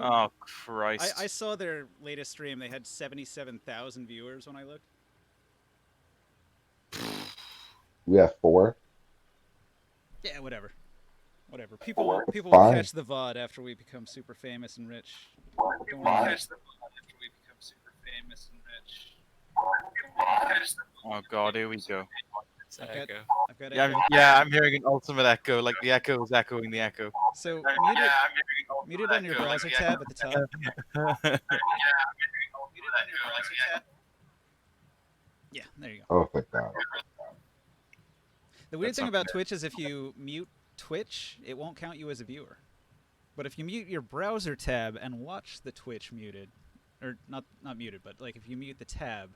Oh, Christ. I saw their latest stream. They had 77,000 viewers when I looked. We have four. Yeah, whatever. Whatever. It's People will fine. catch the VOD after we become super famous and rich. Don't worry People about it. catch the ball after we become super famous and rich. Oh God, here we go. It's I've that got echo. I've got Yeah, echo. yeah, I'm hearing an ultimate echo, like the echo is echoing the echo. So Yeah, mute it I'm hearing an mute ultimate it on your echo, like browser the tab at the top. echo. Yeah, there you go. Oh, thank God. The weird That's thing not about Twitch is if you mute Twitch, it won't count you as a viewer. But if you mute your browser tab and watch the Twitch muted, or not muted, but like if you mute the tab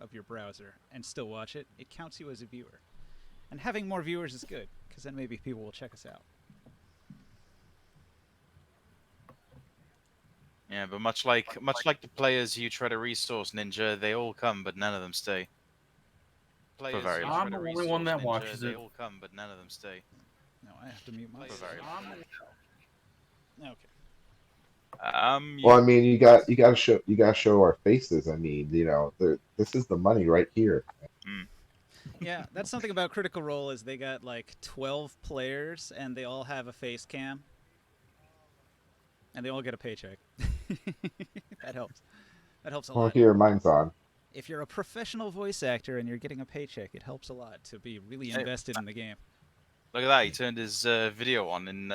of your browser and still watch it, it counts you as a viewer. And having more viewers is good, because then maybe people will check us out. Yeah, but much like the players you try to resource Ninja, they all come, but none of them stay. For very long. I'm the only one that watches They it. all come, but none of them stay. No, I have to mute For myself. very long. Okay. Well, I mean, you gotta show our faces. I mean, this is the money right here. Mm. Yeah, that's something about Critical Role is they got like 12 players and they all have a face cam. And they all get a paycheck. That helps. That helps a Well, lot. here, mine's on. If you're a professional voice actor and you're getting a paycheck, it helps a lot to be really Hey, invested in the game. look at that! He turned his video on in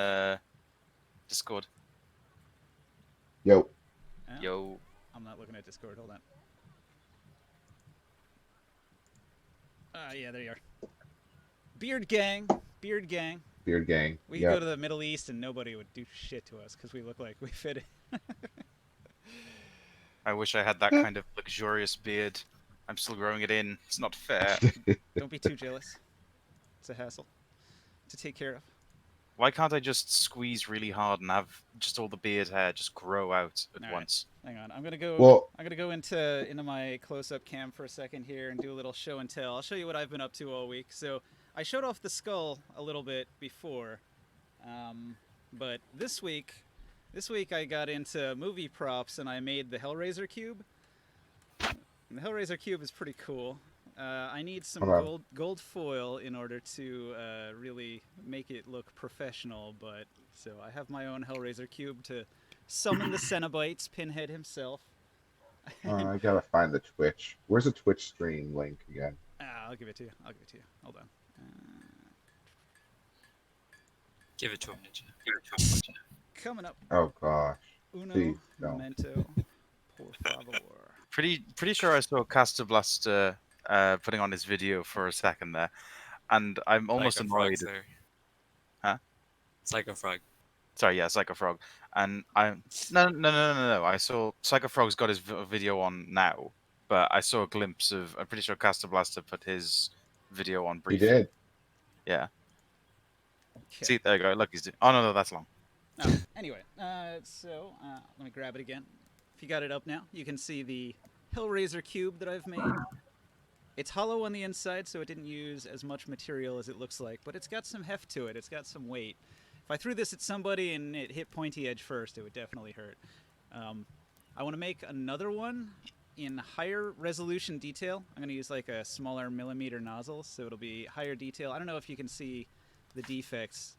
Discord. Yo, Oh, Yo, I'm not looking at Discord. Hold on. Yeah, there you are. Beard Gang. Beard Gang. Beard Gang. We could go Yep. to the Middle East and nobody would do shit to us because we look like we fit in. I wish I had that kind of luxurious beard. I'm still growing it in. It's not fair. Don't be too jealous. It's a hassle to take care of. Why can't I just squeeze really hard and have just all the beard hair just grow out at All right. once? Hang on. I'm gonna go. Well, I'm gonna go into my close-up cam for a second here and do a little show and tell. I'll show you what I've been up to all week. So I showed off the skull a little bit before, but this week I got into movie props and I made the Hellraiser cube. And the Hellraiser cube is pretty cool. I need some hold on. gold foil in order to really make it look professional. But so I have my own Hellraiser cube to summon the Cenobites, Pinhead himself. I gotta find the Twitch. Where's the Twitch stream link again? I'll give it to you. Hold on. Give it to him, Ninja. Coming up. Oh gosh. Uno Please, no. momento, por favor. Pretty sure I saw Caster Blaster putting on his video for a second there, and I'm almost Psycho annoyed. Frog's there. Huh? Psycho Frog. Sorry, yeah, Psycho Frog, and I'm no. I saw Psycho Frog's got his video on now, but I saw a glimpse of. I'm pretty sure Caster Blaster put his video on He briefly. did. Yeah. Okay. See, there you go. Look, he's. Oh no, that's long. Oh, anyway, so let me grab it again. If you got it up now, you can see the Hellraiser cube that I've made. It's hollow on the inside, so it didn't use as much material as it looks like, but it's got some heft to it. It's got some weight. If I threw this at somebody and it hit pointy edge first, it would definitely hurt. I want to make another one in higher resolution detail. I'm going to use like a smaller millimeter nozzle, so it'll be higher detail. I don't know if you can see the defects.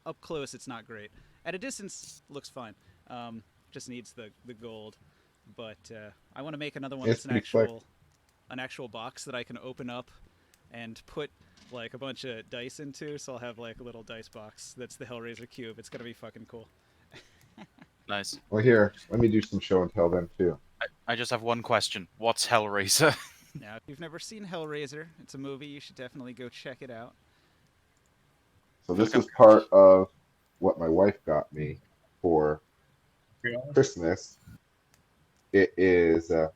Up close, it's not great. At a distance, looks fine. Just needs the gold. But I want to make another one It's that's pretty quick. an actual box that I can open up and put like a bunch of dice into. So I'll have like a little dice box that's the Hellraiser cube. It's gonna be fucking cool. Nice. Well, here, let me do some show and tell then too. I just have one question. What's Hellraiser? Now, if you've never seen Hellraiser, it's a movie. You should definitely go check it out. So this is part of what my wife got me for Christmas. It is I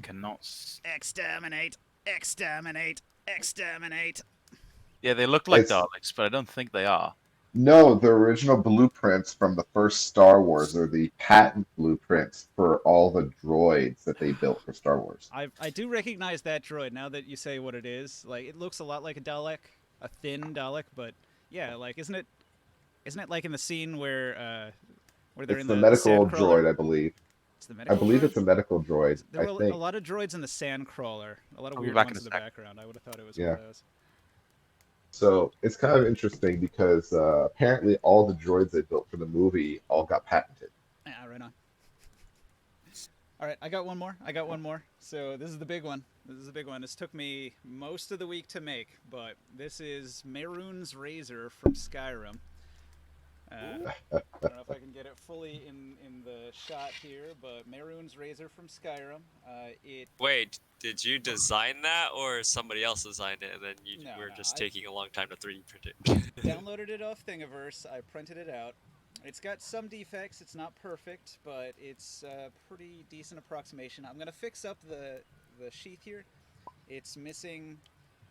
cannot. Exterminate! Exterminate! Exterminate! Yeah, they look like It's- Daleks, but I don't think they are. no, the original blueprints from the first Star Wars are the patent blueprints for all the droids that they built for Star Wars. I do recognize that droid now that you say what it is. Like, it looks a lot like a Dalek, a thin Dalek, but yeah, like, isn't it like in the scene where where they're It's in the the sand medical crawler. droid, I believe. It's the I medical believe droid. it's a medical droid. There I were a think. lot of droids in the sand crawler. A lot of I'll be weird back in ones a in the sec. background. I would have thought it was one Yeah. of those. So it's kind of interesting because apparently all the droids they built for the movie all got patented. Yeah, right on. All right, I got one more. So this is the big one. This took me most of the week to make, but this is Mehrunes Razor from Skyrim. I don't know if I can get it fully in the shot here, but Mehrunes Razor from Skyrim. It Wait, did you design that or somebody else designed it and then you no were no just I taking a long time to 3D print it? downloaded it off Thingiverse. I printed it out. It's got some defects. It's not perfect, but it's a pretty decent approximation. I'm gonna fix up the sheath here. It's missing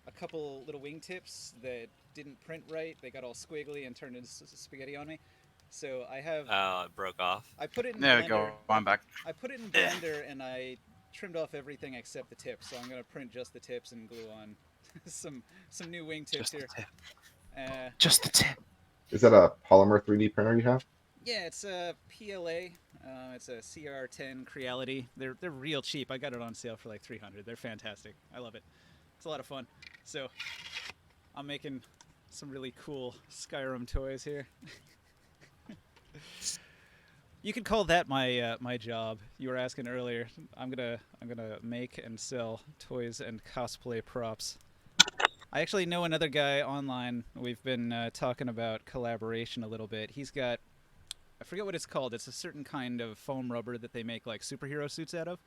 a couple little wingtips that didn't print right. They got all squiggly and turned into spaghetti on me. So I have Oh, it broke off. I put it in There we Blender. go. I'm back. I put it in Blender and I trimmed off everything except the tips. So I'm gonna print just the tips and glue on some new wingtips Just the here. tip. Just the tip. Is that a polymer 3D printer you have? Yeah, it's a PLA. It's a CR10 Creality. They're real cheap. I got it on sale for like $300. They're fantastic. I love it. It's a lot of fun. So I'm making some really cool Skyrim toys here. You could call that my my job. You were asking earlier. I'm gonna make and sell toys and cosplay props. I actually know another guy online. We've been talking about collaboration a little bit. He's got, I forget what it's called. It's a certain kind of foam rubber that they make like superhero suits out of.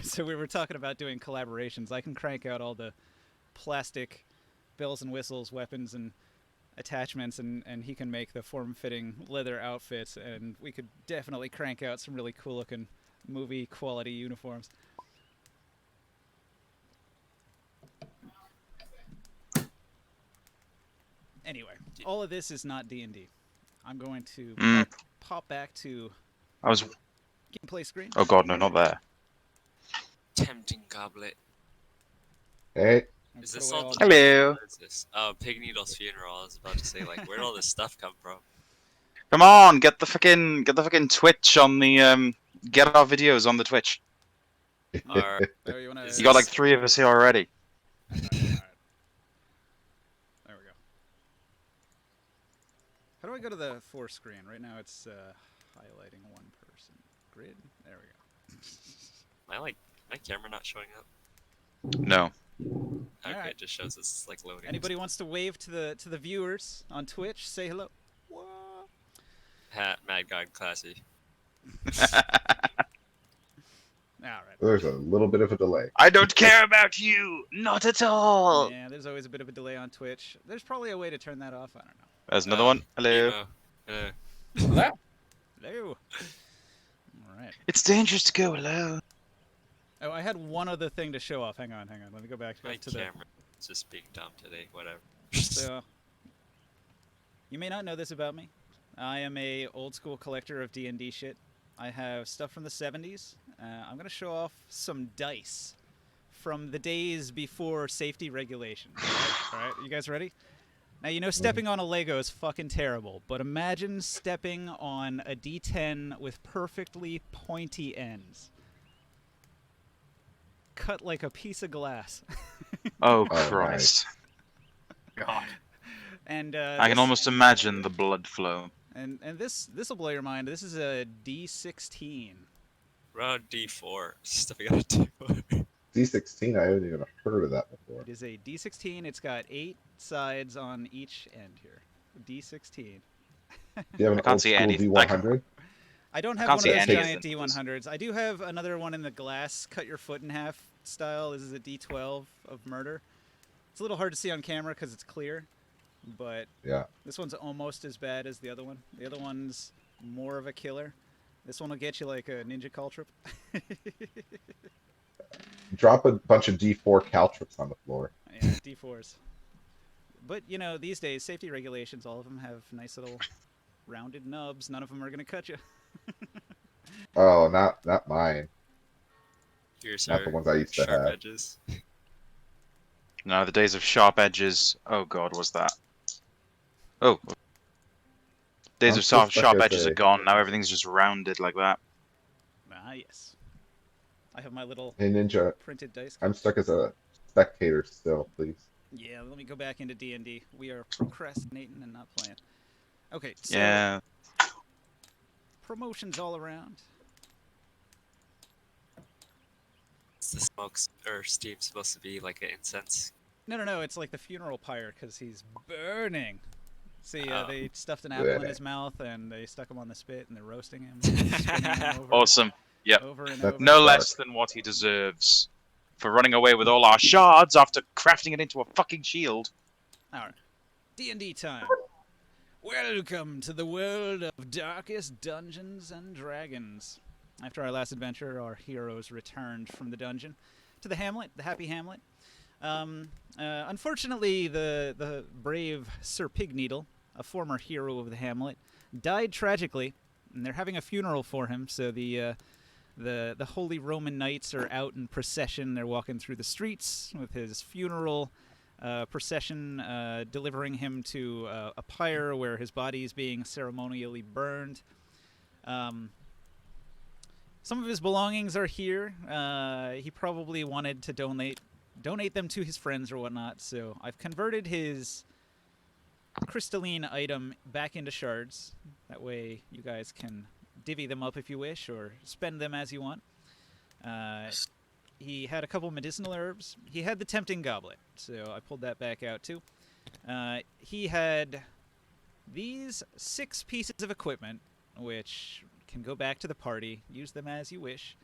So we were talking about doing collaborations. I can crank out all the plastic bells and whistles, weapons, and attachments, and he can make the form-fitting leather outfits, and we could definitely crank out some really cool-looking movie-quality uniforms. Anyway, all of this is not D&D. I'm going to pop back to I was. gameplay screen. Oh god, no, not there. Tempting goblet. Hey, and Is put this away all all the... my- Hello. What is this? Oh, Pig Needle's funeral. I was about to say, like, where'd all this stuff come from? Come on, get the fucking Twitch on the Get our videos on the Twitch. Or Oh, you wanna... Is You got like this- 3 of us here already. Alright. There we go. How do I go to the 4 screen? Right now it's highlighting one person. Grid? There we go. my camera not showing up? No. Okay, Alright. it just shows it's like loading. Anybody wants to wave to the viewers on Twitch? Say hello. What? Mad God Classy. Alright. there's a little bit of a delay. I don't care about you, not at all. Yeah, there's always a bit of a delay on Twitch. There's probably a way to turn that off. I don't know. There's another one. Hello. Emo. Hello. Alright. It's dangerous to go alone. Oh, I had one other thing to show off. Hang on. Let me go back My up to the... camera is just being dumb today. Whatever. So, you may not know this about me. I am a old school collector of D&D shit. I have stuff from the 70s. I'm gonna show off some dice from the days before safety regulations. All right, you guys ready? Now you know stepping on a Lego is fucking terrible, but imagine stepping on a D10 with perfectly pointy ends, cut like a piece of glass. Oh Oh, Christ. God. And I can this- almost imagine the blood flow. And this will blow your mind. This is a D16. Round D4. Stuffing out a D4. D16, I haven't even heard of that before. It is a D16. It's got 8 sides on each end here. D16. Do you have I an can't old see school anything. D100? I don't have can't one see of those any of giant them. D100s. I do have another one in the glass, cut your foot in half style. This is a D12 of murder. It's a little hard to see on camera because it's clear, but Yeah. this one's almost as bad as the other one. The other one's more of a killer. This one will get you like a ninja caltrip. Drop a bunch of D4 caltrips on the floor. Yeah, D4s. But, you know, these days, safety regulations, all of them have nice little rounded nubs. None of them are going to cut you. Oh, not mine. Here's Not the ones I used to sharp have. edges. No, the days of sharp edges. Oh god, what's that? Oh. Days I'm of still soft, stuck sharp as edges are a gone. Now everything's just rounded like that. Ah, yes. I have my little hey ninja. printed dice I'm cups. stuck as a spectator still, please. Yeah, let me go back into D&D. We are procrastinating and not playing. Okay, so Yeah. promotions all around. Is the smoke or steam supposed to be like an incense? No, it's like the funeral pyre because he's burning. See, Oh. they stuffed an apple in Bleh. his mouth and they stuck him on the spit and they're roasting him, spinning him over, Awesome. Yep. over and That's over. No dark. less than what he deserves for running away with all our shards after crafting it into a fucking shield. All right, D&D time. Welcome to the world of darkest dungeons and dragons. After our last adventure, our heroes returned from the dungeon to the hamlet, the happy hamlet. Unfortunately, the brave Sir Pigneedle, a former hero of the hamlet, died tragically, and they're having a funeral for him. So the holy Roman knights are out in procession. They're walking through the streets with his funeral procession, delivering him to a pyre where his body is being ceremonially burned. Some of his belongings are here. He probably wanted to donate them to his friends or whatnot. So I've converted his crystalline item back into shards. That way you guys can divvy them up if you wish or spend them as you want. He had a couple medicinal herbs. He had the tempting goblet, so I pulled that back out too. He had these 6 pieces of equipment, which can go back to the party. Use them as you wish.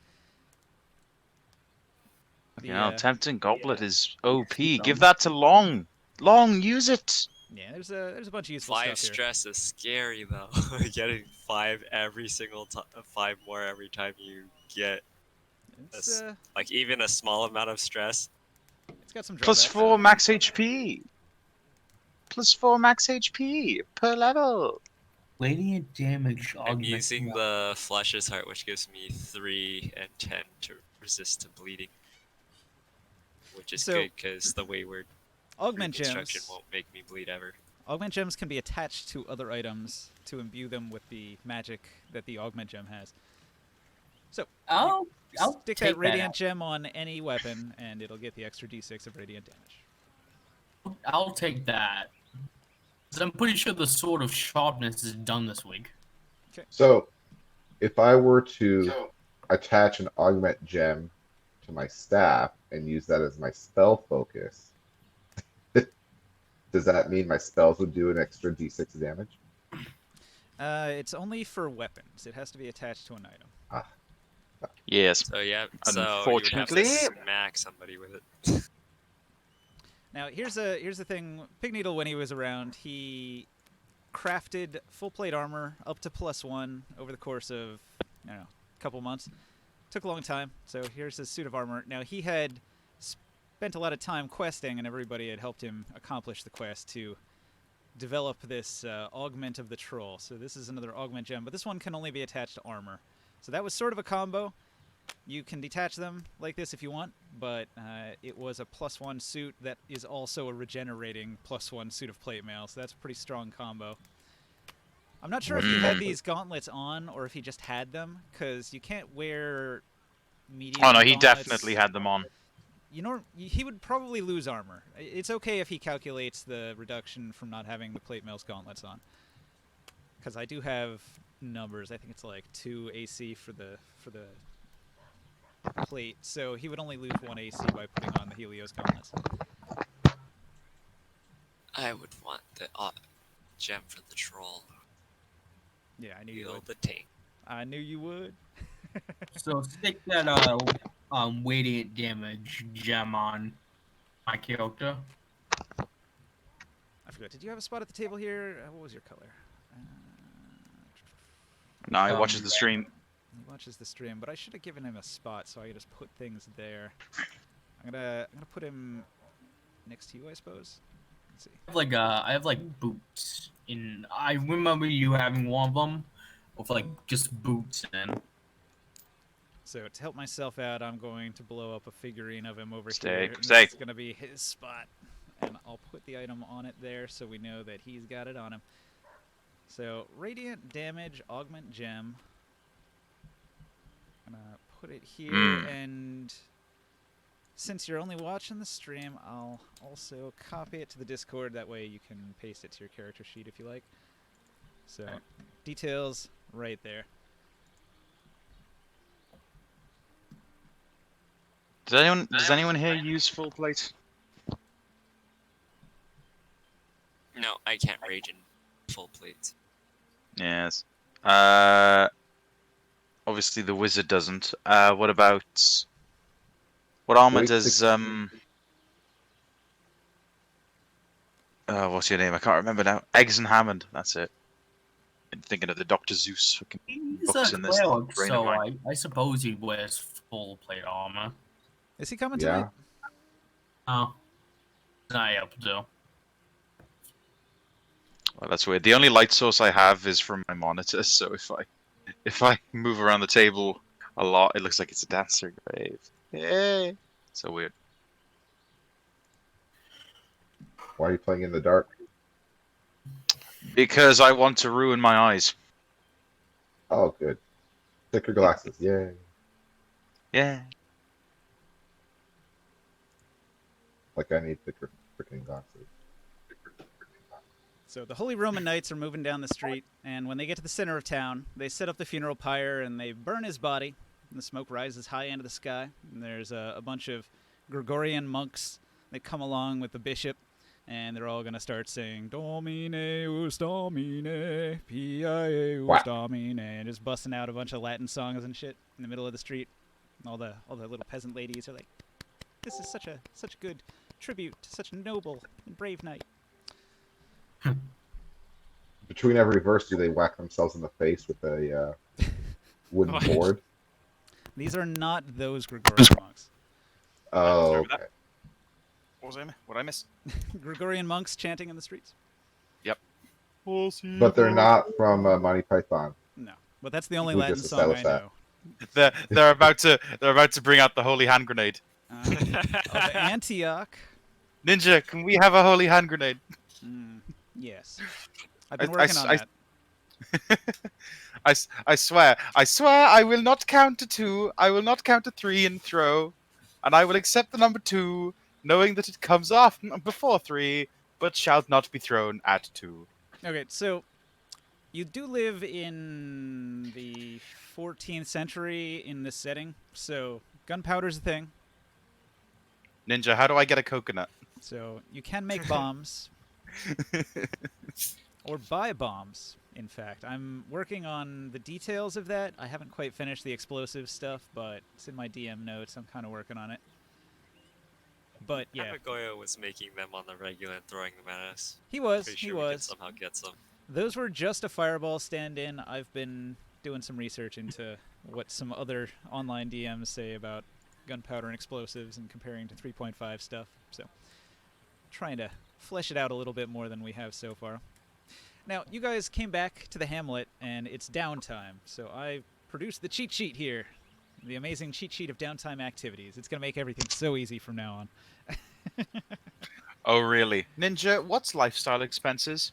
Tempting Goblet is OP. Give that to Long. Long, use it. Yeah, there's a bunch of useful 5 stuff here. stress is scary though. Getting 5 every single time, 5 more every time you get It's like even a small amount of stress. it's got some Plus drawbacks. 4 max HP. Plus 4 max HP per level. Radiant damage I'm augment. using the Flesh's Heart, which gives me 3 and 10 to resist to bleeding, which is So, good because the Wayward Augment Reconstruction gems. won't make me bleed ever. Augment gems can be attached to other items to imbue them with the magic that the augment gem has. So I'll stick take that radiant out. gem on any weapon, and it'll get the extra d6 of radiant damage. I'll take that. 'Cause I'm pretty sure the Sword of Sharpness is done this week. So, if I were to attach an augment gem to my staff and use that as my spell focus, does that mean my spells would do an extra d6 damage? It's only for weapons. It has to be attached to an item. Ah, Yes. So yeah, so you would have Unfortunately- to smack somebody with it. Now here's the thing. Pigneedle, when he was around, he crafted full plate armor up to +1 over the course of I don't know, a couple months. Took a long time. So here's his suit of armor. Now he had spent a lot of time questing, and everybody had helped him accomplish the quest to develop this augment of the troll. So this is another augment gem, but this one can only be attached to armor. So that was sort of a combo. You can detach them like this if you want, but it was a +1 suit that is also a regenerating +1 suit of plate mail, so that's a pretty strong combo. I'm not sure if he had these gauntlets on or if he just had them, because you can't wear medium Oh no, he gauntlets. definitely had them on. You know, he would probably lose armor. It's okay if he calculates the reduction from not having the plate mail's gauntlets on, because I do have numbers. I think it's like 2 AC for the plate, so he would only lose 1 AC by putting on the Helios gauntlets. I would want the gem for the troll. Yeah, I knew you Feel would. the tank. I knew you would. So stick that radiant damage gem on my character. I forgot. Did you have a spot at the table here? What was your color? No, he watches the stream. He watches the stream, but I should have given him a spot so I could just put things there. I'm gonna put him next to you, I suppose. Let's see. I have like boots. I remember you having one of them with like just boots in. So to help myself out, I'm going to blow up a figurine of him over Stay, here. And stay. It's gonna be his spot, and I'll put the item on it there so we know that he's got it on him. So radiant damage augment gem. I'm gonna put it here, and since you're only watching the stream, I'll also copy it to the Discord. That way you can paste it to your character sheet if you like. So details right there. Does anyone here use full plate? No, I can't rage in full plate. Yes. Obviously the wizard doesn't. What armor Wait, does what's your name? I can't remember now. Eggs and Hammond. That's it. I'm thinking of the Doctor Zeus fucking He's books a in this cleric, brain of so mine. I suppose he wears full plate armor. Is he coming yeah. tonight? Oh, not able to. Well, that's weird. The only light source I have is from my monitor, so if I move around the table a lot, it looks like it's a dancer grave. Yay! So weird. Why are you playing in the dark? Because I want to ruin my eyes. Oh, good. Thicker glasses. Yay. Yeah. Like I need thicker freaking glasses. So the Holy Roman Knights are moving down the street, and when they get to the center of town, they set up the funeral pyre and they burn his body. And the smoke rises high into the sky. And there's a bunch of Gregorian monks that come along with the bishop, and they're all going to start saying Domineus Domine, Pieus Wow. Domine, and just busting out a bunch of Latin songs and shit in the middle of the street. And all the little peasant ladies are like, "This is such a good tribute to such a noble and brave knight." Between every verse, do they whack themselves in the face with a wooden What? board? These are not those Gregorian monks. Oh, Sorry about okay. What was I miss? Gregorian monks chanting in the streets? Yep. But they're not from Monty Python. No, but that's the only We Latin just song I established know. They're about to bring out the holy hand grenade. Of Antioch. Ninja, can we have a holy hand grenade? Yes, I've been I- working I- on I- that. I swear, I will not count to 2, I will not count to 3 and throw, and I will accept the number 2, knowing that it comes off before 3, but shall not be thrown at 2. Okay, so you do live in the 14th century in this setting, so gunpowder's a thing. Ninja, how do I get a coconut? So you can make bombs or buy bombs. In fact, I'm working on the details of that. I haven't quite finished the explosive stuff, but it's in my DM notes. I'm kind of working on it. But yeah, Amagoya was making them on the regular and throwing them at us. he was. Pretty He sure we could was. somehow get some. Those were just a fireball stand-in. I've been doing some research into what some other online DMs say about gunpowder and explosives and comparing to 3.5 stuff. So, trying to flesh it out a little bit more than we have so far. Now, you guys came back to the Hamlet, and it's downtime. So I produced the cheat sheet here. The amazing cheat sheet of downtime activities. It's going to make everything so easy from now on. Oh, really? Ninja, what's lifestyle expenses?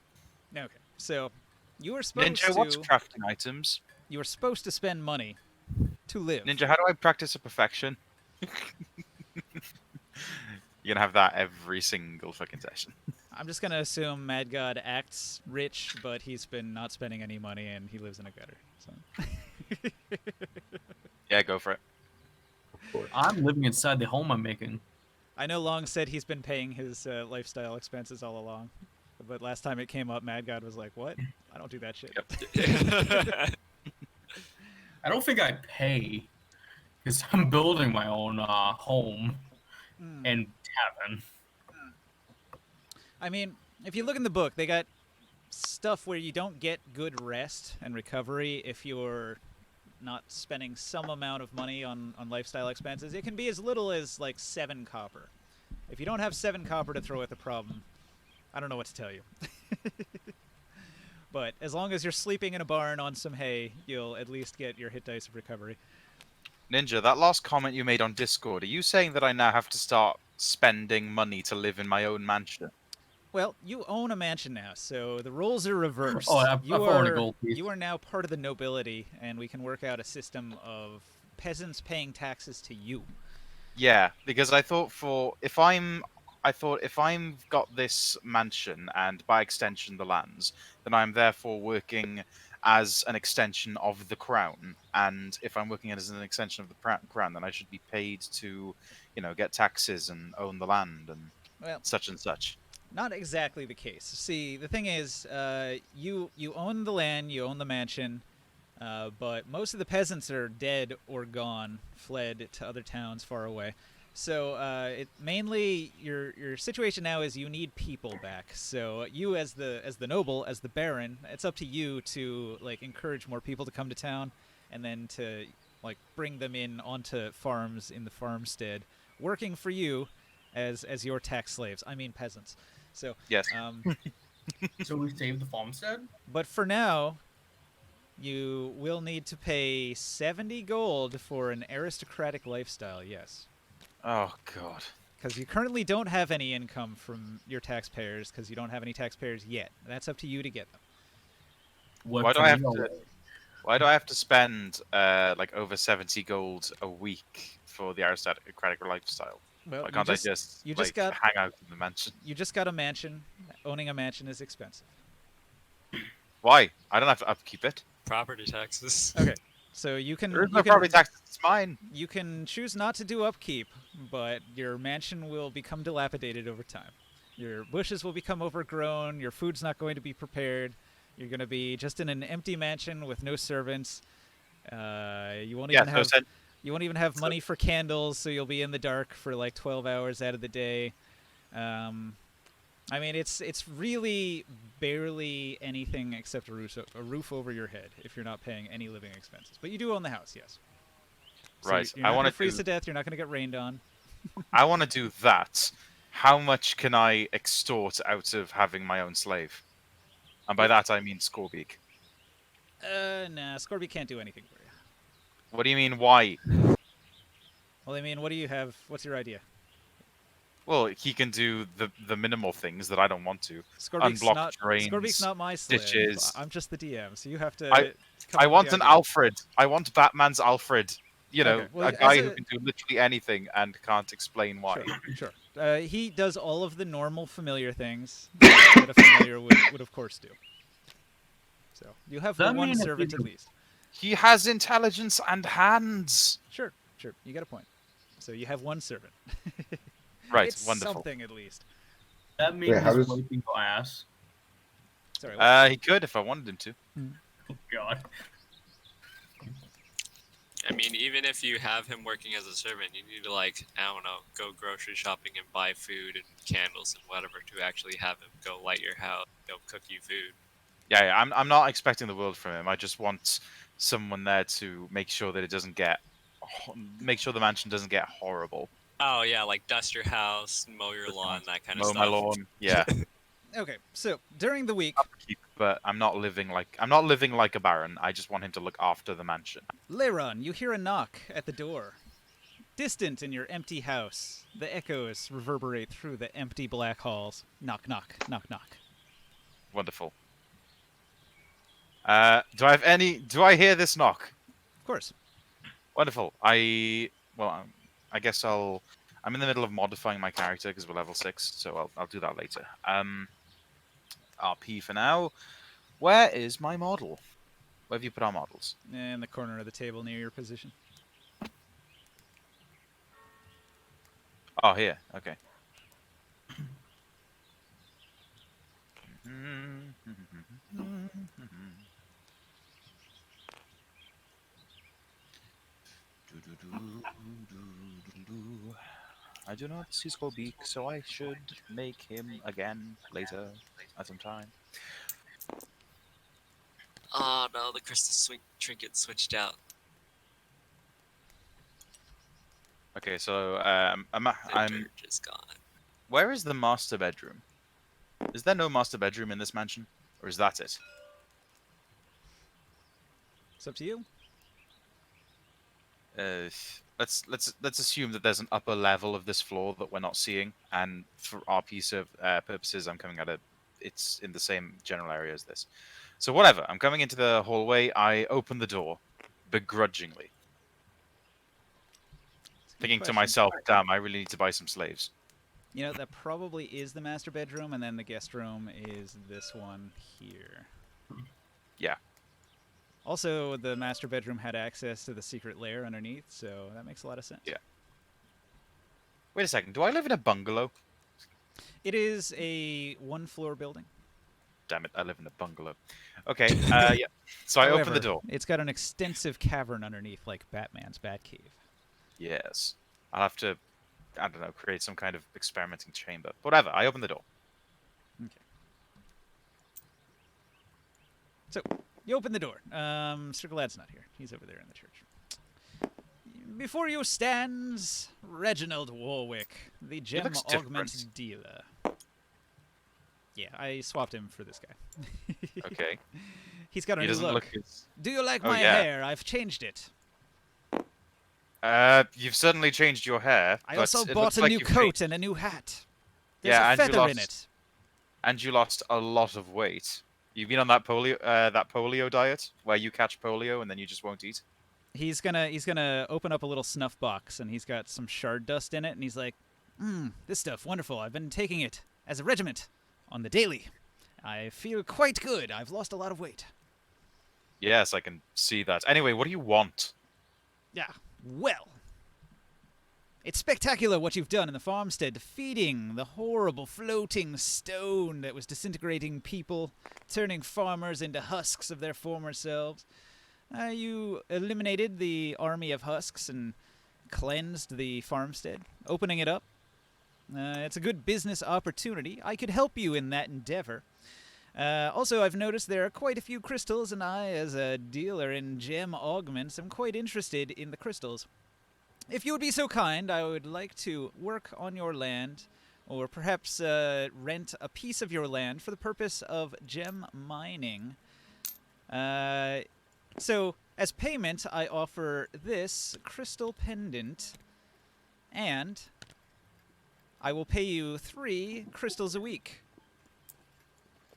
Okay, so you were supposed Ninja, what's to... crafting items? You were supposed to spend money to live. Ninja, how do I practice a perfection? You're gonna have that every single fucking session. I'm just gonna assume Mad God acts rich, but he's been not spending any money and he lives in a gutter. So. Yeah, go for it. Of course. I'm living inside the home I'm making. I know Long said he's been paying his lifestyle expenses all along, but last time it came up, Mad God was like, "What? I don't do that shit." I don't think I pay because I'm building my own home and cabin. I mean, if you look in the book, they got stuff where you don't get good rest and recovery if you're not spending some amount of money on lifestyle expenses. It can be as little as like 7 copper. If you don't have 7 copper to throw at the problem, I don't know what to tell you. But as long as you're sleeping in a barn on some hay, you'll at least get your hit dice of recovery. Ninja, that last comment you made on Discord, are you saying that I now have to start spending money to live in my own mansion? Well, you own a mansion now, so the roles are reversed. Oh, I've owned a gold piece. You are now part of the nobility, and we can work out a system of peasants paying taxes to you. Yeah, because I thought if I'm got this mansion and by extension the lands, then I'm therefore working as an extension of the crown. And if I'm working as an extension of the crown, then I should be paid to, get taxes and own the land Well, and such. not exactly the case. See, the thing is, you own the land, you own the mansion, but most of the peasants are dead or gone, fled to other towns far away. So mainly your situation now is you need people back. So you as the noble, as the baron, it's up to you to like encourage more people to come to town, and then to like bring them in onto farms in the farmstead, working for you as your tax slaves. I mean peasants. So Yes. So we saved the farmstead? but for now, you will need to pay 70 gold for an aristocratic lifestyle, yes. Oh God. Because you currently don't have any income from your taxpayers, because you don't have any taxpayers yet. That's up to you to get them. What Why do can I we have know? to? Why do I have to spend like over 70 gold a week for the aristocratic lifestyle? Well, Why can't I just you just like got hang out in the mansion? you just got a mansion. Owning a mansion is expensive. Why? I don't have to upkeep it. Property taxes. Okay, so you can There is you no can property tax. It's mine. you can choose not to do upkeep, but your mansion will become dilapidated over time. Your bushes will become overgrown, your food's not going to be prepared, you're going to be just in an empty mansion with no servants. You won't Yeah. even So have money for candles, so you'll be in the dark for like 12 hours out of the day. I mean, it's really barely anything except a roof over your head if you're not paying any living expenses. But you do own the house, yes. So right. you're not going to freeze to death. You're not going to get rained on. I want to do that. How much can I extort out of having my own slave? And by that I mean Scorbeak. Nah, Scorby can't do anything for you. What do you mean? Why? Well, I mean, what do you have? What's your idea? Well, he can do the minimal things that I don't want to. Scorbeak's Unblock not drains, my slave. ditches. I'm just the DM, so you have to I come I up with want the an idea. Alfred. I want Batman's Alfred. Okay, well, A guy who can do literally anything and can't explain why. Sure. He does all of the normal familiar things that a familiar would of course do. So you have Does that one mean if servant you- at least. He has intelligence and hands. Sure. You got a point. So you have one servant. Right, It's wonderful. something at least. That means how he's does- wiping your ass. Sorry. What? He could if I wanted him to. Oh god. I mean, even if you have him working as a servant, you need to, like, I don't know, go grocery shopping and buy food and candles and whatever to actually have him go light your house, go cook you food. Yeah, I'm not expecting the world from him. I just want someone there to make sure that it doesn't make sure the mansion doesn't get horrible. Oh, yeah, like dust your house, mow your lawn, that kind of Mow stuff. my lawn. Yeah. Okay. So during the week, Upkeep, but I'm not living like a baron. I just want him to look after the mansion. Leiron, you hear a knock at the door. Distant in your empty house, the echoes reverberate through the empty black halls. Knock, knock, knock, knock. Wonderful. Do I hear this knock? Of course. Wonderful. I guess I'm in the middle of modifying my character because we're level 6, so I'll do that later. RP for now. Where is my model? Where have you put our models? In the corner of the table near your position. Oh, here. Okay. I do not see Scorbeak, so I should make him again later at some time. Oh no, the crystal trinket switched out. Okay, so The I'm. dirt is gone. Where is the master bedroom? Is there no master bedroom in this mansion, or is that it? It's up to you. Uh, let's assume that there's an upper level of this floor that we're not seeing, and for RP purposes, I'm coming at it. It's in the same general area as this. So whatever. I'm coming into the hallway. I open the door, begrudgingly, That's a good thinking to question. myself, "Damn, I really need to buy some slaves." You know, that probably is the master bedroom, and then the guest room is this one here. Yeah. Also, the master bedroom had access to the secret lair underneath, so that makes a lot of sense. Yeah. Wait a second. Do I live in a bungalow? It is a one-floor building. Damn it! I live in a bungalow. Okay. Yeah. So I However, open the door. it's got an extensive cavern underneath, like Batman's Batcave. Yes. I'll have to, I don't know, create some kind of experimenting chamber. Whatever. I open the door. Okay. So, you open the door. Sir Glad's not here. He's over there in the church. Before you stands Reginald Warwick, the gem looks augment different. dealer. Yeah, I swapped him for this guy. Okay. He's got a He new doesn't look. look as. Do you like Oh, my yeah. hair? I've changed it. You've certainly changed your hair. I but also it bought looks a like new you've coat changed- and a new hat. There's Yeah, a and you feather in lost- it. And you lost a lot of weight. You've been on that polio diet where you catch polio and then you just won't eat. He's gonna open up a little snuff box, and he's got some shard dust in it, and he's like, this stuff, wonderful. I've been taking it as a regiment on the daily. I feel quite good. I've lost a lot of weight. Yes, I can see that. Anyway, what do you want? Yeah, well. It's spectacular what you've done in the farmstead, defeating the horrible floating stone that was disintegrating people, turning farmers into husks of their former selves. You eliminated the army of husks and cleansed the farmstead, opening it up. It's a good business opportunity. I could help you in that endeavor. Also, I've noticed there are quite a few crystals, and I, as a dealer in gem augments, am quite interested in the crystals. If you would be so kind, I would like to work on your land, or perhaps rent a piece of your land for the purpose of gem mining. So, as payment, I offer this crystal pendant, and I will pay you 3 crystals a week.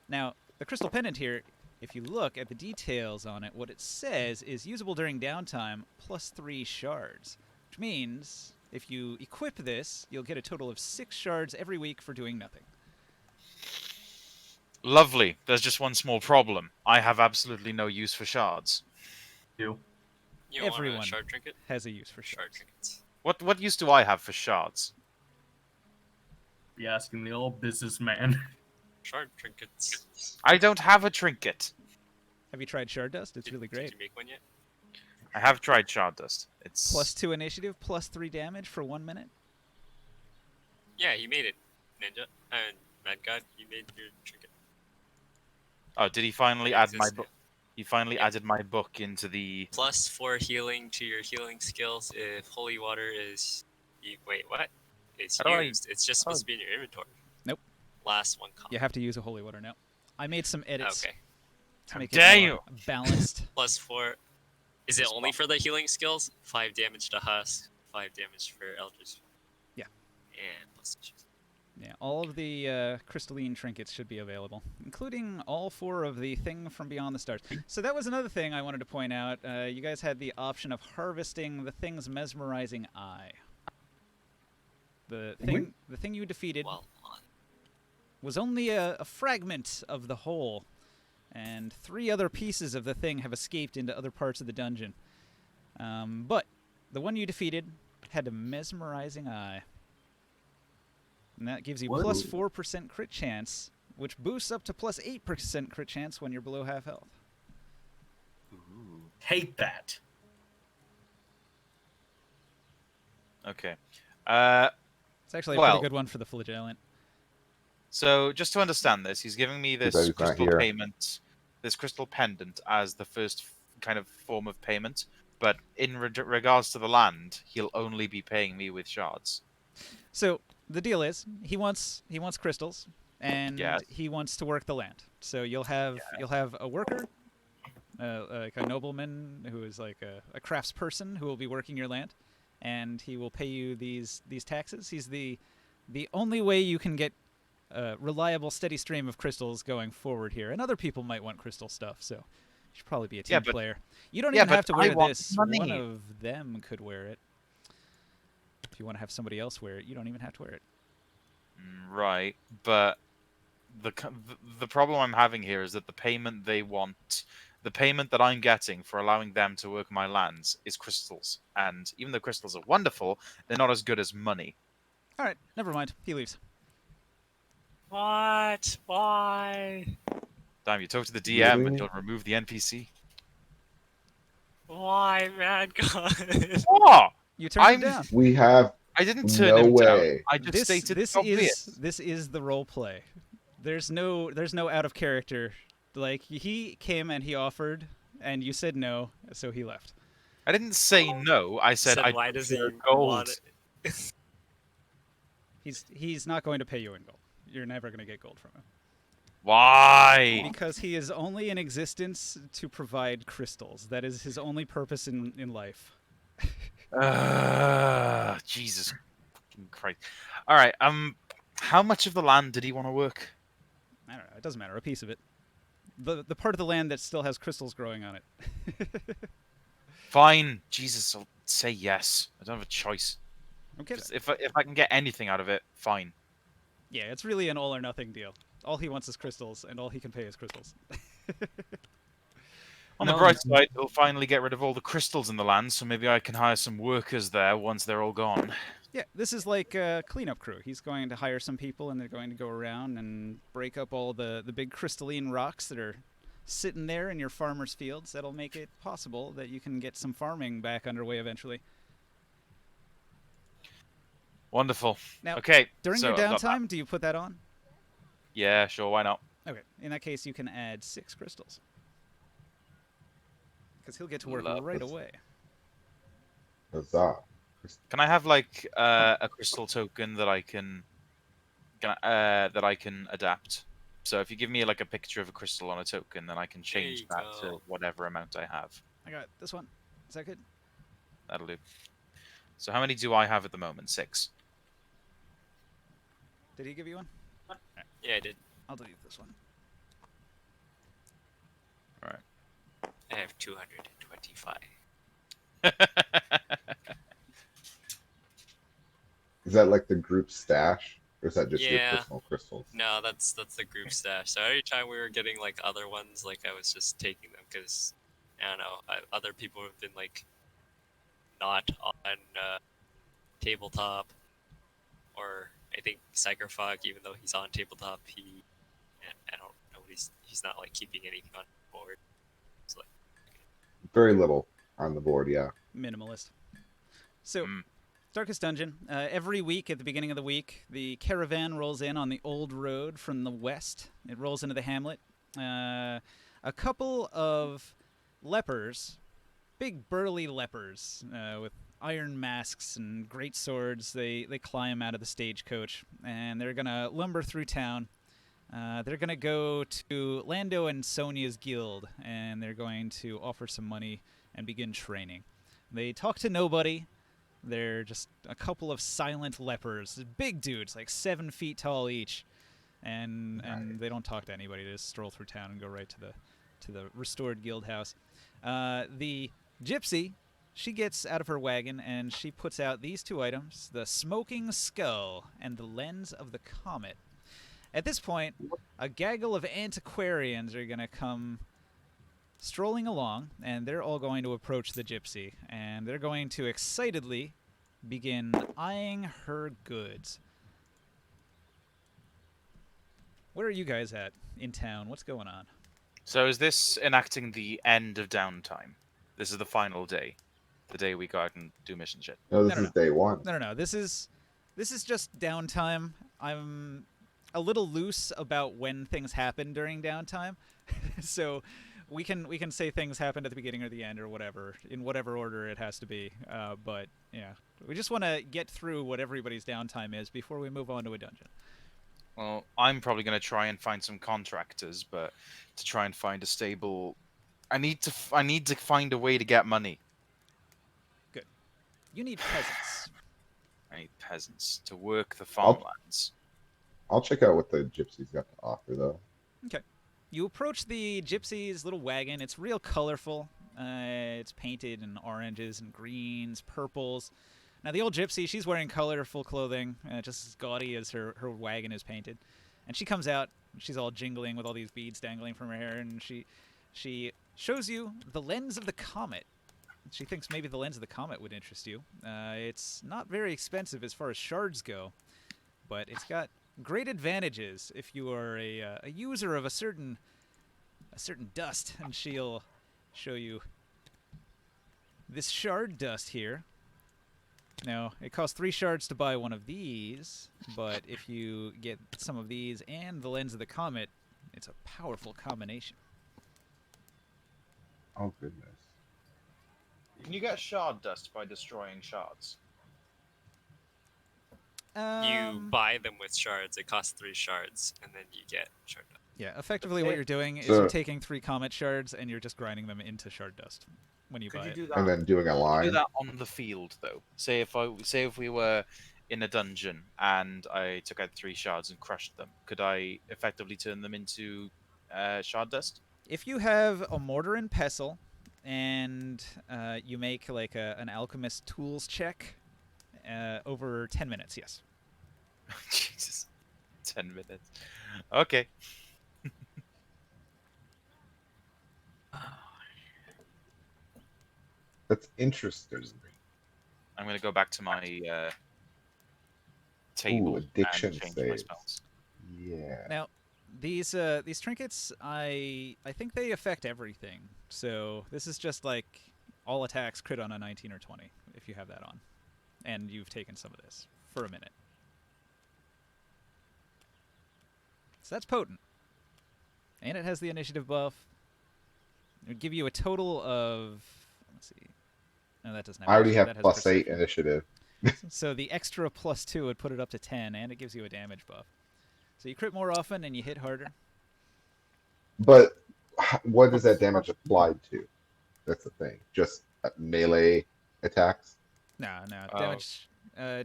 Now, the crystal pendant here, if you look at the details on it, what it says is usable during downtime plus 3 shards. Which means, if you equip this, you'll get a total of 6 shards every week for doing nothing. Lovely. There's just one small problem. I have absolutely no use for shards. You. You want Everyone a shard trinket? has a use for Shard shards. trinkets. What use do I have for shards? Be asking the old businessman. Shard trinkets. I don't have a trinket. Have you tried shard dust? It's Did- really Did great. you make one yet? I have tried shard dust. It's Plus 2 initiative, plus 3 damage for 1 minute. Yeah, he made it. Ninja and Mad God, you made your trinket. Oh, did he finally It add my exists book? now. He finally Yeah. added my book into the. Plus 4 healing to your healing skills if holy water is. Wait, what? It's How do I- used. It's just supposed to be in your inventory. Nope. Last one column. You have to use a holy water now. I made some edits Okay. to make dare it you. more balanced. Plus 4. Is it only for the healing skills? 5 damage to Husk, 5 damage for Eldritch. Yeah. And plus. Yeah, all of the crystalline trinkets should be available, including all 4 of the Thing from Beyond the Stars. So that was another thing I wanted to point out. You guys had the option of harvesting the Thing's mesmerizing eye. The thing you defeated Well, was only a fragment of the whole, and 3 other pieces of the Thing have escaped into other parts of the dungeon. But the one you defeated had a mesmerizing eye. And that gives you Whoa. plus 4% crit chance, which boosts up to plus 8% crit chance when you're below half health. Hate that. Okay. It's actually a Well- pretty good one for the flagellant. So just to understand this, he's giving me this Because he's not crystal here. payment, this crystal pendant as the first kind of form of payment. But in regards to the land, he'll only be paying me with shards. So the deal is, he wants crystals, and Yes. he wants to work the land. So you'll have a worker like a nobleman who is like a craftsperson who will be working your land, and he will pay you these taxes. He's the only way you can get a reliable, steady stream of crystals going forward here. And other people might want crystal stuff, so you should probably be a team player. You don't even have to wear this. Money. One of them could wear it. If you want to have somebody else wear it, you don't even have to wear it. Right, but the problem I'm having here is that the payment they want, the payment that I'm getting for allowing them to work my lands is crystals, and even though crystals are wonderful, they're not as good as money. All right, never mind. He leaves. What? Why? Damn, you talk to the DM and Really? he'll remove the NPC. Why, man? God. Oh! You turned him down. We have I didn't turn no him way. down. I just stated This the obvious. is the role play. There's no out of character. Like he came and he offered, and you said no, so he left. I didn't say no. I said I why does he prefer want gold. it? He's not going to pay you in gold. You're never going to get gold from him. Why? Because he is only in existence to provide crystals. That is his only purpose in life. Jesus fucking Christ. All right. How much of the land did he want to work? I don't know. It doesn't matter. A piece of it. The part of the land that still has crystals growing on it. Fine. Jesus, I'll say yes. I don't have a choice. Okay. 'Cause if I can get anything out of it, fine. Yeah, it's really an all or nothing deal. All he wants is crystals, and all he can pay is crystals. On the No, bright side, he'll finally get rid of all the crystals in the land, so maybe I can hire some workers there once they're all gone. Yeah, this is like a cleanup crew. He's going to hire some people, and they're going to go around and break up all the big crystalline rocks that are sitting there in your farmer's fields. That'll make it possible that you can get some farming back underway eventually. Wonderful. Now, Okay. during so your I've got that. downtime, do you put that on? Yeah, sure. Why not? Okay, in that case, you can add 6 crystals. Because he'll get to work Love right this. away. Huzzah. Can I have like a crystal token that I can adapt? So if you give me like a picture of a crystal on a token, then I can change you that go. to whatever amount I have. I got this one. Is that good? That'll do. So how many do I have at the moment? 6. Did he give you one? Yeah, I did. I'll delete this one. All right. I have 225. Is that like the group stash? Or is that just your Yeah. personal crystals? No, that's the group stash. So every time we were getting like other ones, like I was just taking them because I don't know. Other people have been like not on tabletop, or I think Psychofog, even though he's on tabletop, I don't know. He's not like keeping anything on board. It's like Very little on the board, yeah. Minimalist. So, Mm. Darkest Dungeon. Every week at the beginning of the week, the caravan rolls in on the old road from the west. It rolls into the hamlet. A couple of lepers, big burly lepers with iron masks and great swords, they climb out of the stagecoach, and they're going to lumber through town. They're going to go to Lando and Sonia's guild, and they're going to offer some money and begin training. They talk to nobody. They're just a couple of silent lepers, big dudes, like 7 feet tall each, and they don't talk to anybody. They just stroll through town and go right to the restored guild house. The gypsy, she gets out of her wagon and she puts out these 2 items: the smoking skull and the lens of the comet. At this point, a gaggle of antiquarians are going to come strolling along, and they're all going to approach the gypsy, and they're going to excitedly begin eyeing her goods. Where are you guys at in town? What's going on? So is this enacting the end of downtime? This is the final day, the day we go out and do mission shit. No, this No. is day one. No. This is just downtime. I'm a little loose about when things happen during downtime, so we can say things happened at the beginning or the end or whatever, in whatever order it has to be. But yeah, we just want to get through what everybody's downtime is before we move on to a dungeon. Well, I'm probably going to try and find some contractors, but to try and find a stable I need to find a way to get money. You need peasants. I need peasants to work the I'll farmlands. I'll check out what the gypsies got to offer though. Okay. You approach the gypsy's little wagon. It's real colorful. It's painted in oranges and greens, purples. Now, the old gypsy, she's wearing colorful clothing, just as gaudy as her wagon is painted. And she comes out. She's all jingling with all these beads dangling from her hair, and she shows you the lens of the comet. She thinks maybe the lens of the comet would interest you. It's not very expensive as far as shards go, but it's got great advantages if you are a user of a certain dust. And she'll show you this shard dust here. Now, it costs 3 shards to buy one of these, but if you get some of these and the lens of the comet, it's a powerful combination. Oh goodness. Can you get shard dust by destroying shards? You buy them with shards. It costs 3 shards, and then you get shard dust. Yeah, effectively what you're doing is So- you're taking 3 comet shards and you're just grinding them into shard dust when you Could buy you it. do that? And then doing a Do line. that on the field though. Say if we were in a dungeon and I took out 3 shards and crushed them, could I effectively turn them into shard dust? If you have a mortar and pestle, and you make like an alchemist tools check, over 10 minutes, yes. Jesus, 10 minutes. Okay. That's interesting. I'm gonna go back to my table Ooh, addiction and change my saves. spells. Yeah. Now, these trinkets, I think they affect everything. So this is just like all attacks crit on a 19 or 20 if you have that on, and you've taken some of this for a minute. So that's potent, and it has the initiative buff. It would give you a total of, let's see. No, that doesn't have. I already initiative, have that has +8 perception. initiative. So the extra +2 would put it up to 10, and it gives you a damage buff. So you crit more often and you hit harder. But what does that damage applied to? That's the thing. Just melee attacks. No, Oh. damage.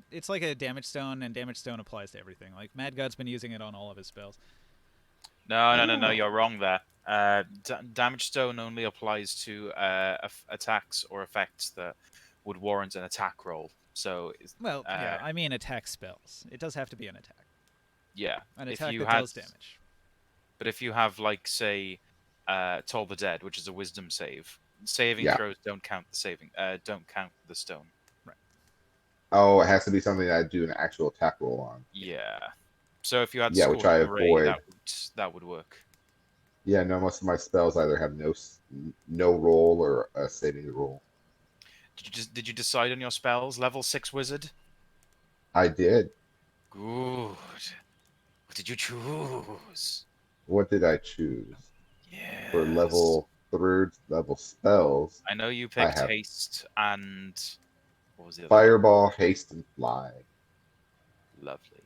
It's like a damage stone, and damage stone applies to everything. Like Mad God's been using it on all of his spells. No, Oh. you're wrong there. Damage stone only applies to attacks or effects that would warrant an attack roll. So, Well, yeah, I mean attack spells. It does have to be an attack. yeah. An if attack you that had, does damage. But if you have, like, say, Toll the Dead, which is a Wisdom save, saving Yeah. throws don't count don't count the stone. Oh, it has to be something that I do an actual attack roll on. Yeah. So if you had Yeah, which Scorch I Ray, avoid. that would work. Yeah, no, most of my spells either have no roll or a saving roll. Did you decide on your spells? Level 6 wizard. I did. Good. What did you choose? What did I choose? Yes. For level 3rd level spells? I know you I picked have- haste and what was the other? Fireball, haste, and fly. Lovely.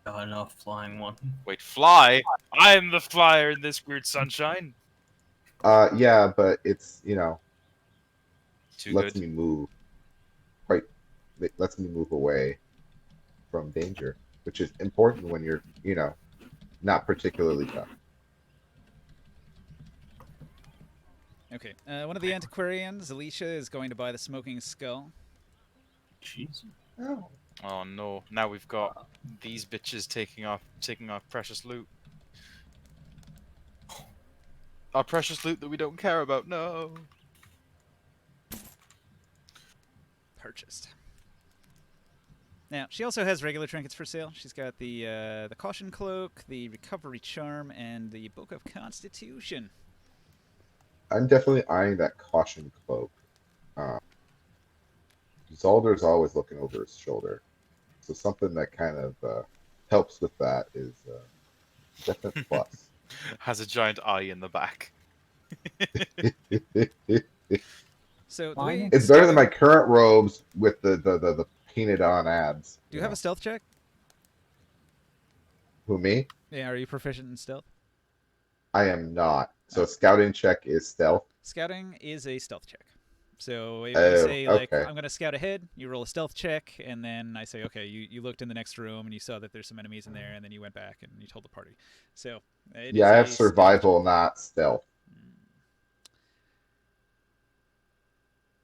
Got enough flying one. Wait, fly? I'm the flyer in this weird sunshine. Yeah, but it's, Too lets good. me move. It lets me move away from danger, which is important when you're, not particularly tough. Okay. One of the antiquarians, Alicia, is going to buy the smoking skull. Jeez. Oh. Oh no! Now we've got these bitches taking our precious loot. Our precious loot that we don't care about. No. Purchased. Now, she also has regular trinkets for sale. She's got the caution cloak, the recovery charm, and the book of constitution. I'm definitely eyeing that caution cloak. Zalder's always looking over his shoulder. So something that kind of helps with that is definite plus. Has a giant eye in the back. So the Why way not? It's better than my current robes with the painted on abs. Do you have a stealth check? Who, me? Yeah, are you proficient in stealth? I am not. So scouting check is stealth. Scouting is a stealth check. So if you say, like, okay. I'm going to scout ahead, you roll a stealth check, and then I say, okay, you looked in the next room and you saw that there's some enemies in there, and then you went back and you told the party. So it Yeah, is I have a survival, not stealth.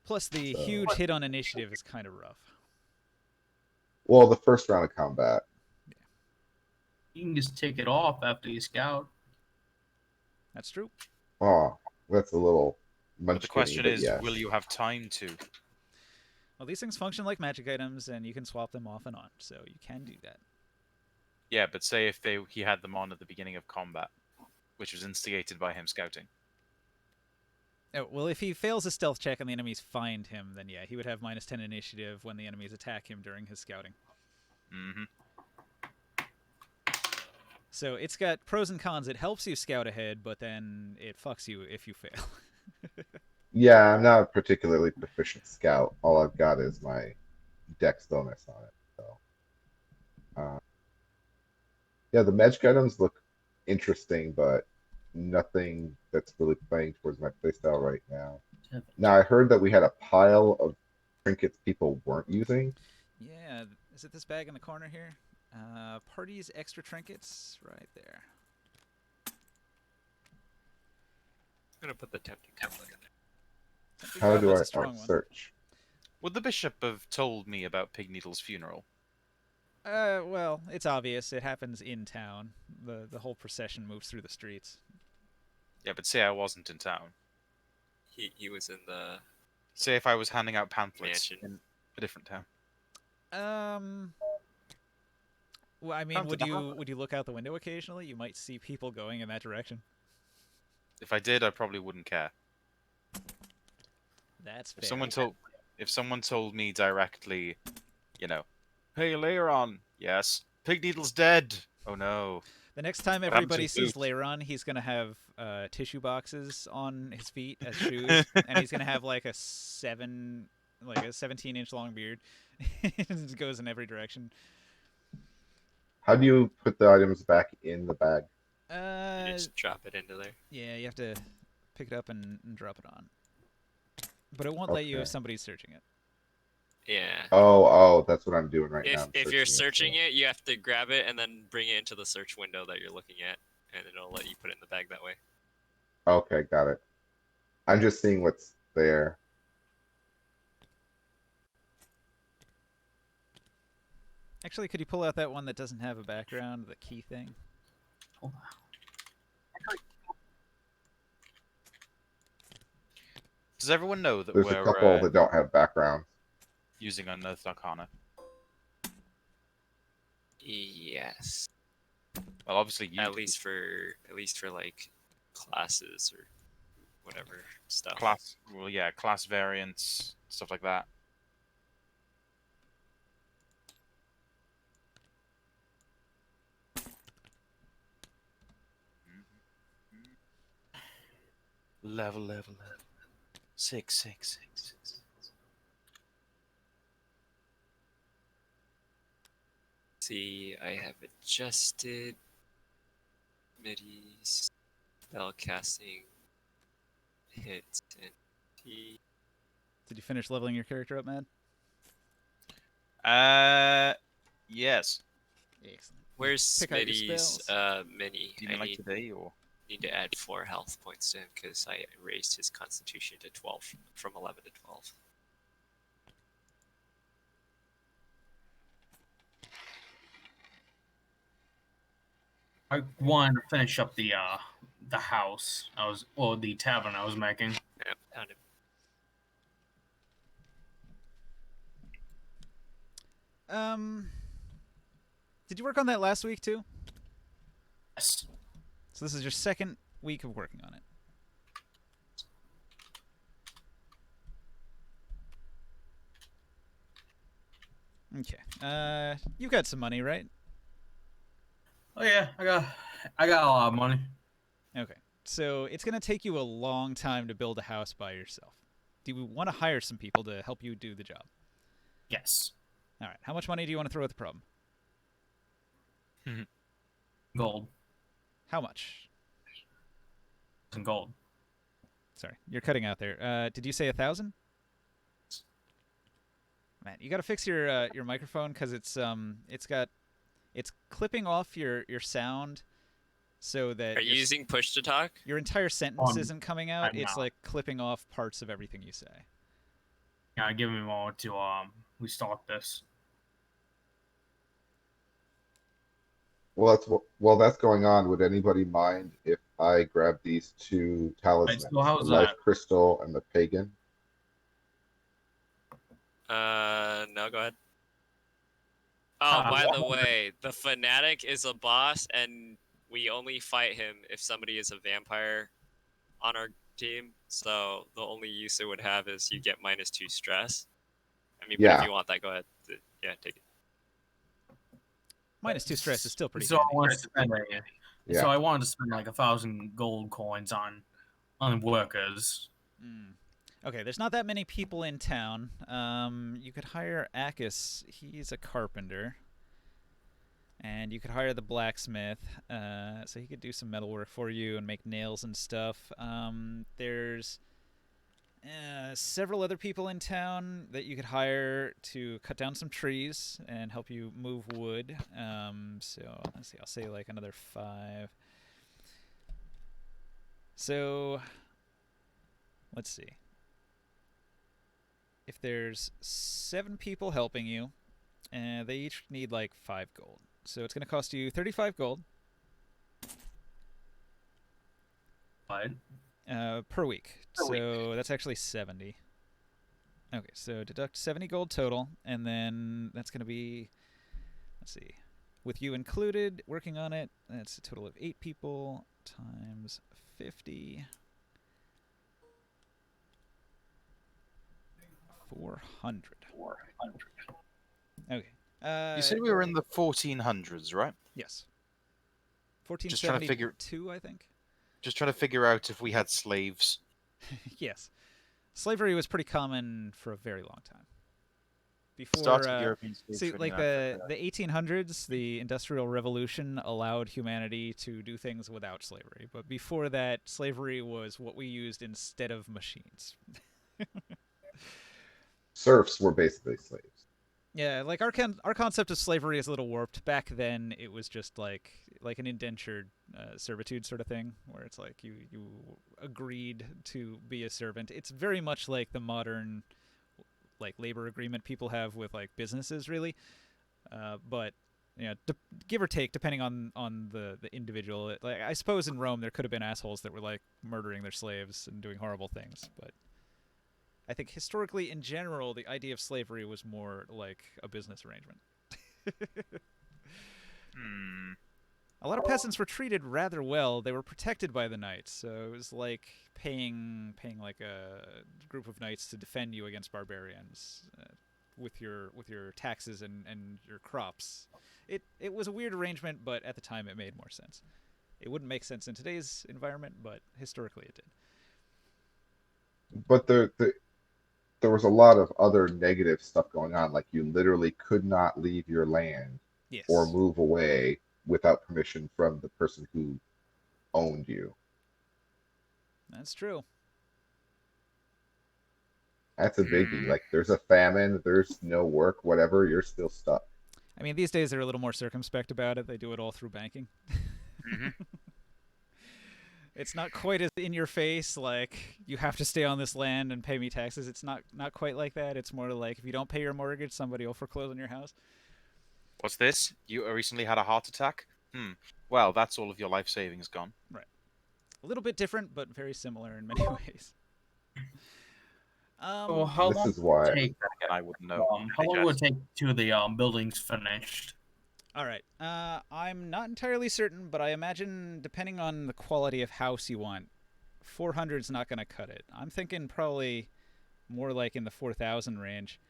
Plus, the So. huge hit on initiative is kind of rough. Well, the first round of combat. You can just take it off after you scout. That's true. Oh, that's a little But the question but is, yes. will you have time to? Well, these things function like magic items, and you can swap them off and on, so you can do that. Yeah, but say if he had them on at the beginning of combat, which was instigated by him scouting. Oh, well, if he fails a stealth check and the enemies find him, then yeah, he would have -10 initiative when the enemies attack him during his scouting. Mm-hmm. So it's got pros and cons. It helps you scout ahead, but then it fucks you if you fail. Yeah, I'm not a particularly proficient scout. All I've got is my dex bonus on it. So, yeah, the magic items look interesting, but nothing that's really playing towards my playstyle right now. Now, I heard that we had a pile of trinkets people weren't using. Yeah, is it this bag in the corner here? Party's extra trinkets, right there. I'm gonna put the tempting tablet in there. Tempting How do I tablet's a strong one. search? Would the bishop have told me about Pig Needle's funeral? Well, it's obvious. It happens in town. The whole procession moves through the streets. Yeah, but say I wasn't in town. He was in the Say if I was handing out pamphlets mansion. in a different town. Well, I mean, Come to would the you look out the window occasionally? You might see people going in that direction. If I did, I probably wouldn't care. That's fair. If someone told me directly, you know, hey, Leiron, yes, Pig Needle's dead. Oh no. The next time What happened to everybody his sees boots? Leiron, he's gonna have tissue boxes on his feet as shoes, and he's gonna have like a 17-inch long beard. It goes in every direction. How do you put the items back in the bag? You just drop it into there. Yeah, you have to pick it up and drop it on. But it won't let you Okay. if somebody's searching it. Yeah. Oh, that's what I'm doing right now. If you're searching it, you have to grab it and then bring it into the search window that you're looking at, and it'll let you put it in the bag that way. Okay, got it. I'm just seeing what's there. Actually, could you pull out that one that doesn't have a background, the key thing? Does everyone know that There's a couple we're that don't have backgrounds. using Unearthed Arcana? Yes. Well, obviously you At do. least for like classes or whatever stuff. class variants, stuff like that. Level. 6. See, I have adjusted MIDI spell casting hits and T. Did you finish leveling your character up, Matt? Yes. Excellent. Where's Pick out your Smitty's spells. mini? Do you mean I like today or? need to add 4 health points to him because I raised his constitution to 12 from 11 to 12. I wanted to finish up the house. The tavern I was making. Yep, found him. Did you work on that last week too? Yes. So this is your second week of working on it. Okay. You've got some money, right? Oh yeah, I got a lot of money. Okay. So it's gonna take you a long time to build a house by yourself. Do you want to hire some people to help you do the job? Yes. All right. How much money do you want to throw at the problem? Gold. How much? gold. Sorry, you're cutting out there. Did you say 1,000? Man, you got to fix your microphone because it's clipping off your sound so that Are you using push to talk? your entire sentence Um, isn't coming out. I'm It's not. like clipping off parts of everything you say. Yeah, give me a moment to restart this. While that's going on, would anybody mind if I grab these two Right, talismans, so how's the life that? crystal and the pagan? No, go ahead. Oh, by the way, the fanatic is a boss, and we only fight him if somebody is a vampire on our team. So the only use it would have is you get -2 stress. I mean, but if Yeah, you want that, go ahead. Yeah, take it. -2 stress is still pretty So handy. I want to spend yeah. So I wanted to spend like 1,000 gold coins on workers. Mm. Okay, there's not that many people in town. You could hire Akis. He's a carpenter. And you could hire the blacksmith, so he could do some metal work for you and make nails and stuff. There's several other people in town that you could hire to cut down some trees and help you move wood. So let's see, I'll say like another 5. So let's see. If there's 7 people helping you, they each need like 5 gold. So it's going to cost you 35 gold. But Per week. So that's actually 70. Okay, so deduct 70 gold total, and then that's going to be, let's see, with you included, working on it, that's a total of 8 people times 50. 400. Okay. You said we were in the 1400s, right? Yes. Just trying to figure. 1472, I think. Just trying to figure out if we had slaves. Yes. Slavery was pretty common for a very long time. Before, Started with European slaves see, trading like in Africa. the 1800s, the Industrial Revolution allowed humanity to do things without slavery. But before that, slavery was what we used instead of machines. Serfs were basically slaves. Yeah, like our concept of slavery is a little warped. Back then, it was just like an indentured servitude sort of thing, where it's like you agreed to be a servant. It's very much like the modern like labor agreement people have with like businesses, really. But you know, give or take, depending on the individual. Like I suppose in Rome there could have been assholes that were like murdering their slaves and doing horrible things, but I think historically, in general, the idea of slavery was more like a business arrangement. A lot of peasants were treated rather well. They were protected by the knights, so it was like paying like a group of knights to defend you against barbarians with your taxes and your crops. It was a weird arrangement, but at the time it made more sense. It wouldn't make sense in today's environment, but historically it did. But there was a lot of other negative stuff going on. Like you literally could not leave your land Yes. or move away without permission from the person who owned you. That's true. That's a biggie. Like there's a famine, there's no work, whatever, you're still stuck. I mean, these days they're a little more circumspect about it. They do it all through banking. It's not quite as in your face, like you have to stay on this land and pay me taxes. It's not quite like that. It's more like if you don't pay your mortgage, somebody will foreclose on your house. What's this? You recently had a heart attack? Well, that's all of your life savings gone. Right. A little bit different, but very similar in many ways. So how This long is why. would it take? Again, I wouldn't know. How long would it take to the buildings finished? All right. I'm not entirely certain, but I imagine depending on the quality of house you want, 400 is not going to cut it. I'm thinking probably more like in the 4,000 range.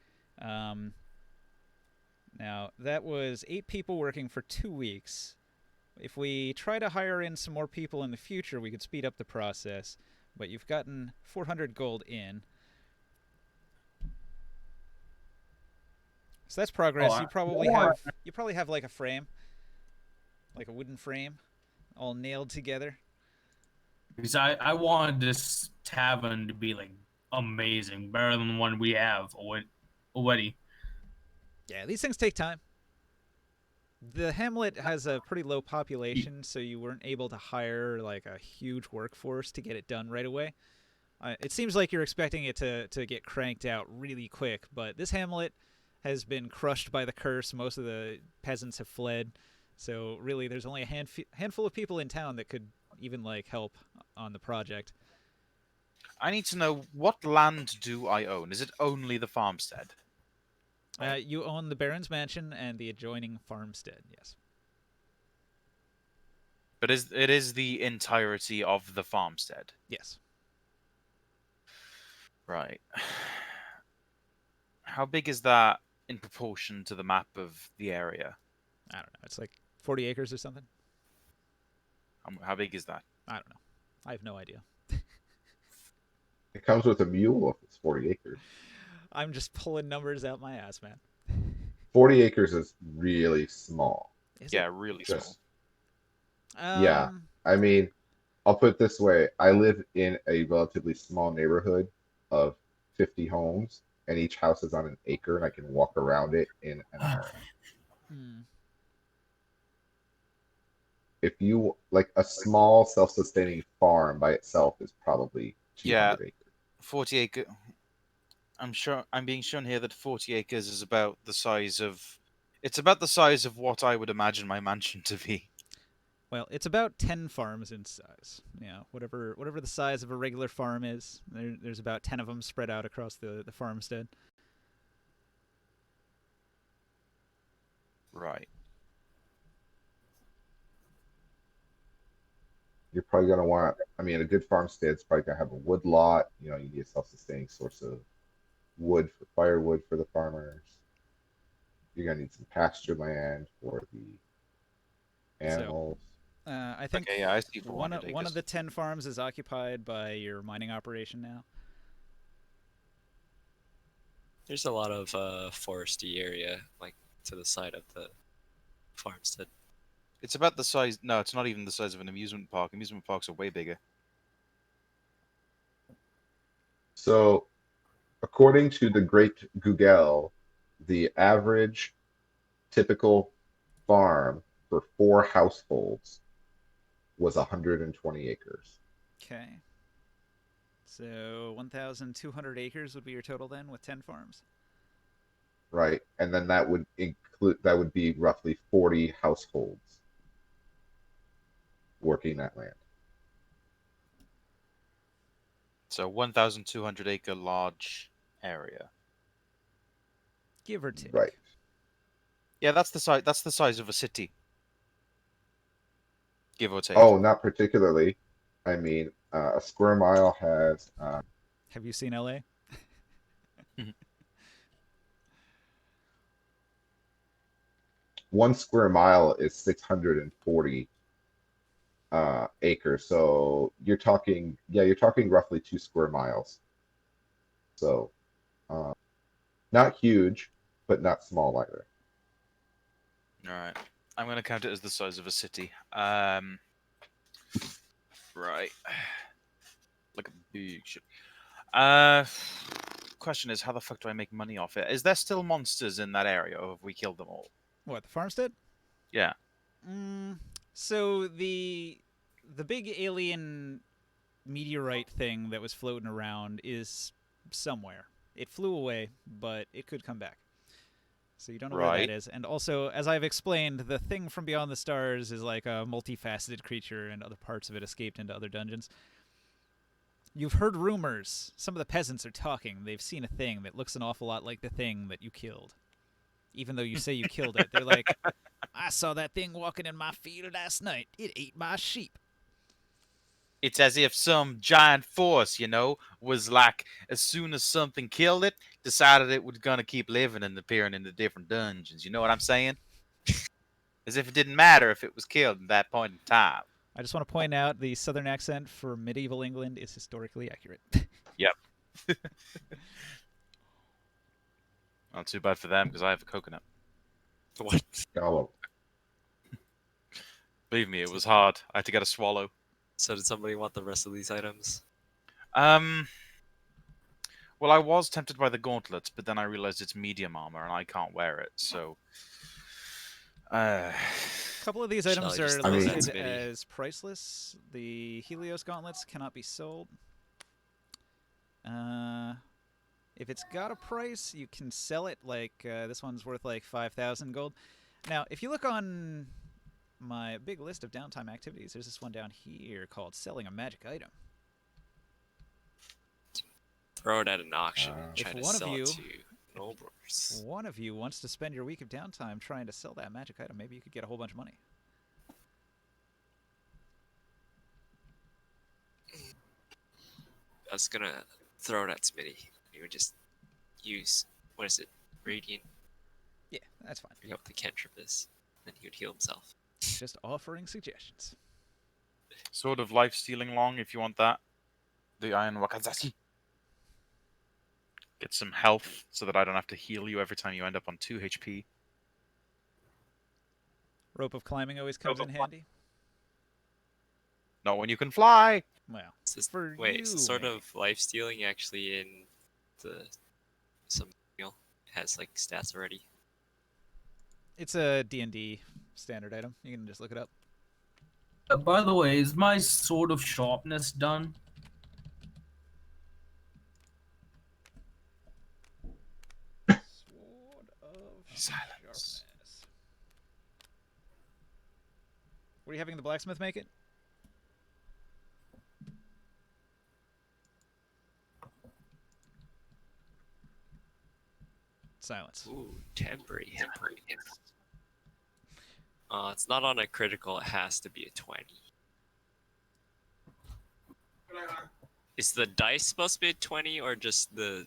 Now, that was 8 people working for 2 weeks. If we try to hire in some more people in the future, we could speed up the process. But you've gotten 400 gold in. So that's progress. Oh, you probably have like a frame, like a wooden frame, all nailed together. Because I wanted this tavern to be like amazing, better than the one we have already. Yeah, these things take time. The hamlet has a pretty low population, so you weren't able to hire like a huge workforce to get it done right away. It seems like you're expecting it to get cranked out really quick, but this hamlet has been crushed by the curse. Most of the peasants have fled, so really, there's only a handful of people in town that could even like help on the project. I need to know, what land do I own? Is it only the farmstead? You own the Baron's mansion and the adjoining farmstead. Yes. But it is the entirety of the farmstead. Yes. Right. How big is that in proportion to the map of the area? I don't know. It's like 40 acres or something. How big is that? I don't know. I have no idea. It comes with a mule if it's 40 acres. I'm just pulling numbers out my ass, man. 40 acres is really small. Is Yeah, it? really Just Um, yeah. I mean, I'll put it this way. I live in a relatively small neighborhood of 50 homes, and each house is on an acre, and I can walk around it in an hour. hmm. If you like a small self-sustaining farm by itself is probably Yeah, 200 acres. 40 acre. I'm being shown here that 40 acres is about the size of. It's about the size of what I would imagine my mansion to be. Well, it's about 10 farms in size. Yeah, whatever the size of a regular farm is, there's about 10 of them spread out across the farmstead. Right. You're probably gonna want, I mean, a good farmstead's probably gonna have a wood lot. You know, you need a self-sustaining source of wood for firewood for the farmers. You're gonna need some pasture land for the animals. I think Okay, yeah, I see one 400 one acres. of the 10 farms is occupied by your mining operation now. There's a lot of foresty area like to the side of the farmstead. It's about the size. No, it's not even the size of an amusement park. Amusement parks are way bigger. So, according to the Great Google, the average typical farm for 4 households was 120 acres. Okay. So 1,200 acres would be your total then, with 10 farms. Right? And then that would be roughly 40 households working that land. So 1,200 acre large area. Give or take. Right. Yeah, that's the size. That's the size of a city, give or take. Oh, not particularly. I mean, a square mile has Have you seen LA? 1 square mile is 640 acres. So you're talking roughly 2 square miles. So not huge, but not small either. All right. I'm going to count it as the size of a city. Right. Like a big ship. Question is, how the fuck do I make money off it? Is there still monsters in that area, or have we killed them all? What, the farmstead? Yeah. So the big alien meteorite thing that was floating around is somewhere. It flew away, but it could come back. So you don't know where Right. that is. And also, as I've explained, the thing from beyond the stars is like a multifaceted creature, and other parts of it escaped into other dungeons. You've heard rumors. Some of the peasants are talking. They've seen a thing that looks an awful lot like the thing that you killed. Even though you say you killed it, they're like, I saw that thing walking in my field last night. It ate my sheep. It's as if some giant force, was like, as soon as something killed it, decided it was gonna keep living and appearing in the different dungeons. You know what I'm saying? As if it didn't matter if it was killed at that point in time. I just want to point out the southern accent for medieval England is historically accurate. Yep. Not too bad for them, because I have a coconut. What? Gollum. Believe me, it was hard. I had to get a swallow. So did somebody want the rest of these items? Um. Well, I was tempted by the gauntlets, but then I realized it's medium armor and I can't wear it. So. A couple of these Shall items I just are throw that listed Smitty? as priceless. The Helios gauntlets cannot be sold. If it's got a price, you can sell it. Like this one's worth like 5,000 gold. Now, if you look on my big list of downtime activities, there's this one down here called selling a magic item. Throw it at an auction and If try to one of sell you- it to nobles. One of you wants to spend your week of downtime trying to sell that magic item, maybe you could get a whole bunch of money. I was gonna throw it at Smitty. He would just use, what is it, Radiant? Yeah, that's fine. I forget what the cantrip is. Then he would heal himself. Just offering suggestions. Sort of life stealing long if you want that. The Iron Wakazaki. Get some health so that I don't have to heal you every time you end up on 2 HP. Rope of climbing always comes in handy. Not when you can fly! Well, Is this, for wait, you, is the sort maybe. of life stealing actually in the some manual? It has like stats already. It's a D&D standard item. You can just look it up. By the way, is my sword of sharpness done? Sword of Silence. Sharpness. What are you having the blacksmith make it? Silence. Ooh, temporary hit points. It's not on a critical. It has to be a 20. Is the dice supposed to be a 20 or just the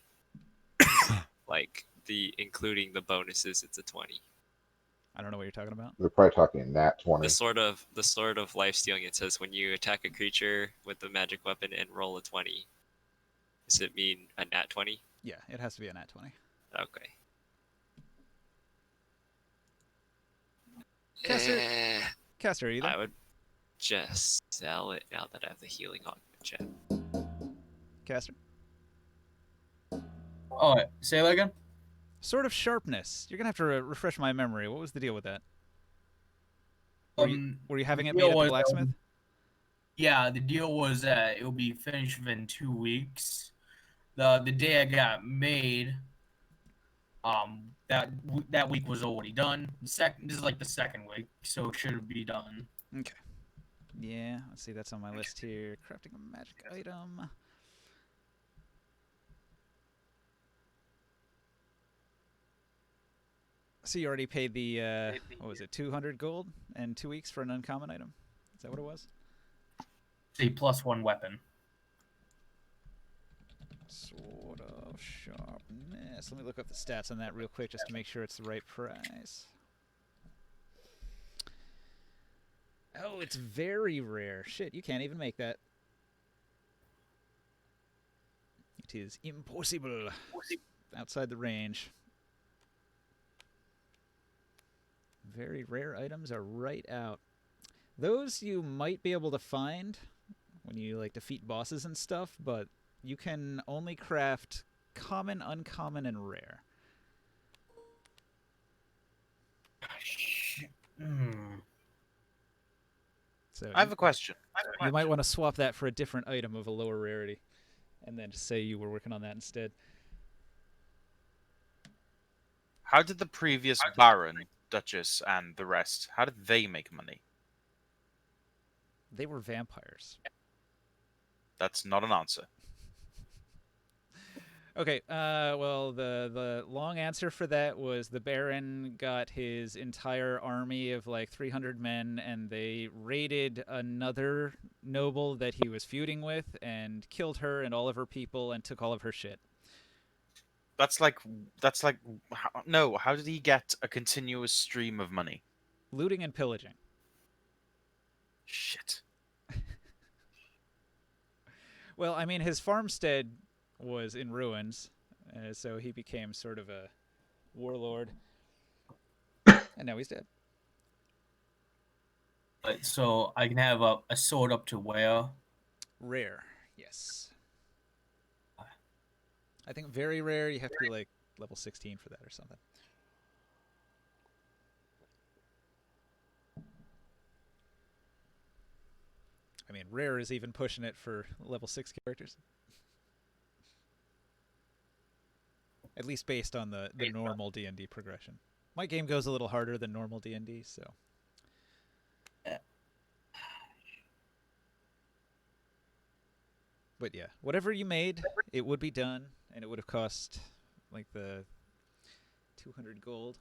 like the including the bonuses? It's a 20. I don't know what you're talking about. We're probably talking nat 20. The sort of life stealing. It says when you attack a creature with the magic weapon and roll a 20. Does it mean a nat 20? Yeah, it has to be a nat 20. Okay. Caster, Eh, Caster, are you there? I would just sell it now that I have the healing augment gem. Caster? Oh, wait, say that again? Sword of Sharpness. You're going to have to refresh my memory. What was the deal with that? Were you having it the made deal at the was, blacksmith? yeah, the deal was that it will be finished within 2 weeks. The day I got made, that week was already done. This is like the second week, so it should be done. Okay. Yeah, let's see. That's on my list here. Crafting a magic item. So you already paid the, what was it, 200 gold and 2 weeks for an uncommon item? Is that what it was? It's a +1 weapon. Sword of Sharpness. Let me look up the stats on that real quick just to make sure it's the right price. Oh, it's very rare. Shit, you can't even make that. It is impossible. Outside the range. Very rare items are right out. Those you might be able to find when you like defeat bosses and stuff, but you can only craft common, uncommon, and rare. So I have a question. you might want to swap that for a different item of a lower rarity, and then just say you were working on that instead. How did the previous Baron, Duchess, and the rest, how did they make money? They were vampires. That's not an answer. Okay, well, the long answer for that was the Baron got his entire army of like 300 men, and they raided another noble that he was feuding with and killed her and all of her people and took all of her shit. That's like, how did he get a continuous stream of money? Looting and pillaging. Shit. Well, I mean, his farmstead was in ruins, so he became sort of a warlord. And now he's dead. So I can have a sword up to where? Rare, yes. I think very rare, you have to be like level 16 for that or something. I mean, rare is even pushing it for level 6 characters. At least based on the normal D&D progression. My game goes a little harder than normal D&D, so... But yeah, whatever you made, it would be done, and it would have cost, like, the 200 gold.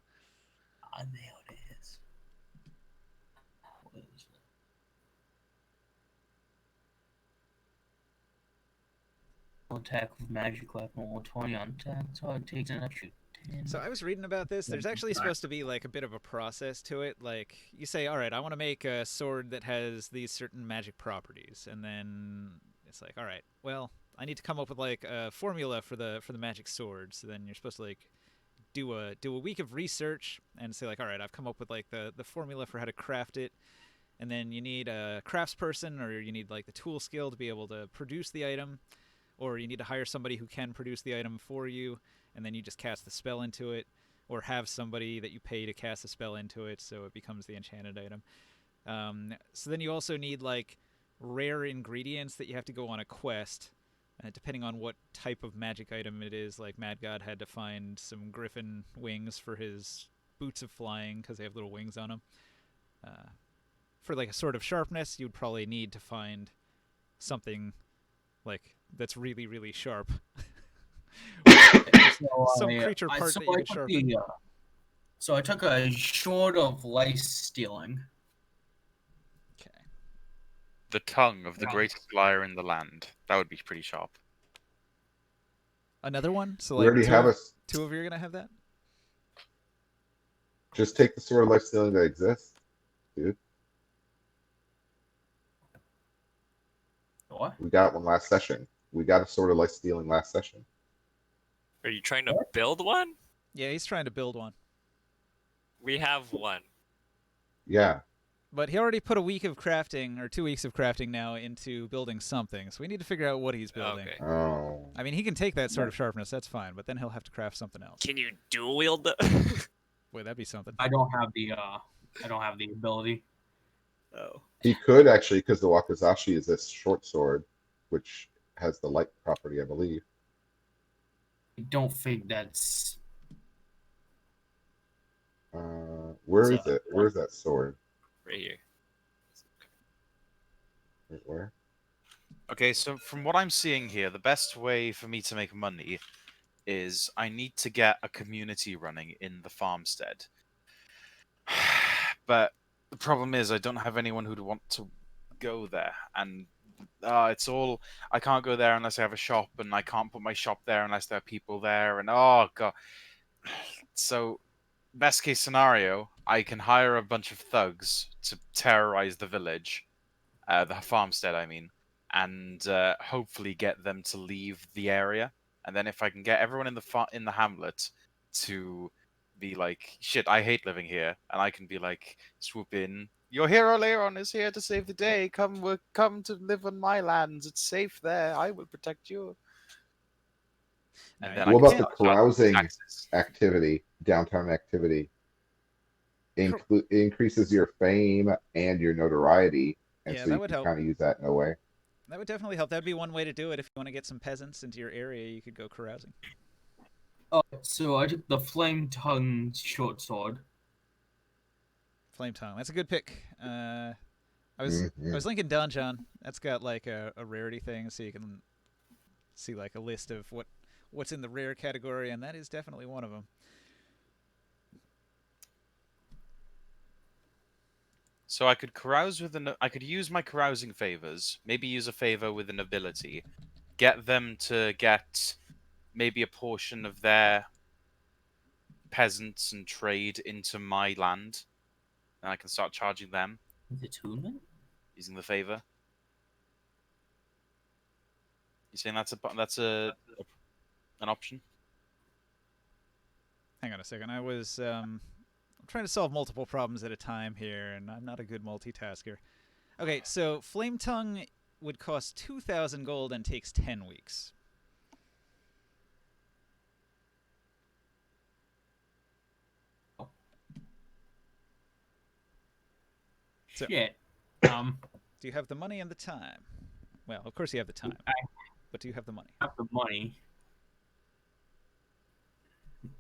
Ah, there it is. What is it? Attack with magic weapon, 120 on attack, so it takes an extra 10. So I was reading about this. There's actually supposed to be like a bit of a process to it. Like you say, all right, I want to make a sword that has these certain magic properties, and then it's like, all right, well, I need to come up with like a formula for the magic sword. So then you're supposed to like do a week of research and say like, all right, I've come up with like the formula for how to craft it. And then you need a craftsperson, or you need like the tool skill to be able to produce the item, or you need to hire somebody who can produce the item for you, and then you just cast the spell into it, or have somebody that you pay to cast a spell into it so it becomes the enchanted item. So then you also need like rare ingredients that you have to go on a quest. Depending on what type of magic item it is, like Mad God had to find some griffin wings for his boots of flying because they have little wings on them. For like a sword of sharpness, you'd probably need to find something like that's really, really sharp. Some creature part that you could sharpen. So I took a sword of life stealing. Okay. The tongue of the greatest liar in the land. That would be pretty sharp. Another one? So We like already have two of you are gonna have that? Just take the sword of life stealing that exists, dude. What? We got one last session. We got a sword of life stealing last session. Are you trying to build one? Yeah, he's trying to build one. We have one. Yeah. But he already put a week of crafting, or 2 weeks of crafting now, into building something. So we need to figure out what he's building. Okay. Oh. I mean, he can take that sword of sharpness, that's fine, but then he'll have to craft something else. Can you dual wield the? Boy, that'd be something. I don't have the ability. Oh. He could actually, because the Wakizashi is this short sword, which has the light property, I believe. I don't think that's. Where is it? Where's that sword? Right here. Wait, where? Okay, so from what I'm seeing here, the best way for me to make money is I need to get a community running in the farmstead. But the problem is I don't have anyone who'd want to go there, and it's all I can't go there unless I have a shop, and I can't put my shop there unless there are people there, and oh god. So best case scenario, I can hire a bunch of thugs to terrorize the village, the farmstead, I mean, and hopefully get them to leave the area. And then if I can get everyone in the hamlet to be like, shit, I hate living here, and I can be like, swoop in. Your hero Leon is here to save the day. Come to live on my lands. It's safe there. I will protect you. And then I What can about the start charging carousing taxes. activity, downtown activity? Increases your fame and your notoriety, and Yeah, so that you would can help. kind of use that in a way. That would definitely help. That'd be one way to do it. If you want to get some peasants into your area, you could go carousing. Oh, so I took the flame tongue short sword. Flame tongue. That's a good pick. I was linking Donjon. That's got like a rarity thing, so you can see like a list of what's in the rare category, and that is definitely one of them. So I could carouse with I could use my carousing favors. Maybe use a favor with an ability. Get them to get maybe a portion of their peasants and trade into my land, and I can start charging them The attunement? using the favor. You saying that's an option? Hang on a second. I was I'm trying to solve multiple problems at a time here, and I'm not a good multitasker. Okay, so Flame Tongue would cost 2,000 gold and takes 10 weeks. So, Shit. do you have the money and the time? Well, of course you have the time, I but do you have the money? have the money.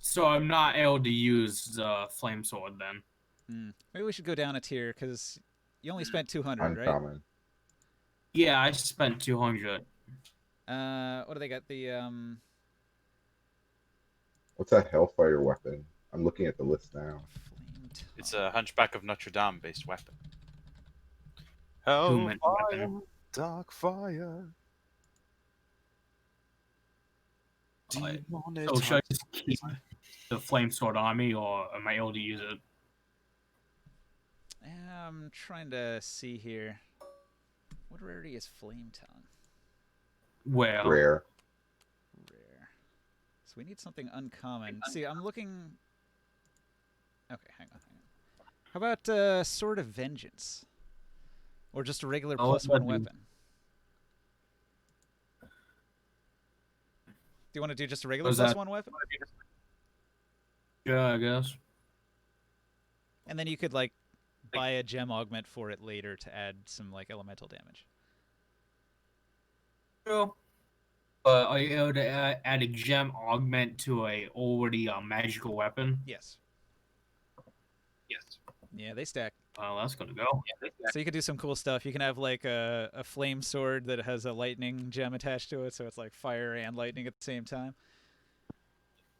So I'm not able to use the flame sword then. Maybe we should go down a tier, because you only spent 200, right? Uncommon. Yeah, I spent 200. What do they got? The, What's that Hellfire weapon? I'm looking at the list now. Flame It's Tongue. a Hunchback of Notre Dame based weapon. Two-minute Hellfire, weapon. dark fire. So should I just keep the flame sword on me, or am I able to use it? I'm trying to see here. What rarity is Flame Tongue? Where? Rare. Rare. So we need something uncommon. See, I'm looking... Okay, hang on. How about Sword of Vengeance? Or just a regular Oh, +1 that'd be- weapon? Do you want to do just a regular Was that- +1 weapon? Yeah, I guess. And then you could, like, buy a gem augment for it later to add some, like, elemental damage. True. But are you able to add a gem augment to a already magical weapon? Yes. Yes. Yeah, they stack. Well, that's gonna go. So you could do some cool stuff. You can have, like, a flame sword that has a lightning gem attached to it, so it's, like, fire and lightning at the same time.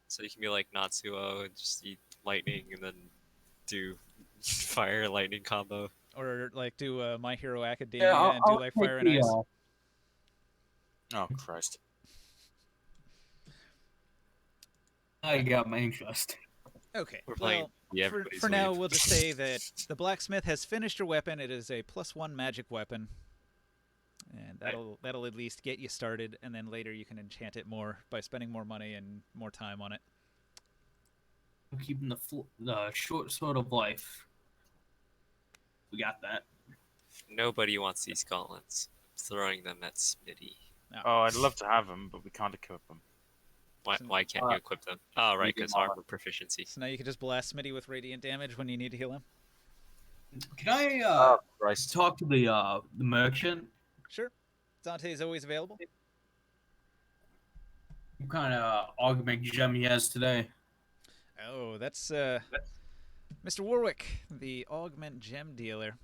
So you can be like Natsuo and just eat lightning and then do fire lightning combo. Or, like, do My Hero Academia Yeah, and do, like, fire and ice. Oh Christ! I got my interest. Okay, We're playing. well, Yeah, for now, we'll just say that the blacksmith has finished your weapon. It is a +1 magic weapon, and that'll at least get you started. And then later you can enchant it more by spending more money and more time on it. I'm keeping the short sword of life. We got that. Nobody wants these gauntlets. I'm throwing them at Smitty. Oh, I'd love to have them, but we can't equip them. Why can't you equip them? Oh, right, because armor proficiency. So now you can just blast Smitty with radiant damage when you need to heal him. Can I Oh Christ! talk to the merchant? Sure, Dante is always available. What kind of augment gem he has today? Oh, that's Mr. Warwick, the augment gem dealer.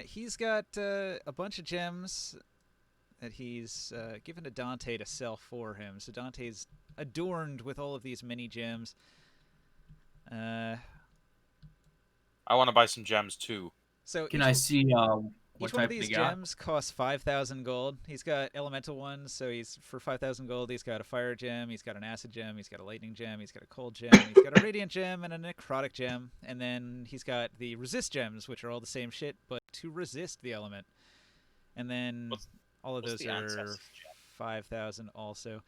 He's got a bunch of gems that he's given to Dante to sell for him. So Dante's adorned with all of these mini gems. I want to buy some gems too. So Can I see what each one of type these they got? gems costs 5,000 gold. He's got elemental ones, so he's for 5,000 gold. He's got a fire gem, he's got an acid gem, he's got a lightning gem, he's got a cold gem, he's got a radiant gem, and a necrotic gem. And then he's got the resist gems, which are all the same shit, but to resist the element. And then all of those are 5,000 also.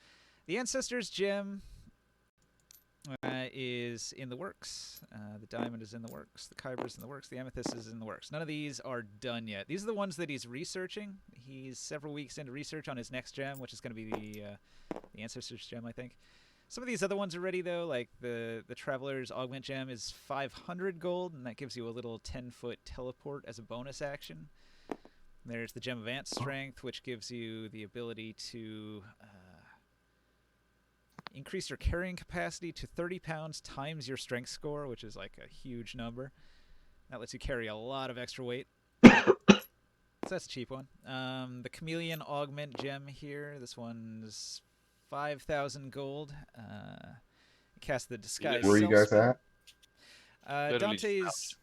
The Ancestors gem is in the works. The diamond is in the works. The kyber is in the works. The amethyst is in the works. None of these are done yet. These are the ones that he's researching. He's several weeks into research on his next gem, which is going to be the Ancestors gem, I think. Some of these other ones are ready, though, like the Traveler's Augment gem is 500 gold, and that gives you a little 10-foot teleport as a bonus action. There's the Gem of Ant Strength, which gives you the ability to increase your carrying capacity to 30 pounds times your strength score, which is like a huge number. That lets you carry a lot of extra weight. So that's a cheap one. The Chameleon Augment gem here, this one's 5,000 gold. Cast the Disguise. Where are you guys Self at? Literally just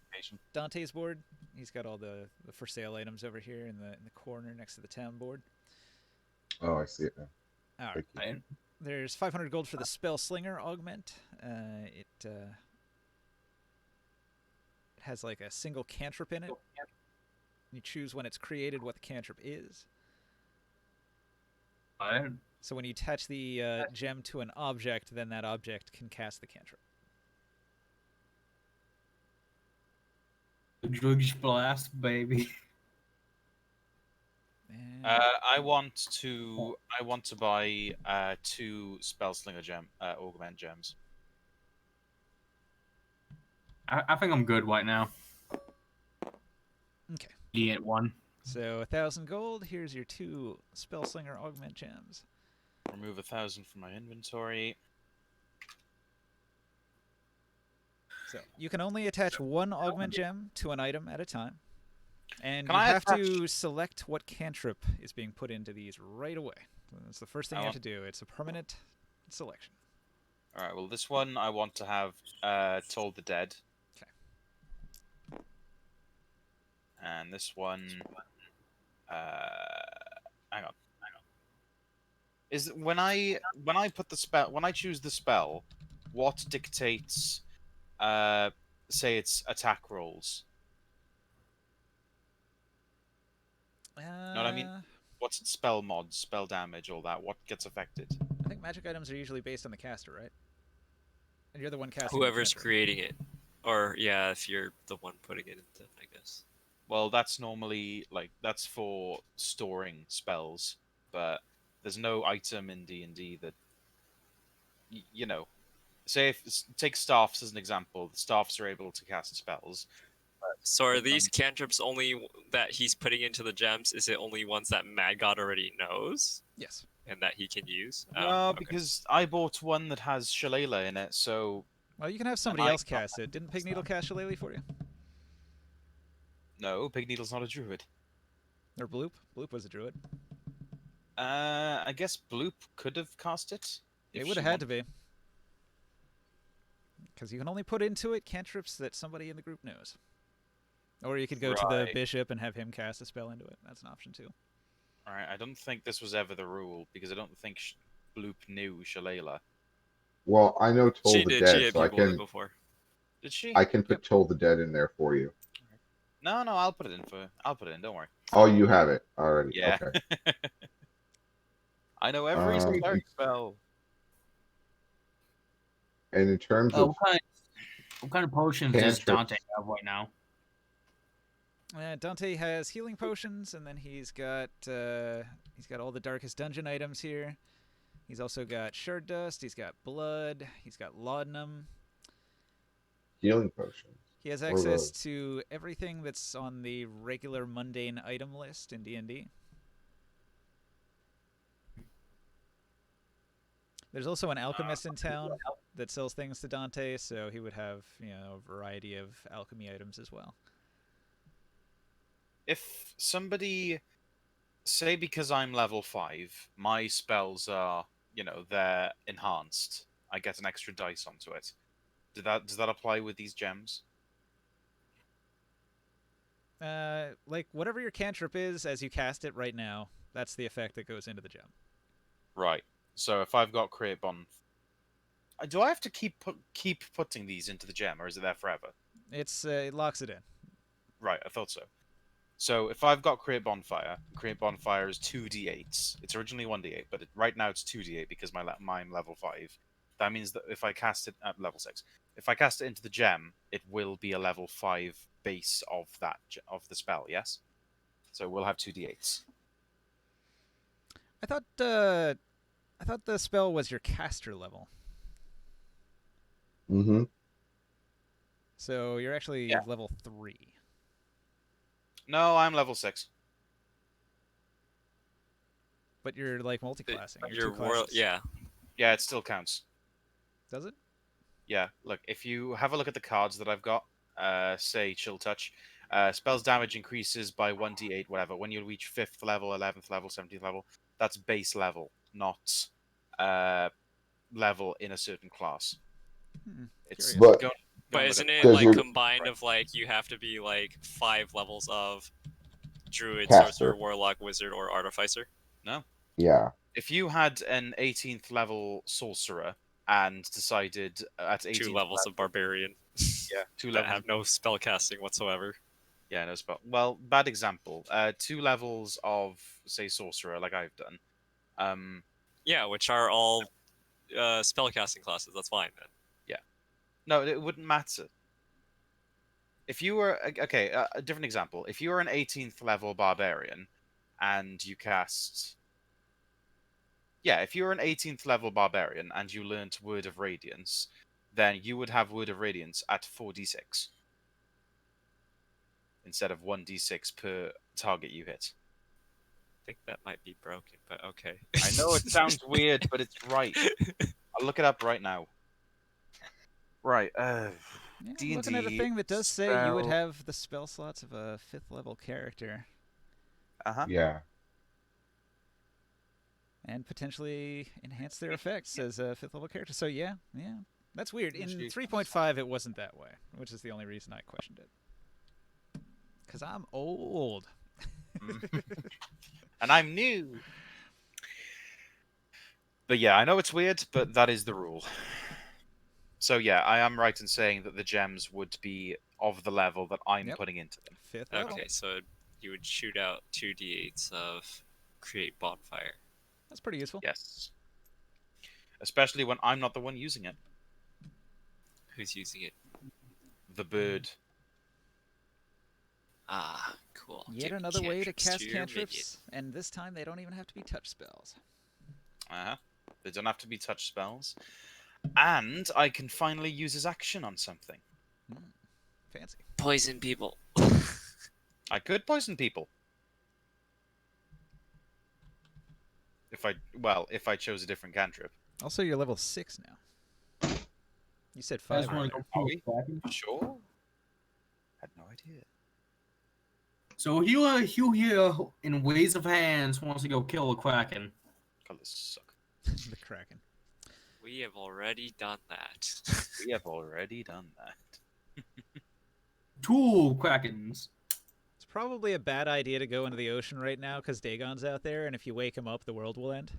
Dante's board. He's got all the for sale items over here in the corner next to the town board. Oh, I see it now. All right. Thank you. There's 500 gold for the Spell Slinger Augment. It has like a single cantrip in it. You choose when it's created what the cantrip is. So when you attach the gem to an object, then that object can cast the cantrip. Drugs blast, baby. And I want to buy 2 Spellslinger augment gems. I think I'm good right now. okay. Idiot one. So 1,000 gold. Here's your 2 Spellslinger augment gems. Remove 1,000 from my inventory. So you can only attach 1 augment gem to an item at a time. And Can you I have attach- to select what cantrip is being put into these right away. That's the first thing I you have want- to do. It's a permanent selection. All right. Well, this one I want to have Toll the Dead. 'Kay. And this one, hang on. Is when I put the spell when I choose the spell, what dictates? Say it's attack rolls. Know what I mean? What's its spell mods, spell damage, all that? What gets affected? I think magic items are usually based on the caster, right? And you're the one casting. Whoever's the cantrip. creating it, or yeah, if you're the one putting it in, I guess. Well, that's normally that's for storing spells, but there's no item in D&D that you know. Say if take staffs as an example, the staffs are able to cast spells. So are these cantrips only that he's putting into the gems? Is it only ones that Mad God already knows Yes. and that he can use? No, okay. because I bought one that has Shillelagh in it, so Well, you can have somebody else cast it. Didn't Pig Needle cast Shillelagh for you? no, Pig Needle's not a druid. Or Bloop? Bloop was a druid. I guess Bloop could have cast it. It would have had to be. Because you can only put into it cantrips that somebody in the group knows. Or you could go to the bishop and have him cast a spell into it. That's an option too. Alright, I don't think this was ever the rule, because I don't think Bloop knew Shillelagh. Well, I know Toll She the did. She Dead, had so I people can before. Did she? I can put Toll the Dead in there for you. No, I'll put it in I'll put it in, don't worry. Oh, you have it already. Yeah. Okay. I know every cleric spell. And in terms Oh, of what kind of potions does cantrips. Dante have right now? Dante has healing potions, and then he's got all the darkest dungeon items here. He's also got shard dust. He's got blood. He's got laudanum. Healing potions. He has access to everything that's on the regular mundane item list in D&D. There's also an alchemist in town that sells things to Dante, so he would have, a variety of alchemy items as well. If somebody, say because I'm level 5, my spells are, they're enhanced. I get an extra dice onto it. Does that apply with these gems? Like, whatever your cantrip is as you cast it right now, that's the effect that goes into the gem. Right. So if I've got Create Bond... Do I have to keep putting these into the gem, or is it there forever? It locks it in. Right, I thought so. So if I've got Create Bonfire is 2d8s. It's originally 1d8, but right now it's 2d8 because I'm level 5. That means that if I cast it at level 6, if I cast it into the gem, it will be a level 5 base of the spell, yes? So we'll have 2d8s. I thought the spell was your caster level. Mm-hmm. So you're actually level 3. No, I'm level 6. But you're like multi-classing. Your world, yeah. Yeah, it still counts. Does it? Yeah, look, if you have a look at the cards that I've got, say Chill Touch, spells damage increases by 1d8, whatever. When you reach 5th level, 11th level, 17th level, that's base level, not level in a certain class. It's But- But isn't it Because like you're- combined of like you have to be like 5 levels of druid, Caster. sorcerer, warlock, wizard, or artificer? No. Yeah. If you had an 18th level sorcerer and decided at 18th 2 levels of barbarian. Yeah, 2 that levels have no spell casting whatsoever. Yeah, no spell. Well, bad example. 2 levels of, say, sorcerer, like I've done. Yeah, which are all spellcasting classes. That's fine then. No, it wouldn't matter. if you were okay, a different example. If you were an 18th level barbarian, and you cast, yeah, if you were an 18th level barbarian and you learnt Word of Radiance, then you would have Word of Radiance at 4d6 instead of 1d6 per target you hit. I think that might be broken, but okay. I know it sounds weird, but it's right. I'll look it up right now. Right. Yeah, D&D looking at a thing that does say you would spell- have the spell slots of a 5th level character Uh-huh. Yeah. and potentially enhance their effects as a 5th level character. So yeah, that's weird. In 3.5, it wasn't that way, which is the only reason I questioned it. Because I'm old. And I'm new. But yeah, I know it's weird, but that is the rule. So yeah, I am right in saying that the gems would be of the level that I'm Yep. putting into them. 5th level. Okay, so you would shoot out 2d8s of create bonfire. That's pretty useful. Yes. Especially when I'm not the one using it. Who's using it? The bird. Ah, cool. Yet Give another way to cantrips cast your cantrips, and this time they don't even have to be touch spells. Uh-huh. They don't have to be touch spells. And I can finally use his action on something. Fancy. Minion. Poison people. I could poison people. If I chose a different cantrip. Also, you're level 6 now. You said 5 Guys want to earlier. go kill a Kraken? Sure. Had no idea. So Hugh here in Ways of Hands wants to go kill a Kraken. Colors suck. The Kraken. We have already done that. We have already done that. 2 Krakens. It's probably a bad idea to go into the ocean right now because Dagon's out there, and if you wake him up, the world will end.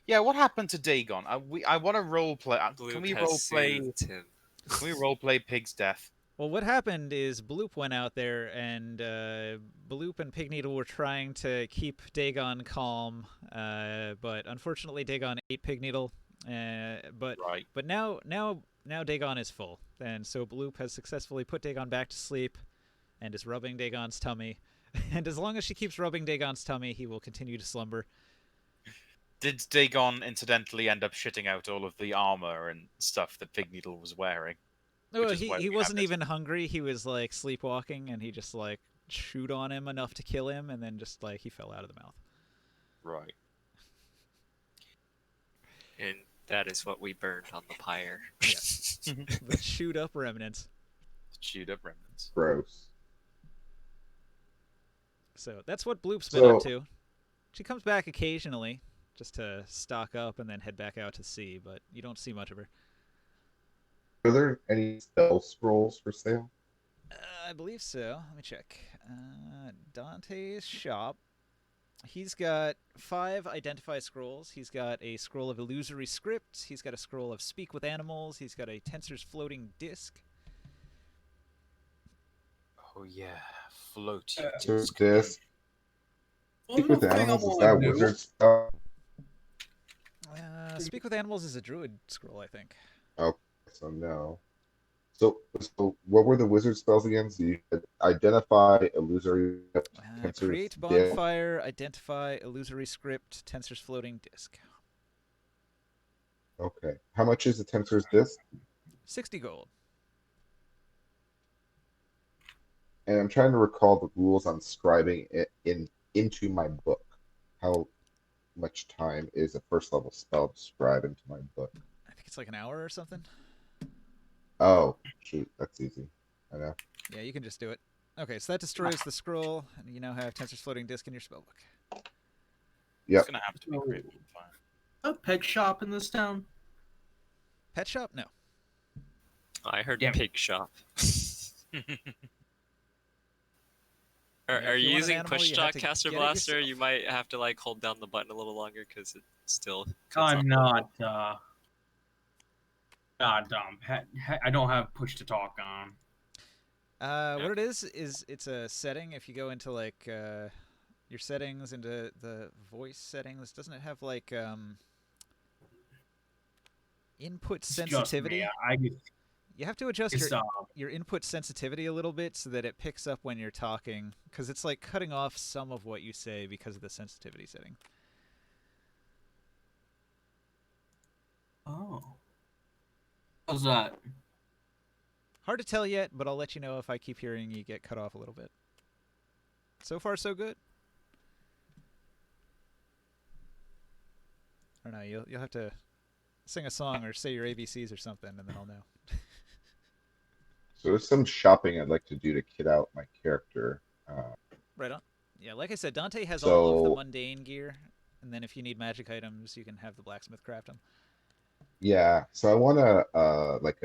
Yeah, what happened to Dagon? I want to role play. Bloop Can we has role play? soothed him. Can we role play Pig's death? Well, what happened is Bloop went out there, and Bloop and Pigneedle were trying to keep Dagon calm, but unfortunately Dagon ate Pigneedle. Right. But now Dagon is full, and so Bloop has successfully put Dagon back to sleep, and is rubbing Dagon's tummy. And as long as she keeps rubbing Dagon's tummy, he will continue to slumber. Did Dagon incidentally end up shitting out all of the armor and stuff that Pigneedle was wearing? Well, is why he we wasn't have it. even hungry. He was like sleepwalking, and he just like chewed on him enough to kill him, and then just like he fell out of the mouth. Right. And that is what we burned on the pyre. Yes. The chewed up remnants. Chewed up remnants. Gross. So that's what Bloop's been up So- to. She comes back occasionally just to stock up and then head back out to sea, but you don't see much of her. Are there any spell scrolls for sale? I believe so. Let me check. Dante's shop. He's got 5 identify scrolls. He's got a scroll of illusory script. He's got a scroll of speak with animals. He's got a tensor's floating disc. Oh yeah, float. So this. Speak with animals, is that wizard spell? Speak with animals is a druid scroll, I think. So no. So what were the wizard spells again? So you had identify, illusory, tensor's Create disc. bonfire, identify, illusory script, tensor's floating disc. Okay. How much is the tensor's disc? 60 gold. And I'm trying to recall the rules on scribing it into my book. How much time is a first level spell to scribe into my book? I think it's like an hour or something. Oh, shoot, that's easy. I know. Yeah, you can just do it. Okay, so that destroys the scroll, and you now have tensor's floating disc in your spellbook. Yep. It's gonna have to be created on fire. A pet shop in this town? Pet shop? No. I heard Damn. pig shop. Are if you you want an using animal, push you have talk to caster get it blaster? yourself. You might have to like hold down the button a little longer because it still. cuts I'm off. not. I don't have push to talk on. What it is it's a setting. If you go into like your settings, into the voice settings, doesn't it have like input It's just sensitivity? me. You have to adjust It's your input sensitivity a little bit so that it picks up when you're talking, because it's like cutting off some of what you say because of the sensitivity setting. oh, how's that? Hard to tell yet, but I'll let you know if I keep hearing you get cut off a little bit. So far, so good. I don't know. You'll have to sing a song or say your ABCs or something, and then I'll know. So there's some shopping I'd like to do to kit out my character. Right on. Yeah, like I said, Dante has all of the So mundane gear, and then if you need magic items, you can have the blacksmith craft them. yeah, so I want to like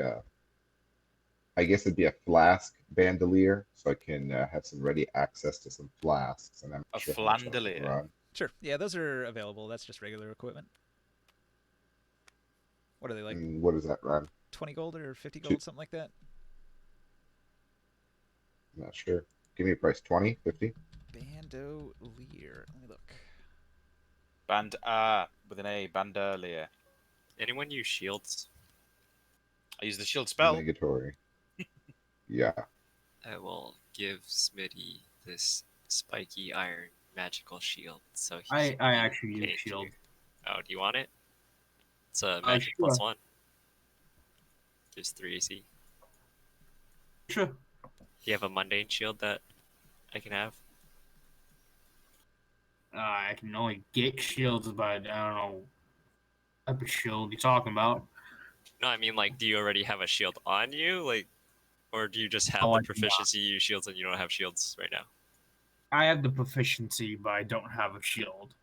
I guess it'd be a flask bandolier, so I can have some ready access to some flasks, and I'm A not sure how much I can flandelier. run. Sure. Yeah, those are available. That's just regular equipment. What are they like? And what does that run? 20 gold or 50 Two, gold, something like that? I'm not sure. Give me a price, 20, 50? Bandolier. Let me look. With an A, bandolier. Anyone use shields? I use the shield spell. Negatory. Yeah. I will give Smitty this spiky iron magical shield. So he I can actually use paint shield. you. Oh, do you want it? It's a magic Sure. +1. Gives 3 AC. Sure. Do you have a mundane shield that I can have? I can only get shields, but I don't know what type of shield you're talking about. No, I mean, like, do you already have a shield on you? Like, or do you just have Oh, the I do not. proficiency to use shields and you don't have shields right now? I have the proficiency, but I don't have a shield.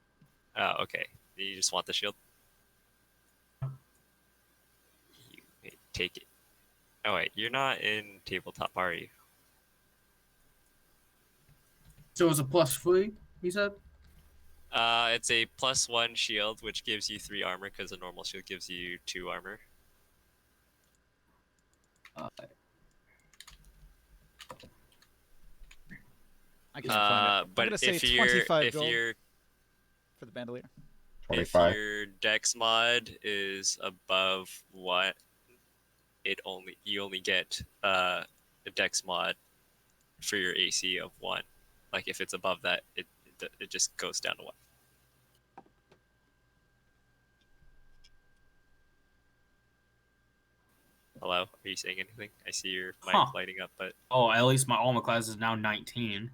Oh, okay. You just want the shield? You may take it. Oh, wait, you're not in tabletop, are you? So it's a +3, you said? It's a +1 shield, which gives you 3 armor, because a normal shield gives you 2 armor. I can't find it. I'm But gonna say if you're 25 gold for the bandolier. if 25. your dex mod is above what, you only get a dex mod for your AC of 1. Like if it's above that, it just goes down to 1. Hello, are you saying anything? I see your mic Huh. lighting up, but Oh, at least my armor class is now 19.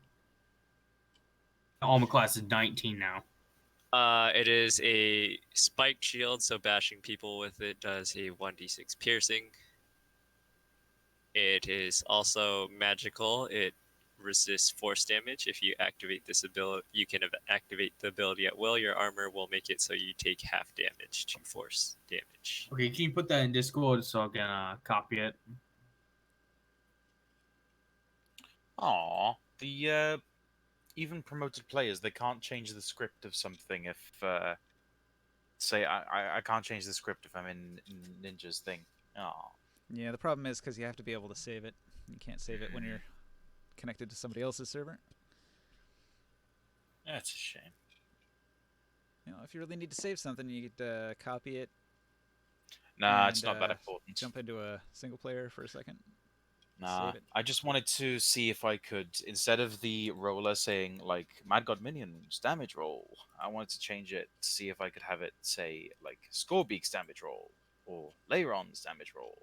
My armor class is 19 now. it is a spiked shield, so bashing people with it does a 1d6 piercing. It is also magical. It resists force damage. If you activate this ability, you can activate the ability at will. Your armor will make it so you take half damage to force damage. Okay, can you put that in Discord so I can copy it? Aw, the even promoted players, they can't change the script of something if say I can't change the script if I'm in Ninja's thing. Aw. Yeah, the problem is because you have to be able to save it. You can't save it when you're connected to somebody else's server. That's a shame. You know, if you really need to save something, you could copy it. Nah, it's and, not that important. Jump into a single player for a second. Nah, Save it. I just wanted to see if I could, instead of the roller saying like Mad God Minions damage roll, I wanted to change it to see if I could have it say like Scorbeak's damage roll or Leiron's damage roll.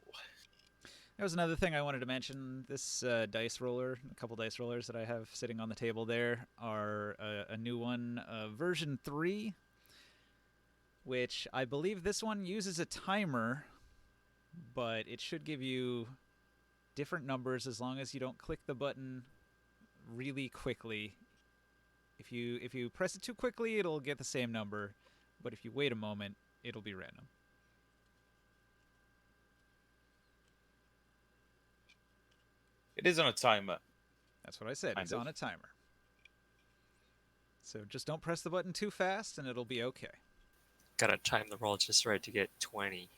That was another thing I wanted to mention. This dice roller, a couple dice rollers that I have sitting on the table there, are a new one, version 3, which I believe this one uses a timer, but it should give you different numbers as long as you don't click the button really quickly. If you press it too quickly, it'll get the same number, but if you wait a moment, it'll be random. It is on a timer. That's what I said. Kind It's of. on a timer. So just don't press the button too fast, and it'll be okay. Gotta time the roll just right to get 20.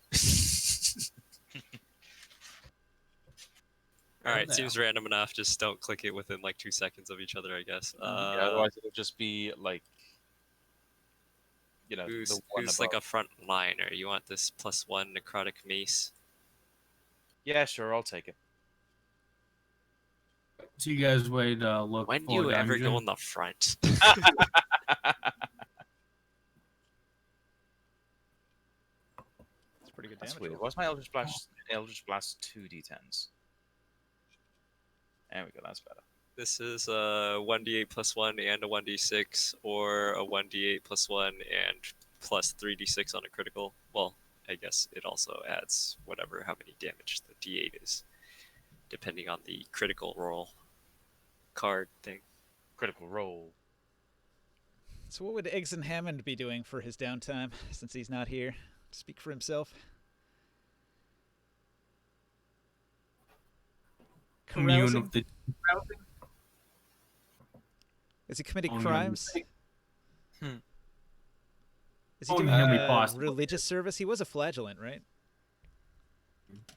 Alright, seems random enough. Just don't click it within like 2 seconds of each other, I guess. Yeah, otherwise it'll just be like, you know, who's the one who's above. like a front liner? You want this +1 necrotic mace? Yeah, sure, I'll take it. So you guys wait. Look When do for you ever dungeon. go in the front? It's pretty good That's damage weird. roll. What's my Eldritch Blast 2d10s? There we go, that's better. This is a 1d8 plus 1 and a 1d6, or a 1d8 plus 1 and plus 3d6 on a critical. Well, I guess it also adds whatever, how many damage the d8 is, depending on the critical roll card thing. Critical roll. So what would Eggs and Hammond be doing for his downtime, since he's not here? Speak for himself. Immune Carousing? of the. Is he committing Oh, crimes? Hmm. Is he Oh, doing yeah, we possibly religious service? He was a flagellant, right?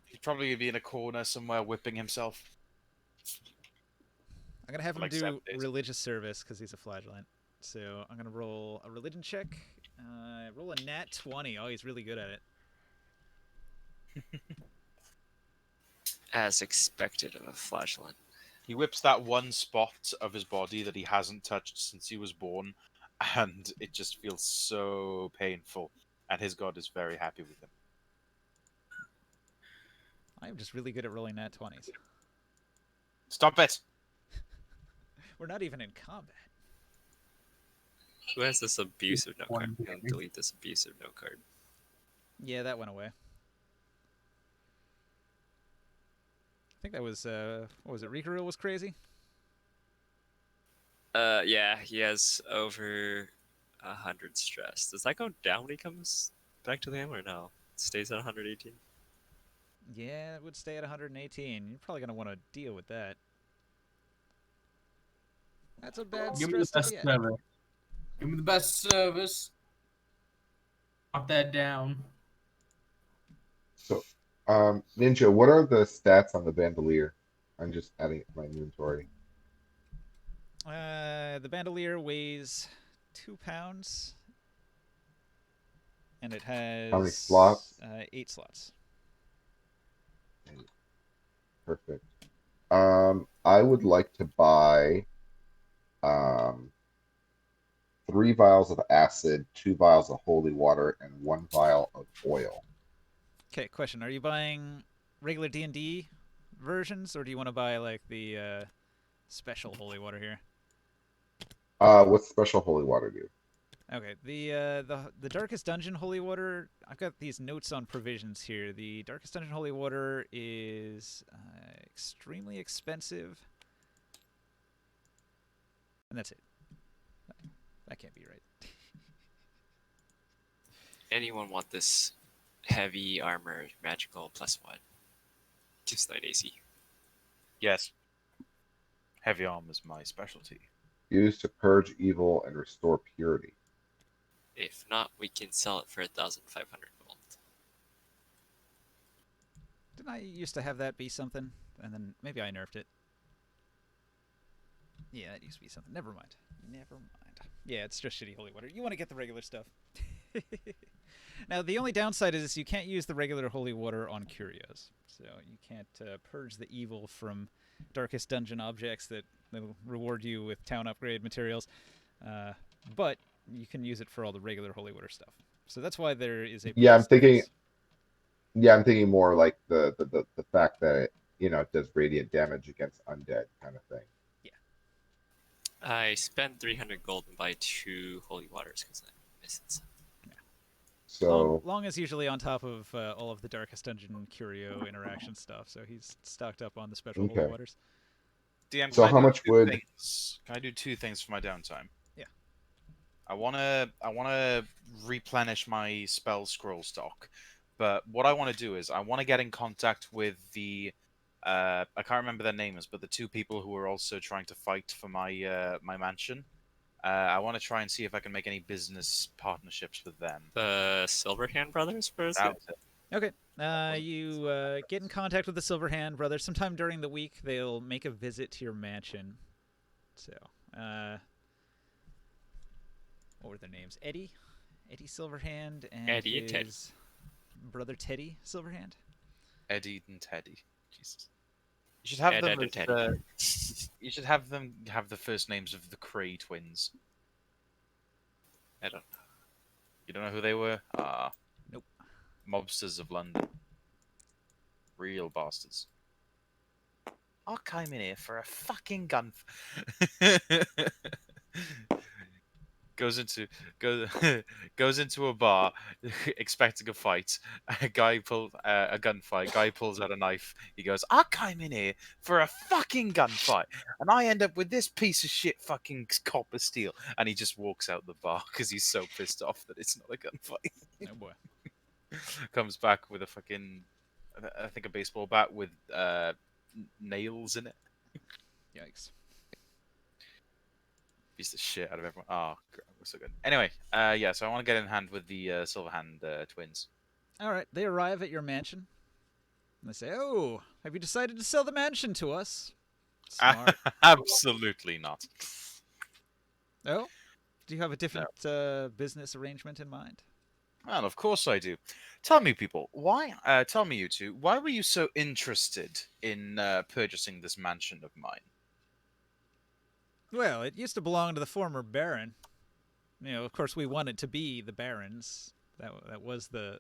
He'd probably be in a corner somewhere whipping himself. I'm gonna have For him like do 7 days. religious service because he's a flagellant. So I'm gonna roll a religion check. Roll a nat 20. Oh, he's really good at it. As expected of a flagellant. He whips that one spot of his body that he hasn't touched since he was born, and it just feels so painful. And his god is very happy with him. I'm just really good at rolling nat 20s. Stop it! We're not even in combat. Who has this abusive note card? One I'm gonna delete this abusive note card. Yeah, that went away. I think that was, what was it? Rikaril was crazy? Yeah, he has over 100 stress. Does that go down when he comes back to the game, or no? It stays at 118? Yeah, it would stay at 118. You're probably going to want to deal with that. That's a bad Give me the stress to best be at. service. Give me the best service. Knock that down. So, Ninja, what are the stats on the bandolier? I'm just adding it to my inventory. The bandolier weighs 2 pounds. And it has... How many slots? 8 slots. Perfect. I would like to buy 3 vials of acid, 2 vials of holy water, and 1 vial of oil. Okay, question. Are you buying regular D&D versions, or do you want to buy, like, the special holy water here? What's special holy water do? Okay, the Darkest Dungeon Holy Water, I've got these notes on provisions here. The Darkest Dungeon Holy Water is extremely expensive. And that's it. That can't be right. Anyone want this heavy armor magical +1? Gives 9 AC. Yes. Heavy arm is my specialty. Used to purge evil and restore purity. If not, we can sell it for 1,500 gold. Didn't I used to have that be something? And then maybe I nerfed it. Yeah, it used to be something. Never mind. Never mind. Yeah, it's just shitty holy water. You want to get the regular stuff. Now, the only downside is you can't use the regular holy water on curios. So you can't purge the evil from Darkest Dungeon objects that will reward you with town upgrade materials. But you can use it for all the regular holy water stuff. So that's why there is a Yeah, I'm price thinking. difference. Yeah, I'm thinking more like the fact that it, it does radiant damage against undead kind of thing. I spent 300 gold and buy 2 holy waters because I'm missing some. So Long is usually on top of all of the Darkest Dungeon curio interaction stuff, so he's stocked up on the special holy Okay. waters. DM, So can I how do much two would- things? Can I do 2 things for my downtime? Yeah. I wanna replenish my spell scroll stock, but what I want to do is I want to get in contact with the I can't remember their names, but the 2 people who are also trying to fight for my my mansion. I want to try and see if I can make any business partnerships with them. The Silverhand brothers, where is That it? was it. Okay. You get in contact with the Silverhand brothers. Sometime during the week, they'll make a visit to your mansion. So, what were their names? Eddie Silverhand, and Eddie and Teddy. his brother Teddy Silverhand. Eddie and Teddy. Jesus. You should have Ed, them Ed, and as Teddy. you should have them have the first names of the Cray twins. I don't. You don't know who they were? Ah, Nope. mobsters of London. Real bastards. I came in here for a fucking gun. goes into goes goes into a bar expecting a fight. A guy pulls a gunfight. Guy pulls out a knife. He goes, "I came in here for a fucking gunfight, and I end up with this piece of shit fucking copper steel." And he just walks out the bar because he's so pissed off that it's not a gunfight. Oh boy. Comes back with a fucking, I think a baseball bat with nails in it. Yikes. Beats the shit out of everyone. Oh, so good. Anyway, yeah, so I want to get in hand with the Silverhand twins. All right, they arrive at your mansion. And they say, "Oh, have you decided to sell the mansion to us?" Smart. Absolutely not. Oh, do you have a No. different business arrangement in mind? Well, of course I do. Tell me, people, why? Tell me, you two, why were you so interested in purchasing this mansion of mine? Well, it used to belong to the former baron. You know, of course, we wanted to be the barons. That was the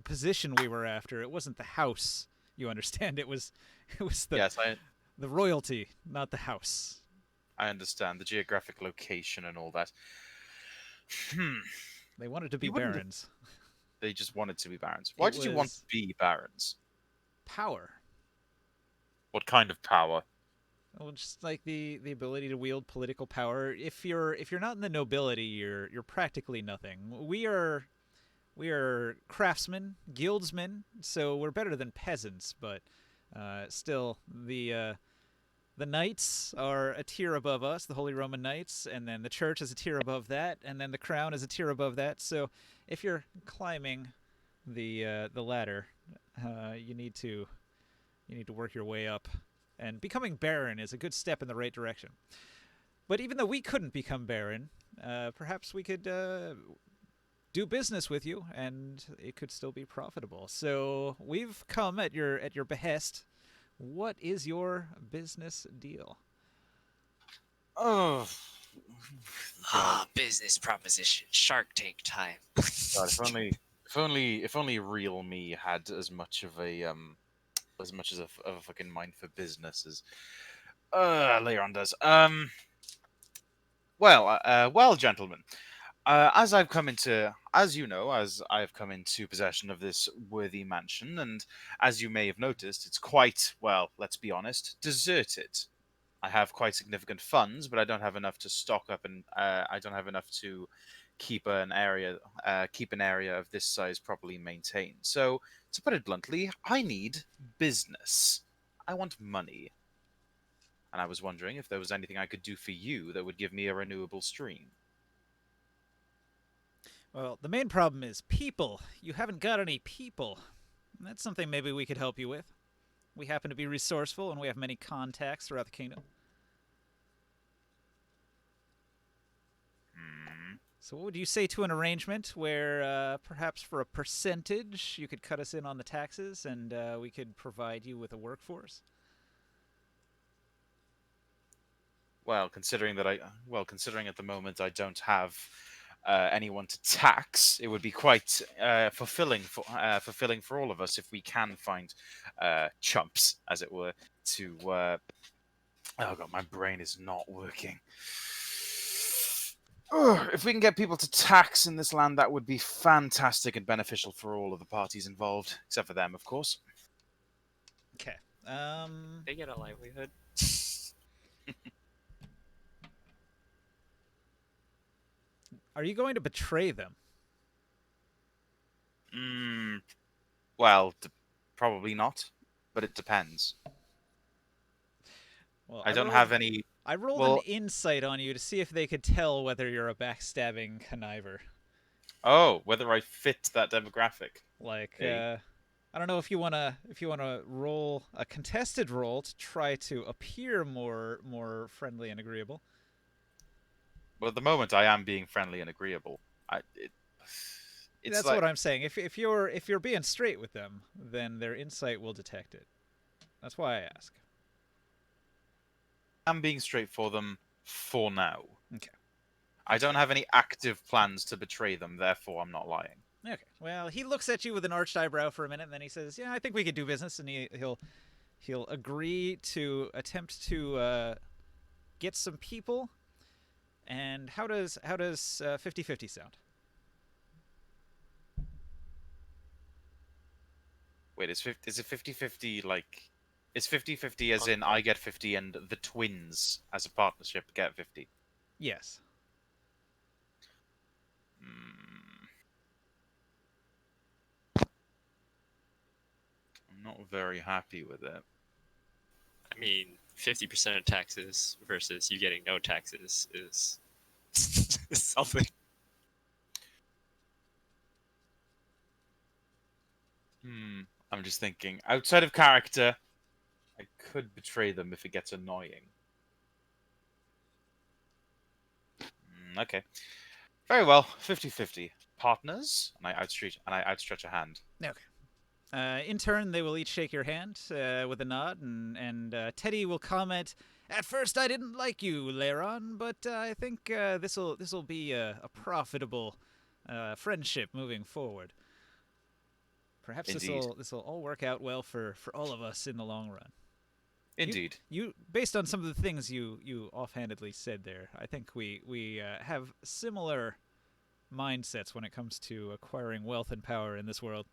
position we were after. It wasn't the house. You understand? It was the Yes, the royalty, not the house. I understand the geographic location and all that. Hmm. They wanted to be You wouldn't- barons. They just wanted to be barons. Why It did you want was- to be barons? Power. What kind of power? Well, just like the ability to wield political power. If you're not in the nobility, you're practically nothing. We are craftsmen, guildsmen, so we're better than peasants. But still, the knights are a tier above us, the Holy Roman Knights, and then the church is a tier above that, and then the crown is a tier above that. So if you're climbing the ladder, you need to work your way up. And becoming Baron is a good step in the right direction. But even though we couldn't become Baron, perhaps we could do business with you, and it could still be profitable. So we've come at your behest. What is your business deal? Oh, God. Business proposition. Shark Tank time. God, if only real me had as much of a as much as of a fucking mind for business as Leon does. Well, gentlemen, as I've come into, as you know, as I've come into possession of this worthy mansion, and as you may have noticed, it's quite, well, let's be honest, deserted. I have quite significant funds, but I don't have enough to stock up, and I don't have enough to keep an area of this size properly maintained. So, to put it bluntly, I need business. I want money. And I was wondering if there was anything I could do for you that would give me a renewable stream. Well, the main problem is people. You haven't got any people. That's something maybe we could help you with. We happen to be resourceful, and we have many contacts throughout the kingdom. So what would you say to an arrangement where perhaps for a percentage you could cut us in on the taxes and we could provide you with a workforce? Well, considering at the moment I don't have anyone to tax, it would be quite fulfilling for all of us if we can find chumps, as it were, to. Oh god, my brain is not working. If we can get people to tax in this land, that would be fantastic and beneficial for all of the parties involved, except for them, of course. Okay. They get a livelihood. Are you going to betray them? Well, probably not, but it depends. Well, I don't have any. I rolled well- an insight on you to see if they could tell whether you're a backstabbing conniver. Oh, whether I fit that demographic. Like, Hey. I don't know if you wanna roll a contested roll to try to appear more friendly and agreeable. Well, at the moment, I am being friendly and agreeable. It's That's like what I'm saying. If you're being straight with them, then their insight will detect it. That's why I ask. I'm being straight for them for now. Okay. I don't have any active plans to betray them, therefore I'm not lying. Okay. Well, he looks at you with an arched eyebrow for a minute, and then he says, "Yeah, I think we could do business." And he'll agree to attempt to get some people. And how does 50-50 sound? Wait, is it 50-50 like... Is 50-50 as in I get 50 and the twins as a partnership get 50? Yes. Hmm. I'm not very happy with it. I mean, 50% of taxes versus you getting no taxes is something. I'm just thinking, outside of character, I could betray them if it gets annoying. Okay. Very well, 50-50. Partners? And I outstretch a hand. Okay. In turn, they will each shake your hand with a nod, and Teddy will comment. At first, I didn't like you, Laron, but I think this'll be a profitable friendship moving forward. Perhaps Indeed. this'll all work out well for all of us in the long run. Indeed. You based on some of the things you offhandedly said there, I think we have similar mindsets when it comes to acquiring wealth and power in this world.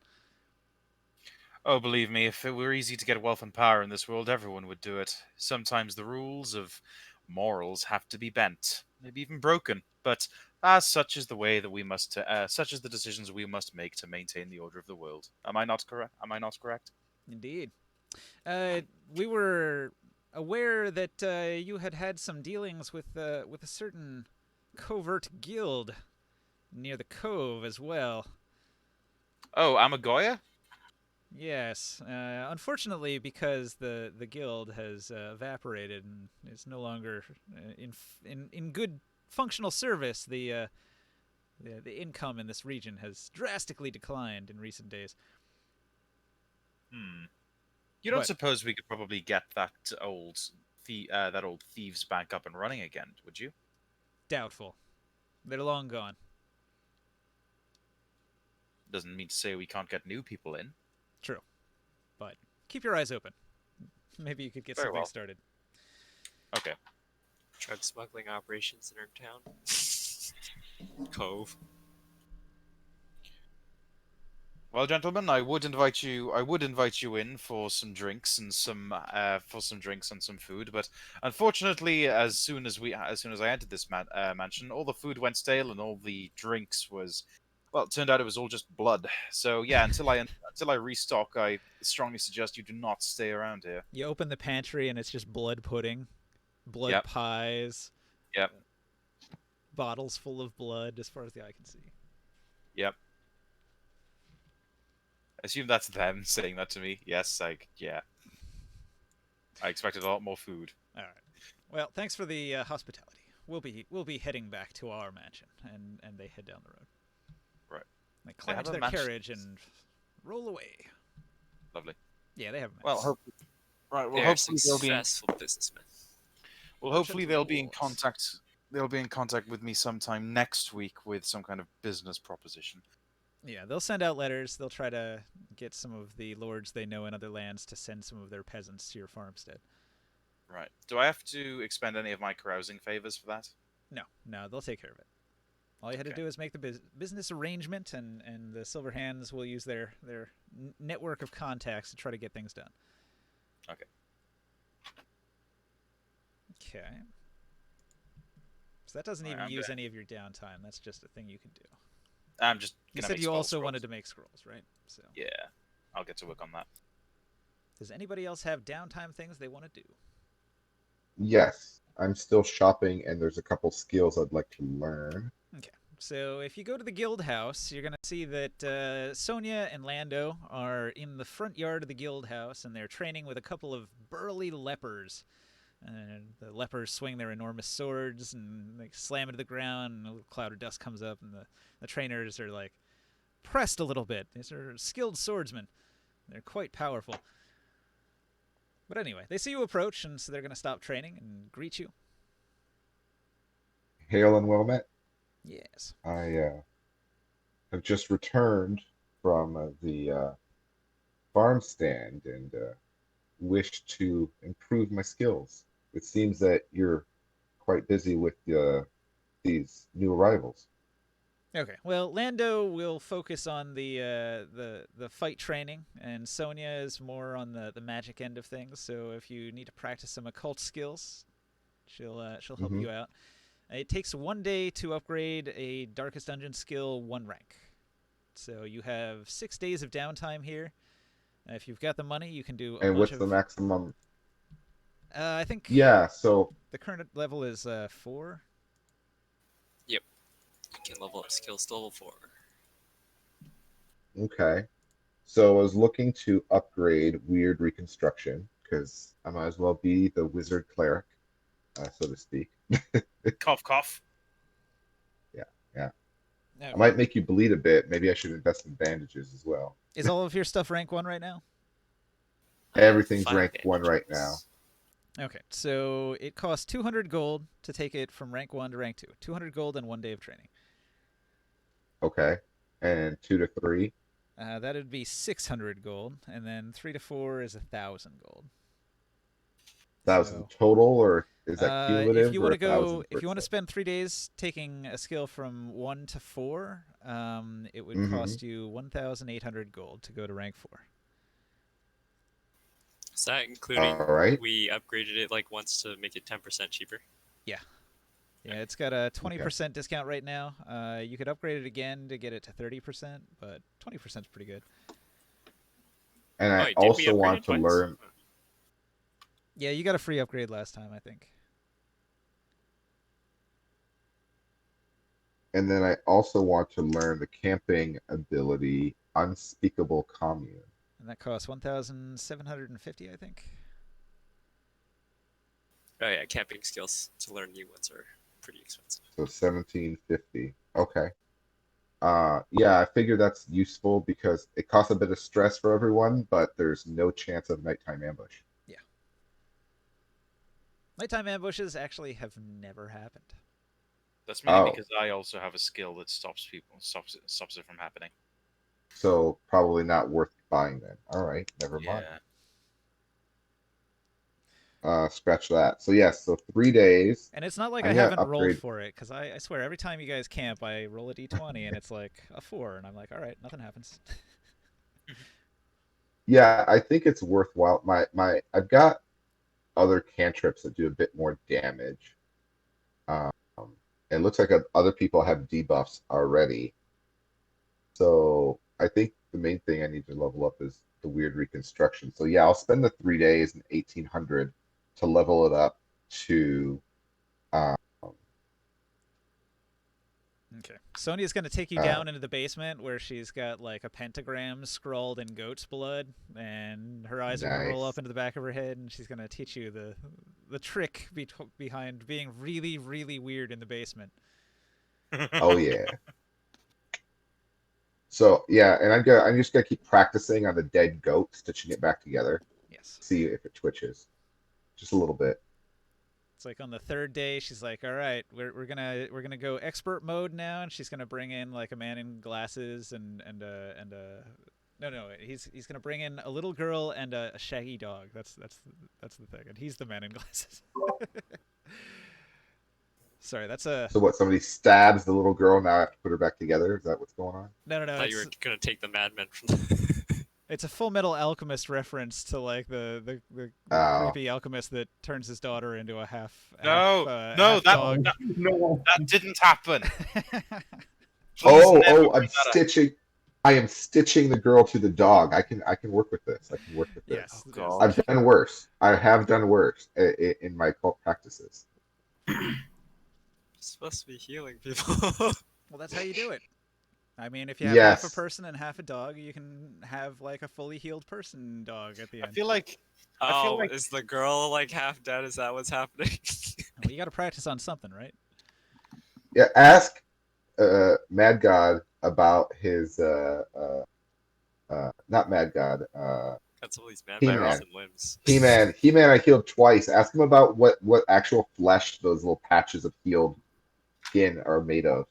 Oh, believe me, if it were easy to get wealth and power in this world, everyone would do it. Sometimes the rules of morals have to be bent, maybe even broken. But as such is the way that we must, such is the decisions we must make to maintain the order of the world. Am I not correct? Am I not correct? Indeed. We were aware that you had some dealings with a certain covert guild near the cove as well. Oh, Amagoya? Yes. Unfortunately, because the guild has evaporated and is no longer in good functional service, the income in this region has drastically declined in recent days. You don't But suppose we could probably get that old thieves bank up and running again, would you? doubtful. They're long gone. Doesn't mean to say we can't get new people in. True. But keep your eyes open. Maybe you could get Very something well. started. Okay. Drug smuggling operations in our town. Cove. Well, gentlemen, I would invite you. I would invite you in for some drinks and some food. But unfortunately, as soon as I entered this mansion, all the food went stale and all the drinks was, well, it turned out it was all just blood. So yeah, until I restock, I strongly suggest you do not stay around here. You open the pantry and it's just blood pudding, blood Yep. pies, Yep. bottles full of blood as far as the eye can see. Yep. I assume that's them saying that to me. Yes, yeah. I expected a lot more food. All right. Well, thanks for the hospitality. We'll be heading back to our mansion, and they head down the road. Right. They climb have into a their mansion. carriage and roll away. Lovely. Yeah, they have a mansion. Well, right. Well, They're hopefully they'll be. successful businessmen. Well, hopefully they'll be in Dwarves. contact. They'll be in contact with me sometime next week with some kind of business proposition. Yeah, they'll send out letters. They'll try to get some of the lords they know in other lands to send some of their peasants to your farmstead. Right. Do I have to expend any of my carousing favors for that? No, they'll take care of it. All you had to Okay. do is make the business arrangement, and the Silver Hands will use their network of contacts to try to get things done. Okay. Okay. So that doesn't Alright, even I'm use good. any of your downtime. That's just a thing you can do. I'm just. You gonna said make you spell also scrolls. wanted to make scrolls, right? So Yeah, I'll get to work on that. does anybody else have downtime things they want to do? Yes, I'm still shopping, and there's a couple skills I'd like to learn. Okay. So if you go to the guild house, you're going to see that Sonia and Lando are in the front yard of the guild house, and they're training with a couple of burly lepers. And the lepers swing their enormous swords and they slam into the ground, and a little cloud of dust comes up, and the trainers are like, pressed a little bit. These are skilled swordsmen. They're quite powerful. But anyway, they see you approach, and so they're going to stop training and greet you. Hail and well met. Yes. I have just returned from the farm stand and wish to improve my skills. It seems that you're quite busy with these new arrivals. Okay. Well, Lando will focus on the fight training, and Sonia is more on the magic end of things. So if you need to practice some occult skills, she'll help Hmm. you out. It takes 1 day to upgrade a Darkest Dungeon skill 1 rank. So you have 6 days of downtime here. If you've got the money, you can do a And bunch what's the of. maximum? I think Yeah, so the current level is 4. Yep. You can level up skills to level 4. okay. So I was looking to upgrade Weird Reconstruction because I might as well be the wizard cleric, so to speak. Cough, cough. Yeah, yeah. I Okay. might make you bleed a bit. Maybe I should invest in bandages as well. Is all of your stuff rank 1 right now? Everything's 5 rank 1 right now. bandages. Okay, so it costs 200 gold to take it from rank 1 to rank 2. 200 gold and 1 day of training. Okay. And 2 to 3. That would be 600 gold, and then 3 to 4 is 1,000 gold. 1,000 So, total, or is that if cumulative, you or want to 1,000 go, per if you want to set? spend 3 days taking a skill from 1 to 4, it would Mm-hmm. cost you 1,800 gold to go to rank 4. Is that including All right. we upgraded it like once to make it 10% cheaper? Yeah, it's got a Okay. 20% discount right now. You could upgrade it again to get it to 30%, but 20% is pretty good. And I Wait, did we also upgrade want it to twice? learn. Yeah, you got a free upgrade last time, I think. And then I also want to learn the camping ability, Unspeakable Commune. And that costs 1,750, I think. Oh yeah, camping skills to learn new ones are pretty expensive. So 1750. Okay. Yeah, I figure that's useful because it costs a bit of stress for everyone, but there's no chance of nighttime ambush. Yeah. Nighttime ambushes actually have never happened. That's mainly Oh. because I also have a skill that stops it from happening. So probably not worth buying then. All right, never mind. Yeah. Scratch that. So yes, so 3 days. And it's not like I'm I gonna haven't rolled upgrade. for it, because I swear every time you guys camp, I roll a d20 and it's like a 4, and I'm like, all right, nothing happens. Yeah, I think it's worthwhile. I've got other cantrips that do a bit more damage. Um, it looks like other people have debuffs already. So I think the main thing I need to level up is the weird reconstruction. So yeah, I'll spend the 3 days and 1,800 to level it up to. Um, Okay. Sonia's going to take you down into the basement where she's got like a pentagram scrawled in goat's blood, and her eyes are going to roll Nice. up into the back of her head, and she's going to teach you the trick behind being really, really weird in the basement. Oh yeah. So yeah, and I'm just gonna keep practicing on the dead goat, stitching it back together. Yes. See if it twitches, just a little bit. It's like on the 3rd day, she's like, "All right, we're gonna go expert mode now," and she's gonna bring in like a man in glasses and no, he's gonna bring in a little girl and a shaggy dog. That's the thing, and he's the man in glasses. Sorry, that's a So what? Somebody stabs the little girl. Now I have to put her back together. Is that what's going on? no. I thought you It's were gonna take the madman from. it's a Full Metal Alchemist reference to like the Oh, creepy alchemist that turns his daughter into a half No, half, no, half that- dog. No. That didn't happen. Please oh, never oh! I'm bring that up. stitching. I am stitching the girl to the dog. I can work with this. I can work with this. Yes. Oh, yes. God. I've done worse. I have done worse in my cult practices. Supposed to be healing people. Well, that's how you do it. I mean, if you have half a Yes. person and half a dog, you can have like a fully healed person dog at the I end. feel like Oh, like- is the girl like half dead? Is that what's happening? Well, you got to practice on something, right? Yeah. Ask Mad God about his not Mad God, Got some of these man powers He-Man. and limbs. He-Man I healed twice. Ask him about what actual flesh those little patches of healed skin are made of.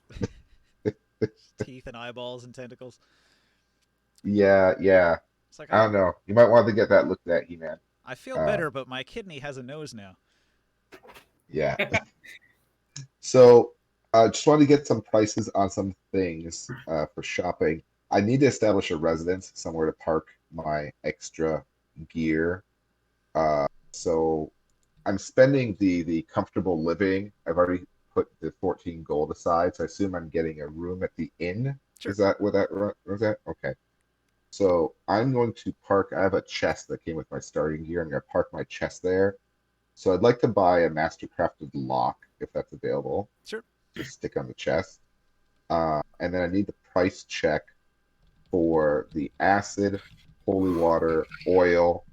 Teeth and eyeballs and tentacles. Yeah. It's like I don't know. You might want to get that looked at, He-Man. I feel better, but my kidney has a nose now. Yeah. So, just wanted to get some prices on some things for shopping. I need to establish a residence, somewhere to park my extra gear. So I'm spending the comfortable living. I've already put the 14 gold aside, so I assume I'm getting a room at the inn. Sure. Is that what that was at? Okay. So I'm going to park. I have a chest that came with my starting gear. I'm going to park my chest there. So I'd like to buy a mastercrafted lock if that's available. Sure. Just stick on the chest. And then I need the price check for the acid, holy water, oil,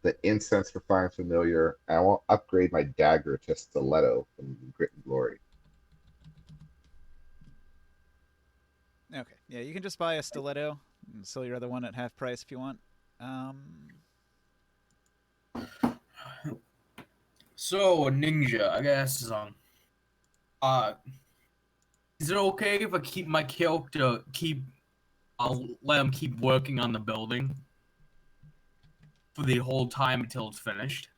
the incense for fine familiar. And I want to upgrade my dagger to stiletto from Grit and Glory. Okay. Yeah, you can just buy a stiletto and sell your other one at half price if you want. So ninja, I guess. Uh, is it okay if I keep my character I'll let him keep working on the building for the whole time until it's finished?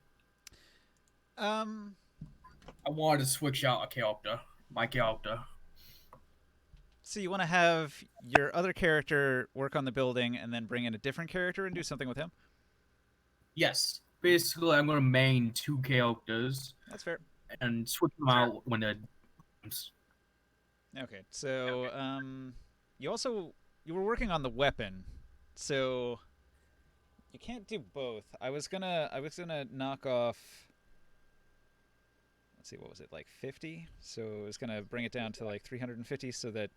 Um, I wanted to switch out my character. so you want to have your other character work on the building and then bring in a different character and do something with him? Yes, basically, I'm gonna main two characters That's fair. and switch them out when they're. Okay. So, you were working on the weapon, so you can't do both. I was gonna knock off. Let's see, what was it, like 50? So I was gonna bring it down to like 350, so that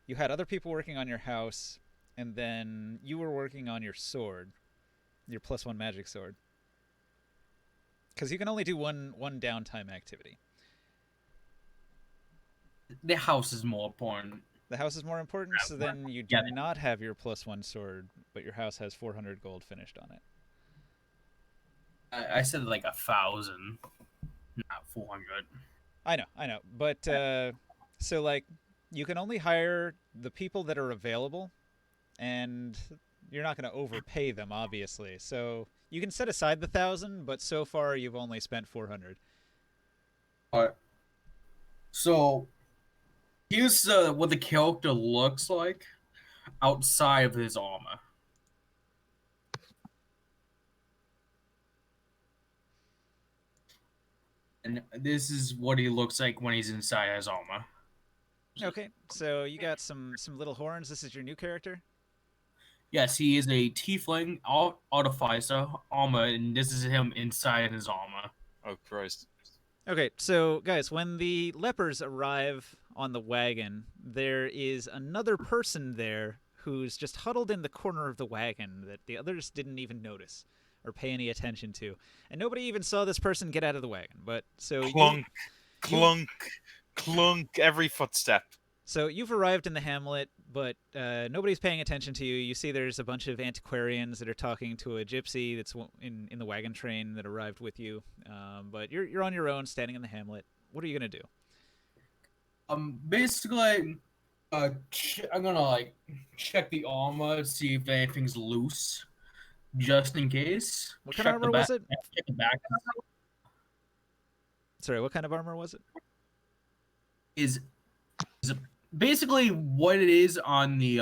you had other people working on your house, and then you were working on your sword, your +1 magic sword, because you can only do one downtime activity. The house is more important. The house is more important, so then you do not have your +1 sword, but your house has 400 gold finished on it. I said like 1,000, not 400. I know, but so like you can only hire the people that are available, and you're not going to overpay them, obviously. So you can set aside the 1,000, but so far you've only spent 400. So here's what the character looks like outside of his armor. And this is what he looks like when he's inside his armor. Okay, so you got some little horns. This is your new character? Yes, he is a tiefling artificer armor, and this is him inside his armor. Oh Christ. Okay, so guys, when the lepers arrive on the wagon, there is another person there who's just huddled in the corner of the wagon that the others didn't even notice or pay any attention to. And nobody even saw this person get out of the wagon. But so Clunk, clunk, clunk every footstep. So you've arrived in the hamlet, but nobody's paying attention to you. You see there's a bunch of antiquarians that are talking to a gypsy that's in the wagon train that arrived with you. But you're on your own, standing in the hamlet. What are you gonna do? Basically, I'm gonna like check the armor, see if anything's loose, just in case. What kind of armor was it? Check the back. Sorry, what kind of armor was it? Is basically what it is on the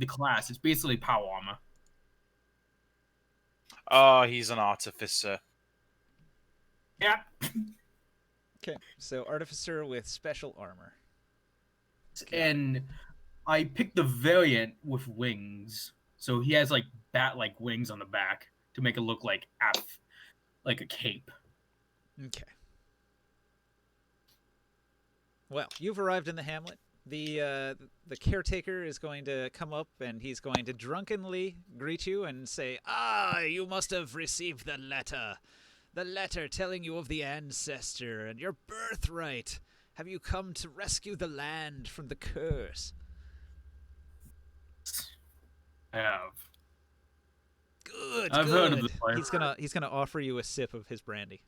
class. It's basically power armor. Oh, he's an artificer. Yeah. Okay, so artificer with special armor. And I picked the variant with wings, so he has like bat-like wings on the back to make it look like like a cape. Okay. Well, you've arrived in the hamlet. The caretaker is going to come up and he's going to drunkenly greet you and say, "Ah, you must have received the letter. The letter telling you of the ancestor and your birthright. Have you come to rescue the land from the curse? I have. Good, I've heard of good. this place. He's gonna offer you a sip of his brandy.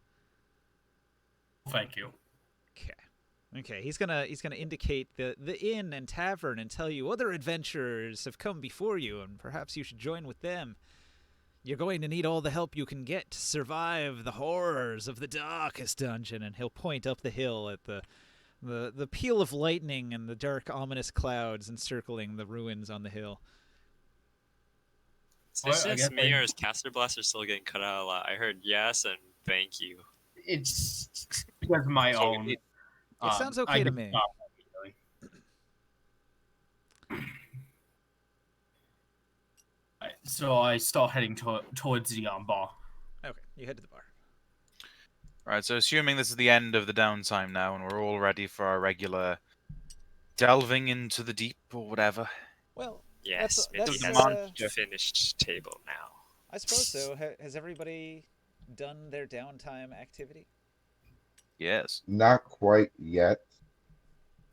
Thank you. Okay. He's gonna indicate the inn and tavern and tell you other adventurers have come before you, and perhaps you should join with them. You're going to need all the help you can get to survive the horrors of the darkest dungeon. And he'll point up the hill at the peal of lightning and the dark, ominous clouds encircling the ruins on the hill. Is Well, this I just guess me, I- or is Caster Blaster still getting cut out a lot? I heard yes and thank you. It's because of my So own. it- It sounds I okay to just me. stopped immediately. Right, so I start heading towards the bar. Okay, you head to the bar. Right, so assuming this is the end of the downtime now, and we're all ready for our regular delving into the deep or whatever. Well, Yes, that's Mitty has monster. finished table now. I suppose so. Has everybody done their downtime activity? Yes. Not quite yet.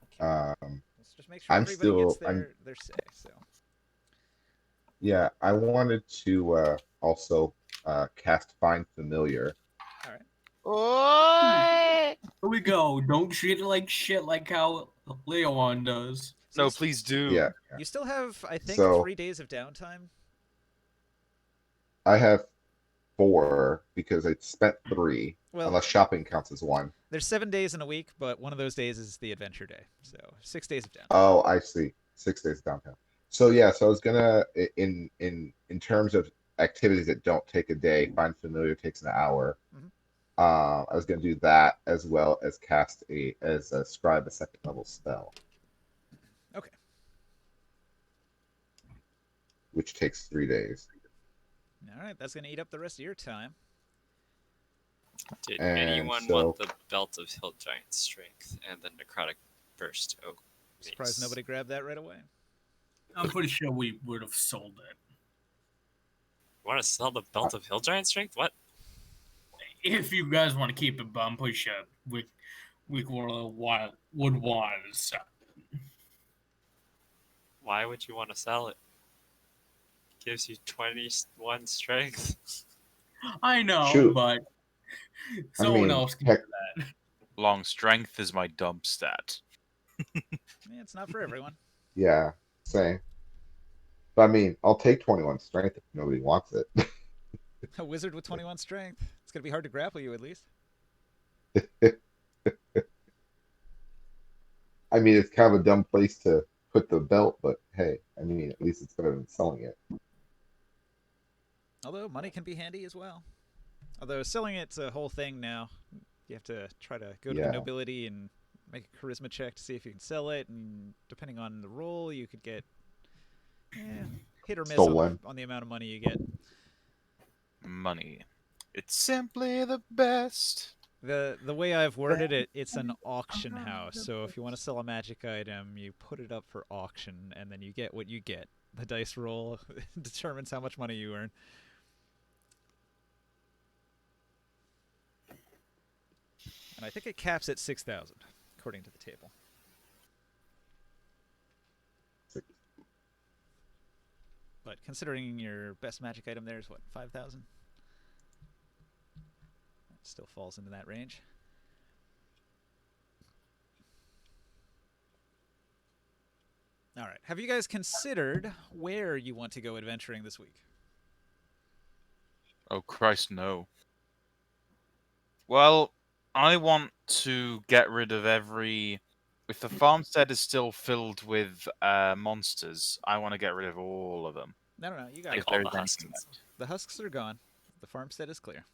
Okay. Um, Let's just make sure I'm everybody gets still- I'm- their say. So yeah, I wanted to also cast Find Familiar. all right. Oh! Here we go. Don't treat it like shit like how Leon does. So No, you please do. Yeah, You still have, I think, So- 3 days of downtime. I have 4 because I spent 3, Well, unless shopping counts as 1. there's 7 days in a week, but one of those days is the adventure day. So 6 days of downtime. Oh, I see. 6 days downtown. So yeah, so I was gonna in terms of activities that don't take a day, Find Familiar takes an hour. Mhm. I was gonna do that as well as cast scribe a 2nd level spell, Okay. which takes 3 days. All right, that's gonna eat up the rest of your time. Did And anyone so- want the Belt of Hill Giant Strength and the Necrotic Burst? Oh, Surprised nice. nobody grabbed that right away. I'm pretty sure we would have sold it. You want to sell the Belt of Hill Giant Strength? What? If you guys want to keep it, but I'm pretty sure we would want to sell. Why would you want to sell it? Gives you 21 strength. I know, Shoot. but someone mean, else can heck- do that. Long strength is my dump stat. Yeah, it's not for everyone. Yeah, same. But I mean, I'll take 21 strength if nobody wants it. A wizard with 21 strength. It's gonna be hard to grapple you, at least. I mean, it's kind of a dumb place to put the belt, but hey, I mean, at least it's better than selling it. Although money can be handy as well. Although selling it's a whole thing now. You have to try to go to the Yeah. nobility and make a charisma check to see if you can sell it, and depending on the roll, you could get hit or miss Stolen. on the amount of money you get. Money. It's simply the best. The way I've worded it, it's an auction house. So if you want to sell a magic item, you put it up for auction, and then you get what you get. The dice roll determines how much money you earn. And I think it caps at 6,000, according to the table. But considering your best magic item there is what, 5,000? Still falls into that range. All right. Have you guys considered where you want to go adventuring this week? Oh Christ, no. Well, I want to get rid of every. If the farmstead is still filled with monsters, I want to get rid of all of them. No. You got Like it. If all there's the anything husks. left. The husks are gone. The farmstead is clear.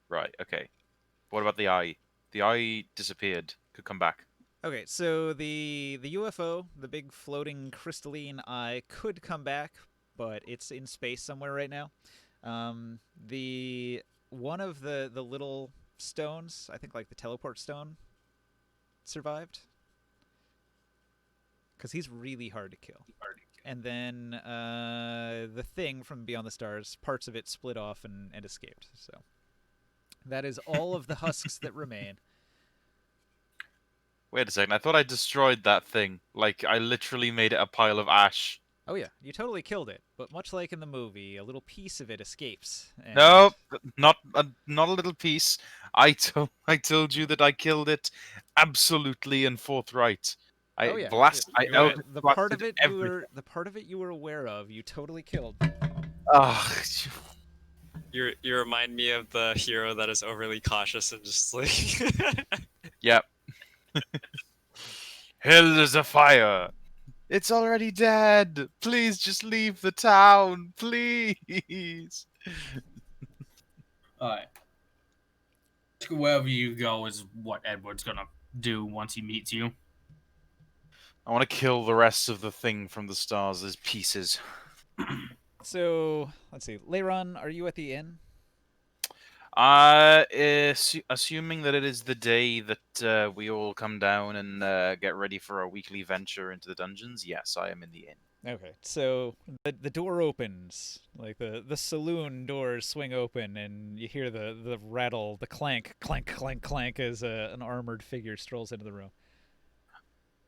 Right. Okay. What about the eye? The eye disappeared. Could come back. Okay, so the UFO, the big floating crystalline eye, could come back, but it's in space somewhere right now. The one of the little stones, I think like the teleport stone, survived because he's really hard to kill. And then the thing from Beyond the Stars, parts of it split off and escaped. So that is all of the husks that remain. Wait a second. I thought I destroyed that thing. Like, I literally made it a pile of ash. Oh yeah, you totally killed it. But much like in the movie, a little piece of it escapes. And No, not a little piece. I told you that I killed it absolutely and forthright. oh yeah, I Good. the part of blasted it everything. the part of it you were aware of, you totally killed. Ah, You remind me of the hero that is overly cautious and just like yep. Hell is a fire. It's already dead. Please just leave the town, please. Alright. Wherever you go is what Edward's gonna do once he meets you. I want to kill the rest of the thing from the stars as pieces. So let's see, Leiron, are you at the inn? Assuming that it is the day that we all come down and get ready for our weekly venture into the dungeons, yes, I am in the inn. Okay, so the door opens, like the saloon doors swing open, and you hear the rattle, the clank, clank, clank, clank as an armored figure strolls into the room.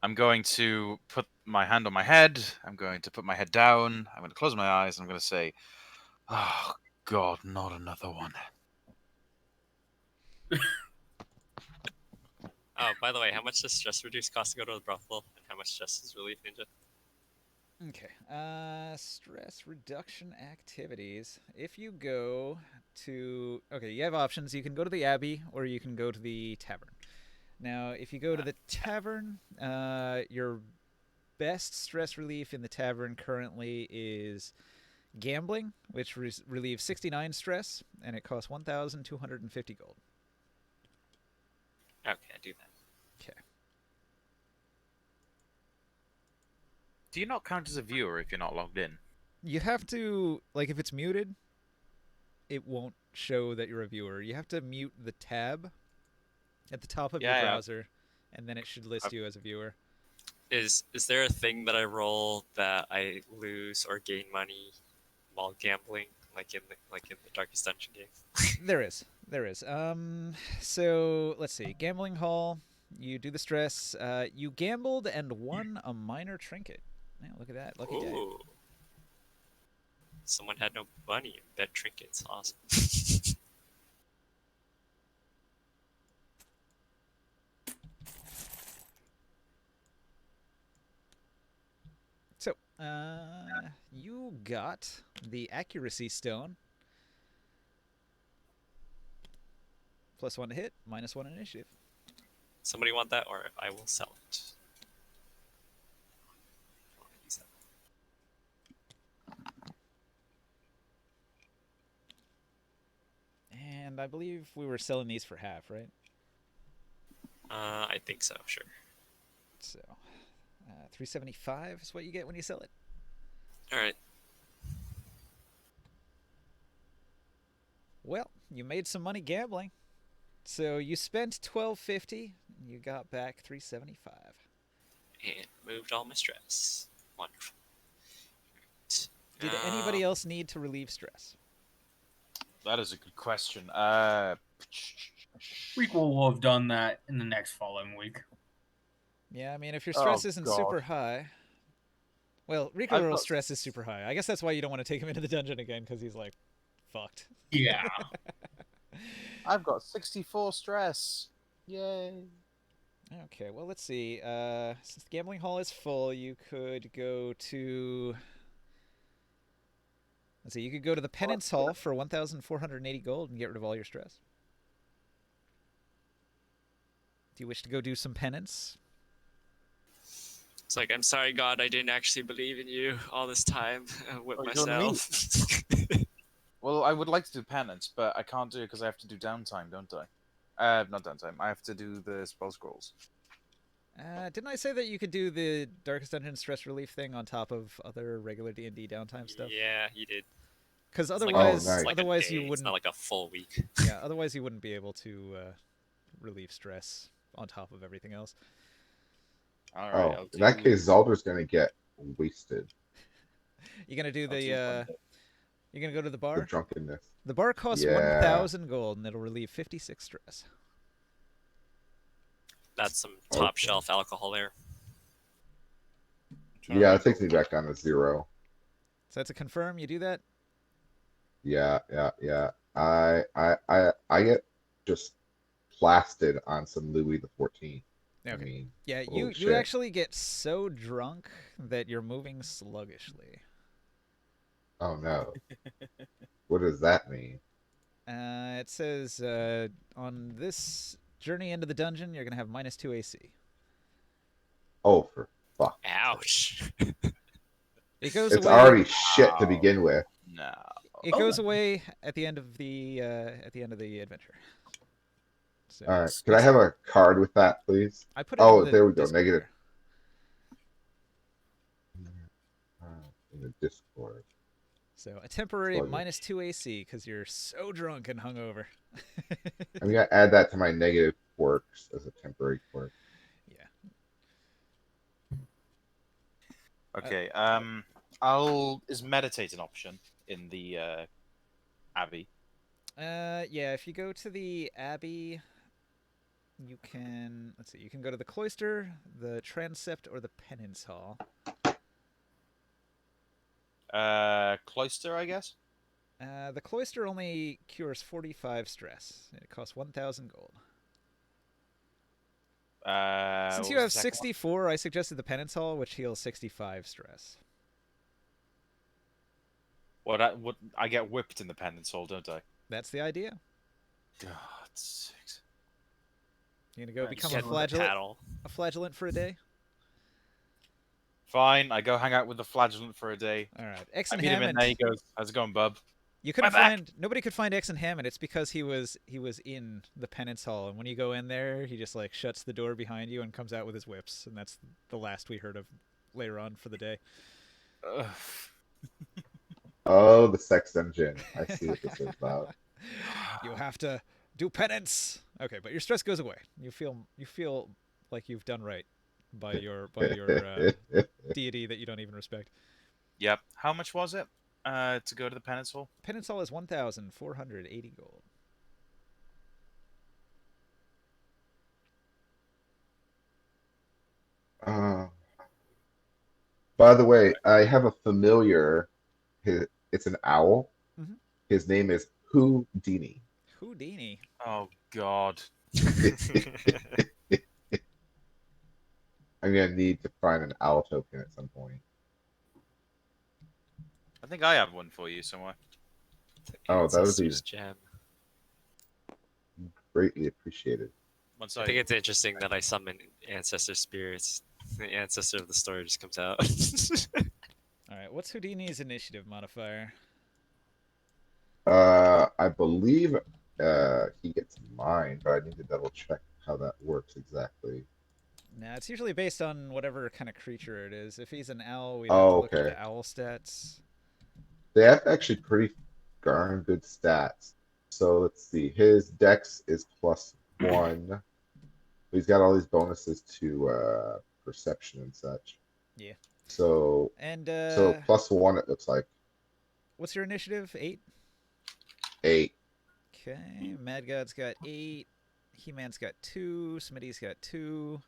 I'm going to put my hand on my head. I'm going to put my head down. I'm going to close my eyes. And I'm going to say, "Oh God, not another one." Oh, by the way, how much does stress reduce cost to go to the brothel, and how much stress is relief ninja? Okay, stress reduction activities. If you go to, okay, you have options. You can go to the Abbey, or you can go to the tavern. Now, if you go to the tavern, your best stress relief in the tavern currently is gambling, which relieves 69 stress, and it costs 1,250 gold. Okay, I do that. Okay. Do you not count as a viewer if you're not logged in? You have to, like, if it's muted, it won't show that you're a viewer. You have to mute the tab at the top of your Yeah. browser, and then it should list you as a viewer. Is there a thing that I roll that I lose or gain money while gambling, like in the Darkest Dungeon game? There is. So let's see. Gambling hall. You do the stress. You gambled and won a minor trinket. Yeah, look at that. Lucky day. Ooh. Someone had no money and bet trinkets. Awesome. So, you got the accuracy stone. +1 to hit, -1 initiative. Somebody want that, or I will sell it. And I believe we were selling these for half, right? I think so. Sure. So, 375 is what you get when you sell it. All right. Well, you made some money gambling. So you spent 1250, and you got back 375. And moved all my stress. Wonderful. Did anybody else need to relieve stress? That is a good question. We will have done that in the next following week. Yeah, I mean, if your stress Oh, isn't God. super high. Well, Rikuro's stress is super high. I guess that's why you don't want to take him into the dungeon again, because he's like, fucked. Yeah. I've got 64 stress. Yay. Okay, well, let's see. Since the gambling hall is full, you could go to... Let's see, you could go to the penance hall for 1,480 gold and get rid of all your stress. Do you wish to go do some penance? It's like, I'm sorry, God, I didn't actually believe in you all this time with Oh, you don't mean- myself. Well, I would like to do penance, but I can't do it because I have to do downtime, don't I? Not downtime. I have to do the spell scrolls. Didn't I say that you could do the Darkest Dungeon stress relief thing on top of other regular D&D downtime stuff? Yeah, you did. Because It's like otherwise, nice. it's like a otherwise day, you It's wouldn't. not like a full week. Yeah, otherwise you wouldn't be able to relieve stress on top of everything else. All right. Oh, in that case, Zalder's gonna get wasted. You gonna do I'll the? do one day. You're gonna go to the The bar. drunkenness. The bar costs Yeah. 1,000 gold, and it'll relieve 56 stress. That's some top Okay. shelf alcohol there. Trying to Yeah, it remember. takes me back down to 0. So that's a confirm. You do that. Yeah. I get just blasted on some Louis the 14th. I Okay. mean, Yeah, oh you shit. actually get so drunk that you're moving sluggishly. Oh no. What does that mean? It says on this journey into the dungeon, you're gonna have -2 AC. Oh, for fuck. Ouch. It goes It's away. already shit to begin with. No. It goes away at the end of the adventure. So All right. it's Could I have a card with that, please? I put it in Oh, the there we go. Discord Negative. there. In the Discord. So a temporary Sluggish. -2 AC because you're so drunk and hungover. I'm gonna add that to my negative quirks as a temporary quirk. Yeah. Okay. Is meditate an option in the Abbey? Yeah. If you go to the Abbey, you can You can go to the cloister, the transept, or the penance hall. Cloister, I guess. The cloister only cures 45 stress. It costs 1,000 gold. Since What you was have the second one? 64, I suggested the penance hall, which heals 65 stress. What I get whipped in the penance hall, don't I? That's the idea. God sakes. You're gonna go Right, become you a get the paddle. flagellant for a day. Fine, I go hang out with the flagellant for a day. All right, I X and meet him in there. He Hammond. goes, "How's it going, bub?" You My couldn't back. find nobody could find X and Hammond. It's because he was in the penance hall, and when you go in there, he just like shuts the door behind you and comes out with his whips, and that's the last we heard of later on for the day. Ugh. Oh, the sex engine. I see what this is about. You have to do penance. Okay, but your stress goes away. You feel like you've done right by your deity that you don't even respect. Yep. How much was it to go to the penance hall? Penance hall is 1,480 gold. Uh, by the way, I have a familiar. It's an owl. Mhm. His name is Houdini. Houdini. Oh God. I'm gonna need to find an owl token at some point. I think I have one for you somewhere. Oh, that would be Ancestor's gem. greatly appreciated. Once I think it's interesting that I summon ancestor spirits. The ancestor of the story just comes out. All right, what's Houdini's initiative modifier? I believe he gets mine, but I need to double check how that works exactly. Nah, it's usually based on whatever kind of creature it is. If he's an owl, we'd have to Oh, look okay. into owl stats. They have actually pretty darn good stats. So let's see. His dex is +1. He's got all these bonuses to perception and such. Yeah. So And +1 it looks like what's your initiative? 8? 8. Okay. Mad God's got 8. He-Man's got 2. Smitty's got 2.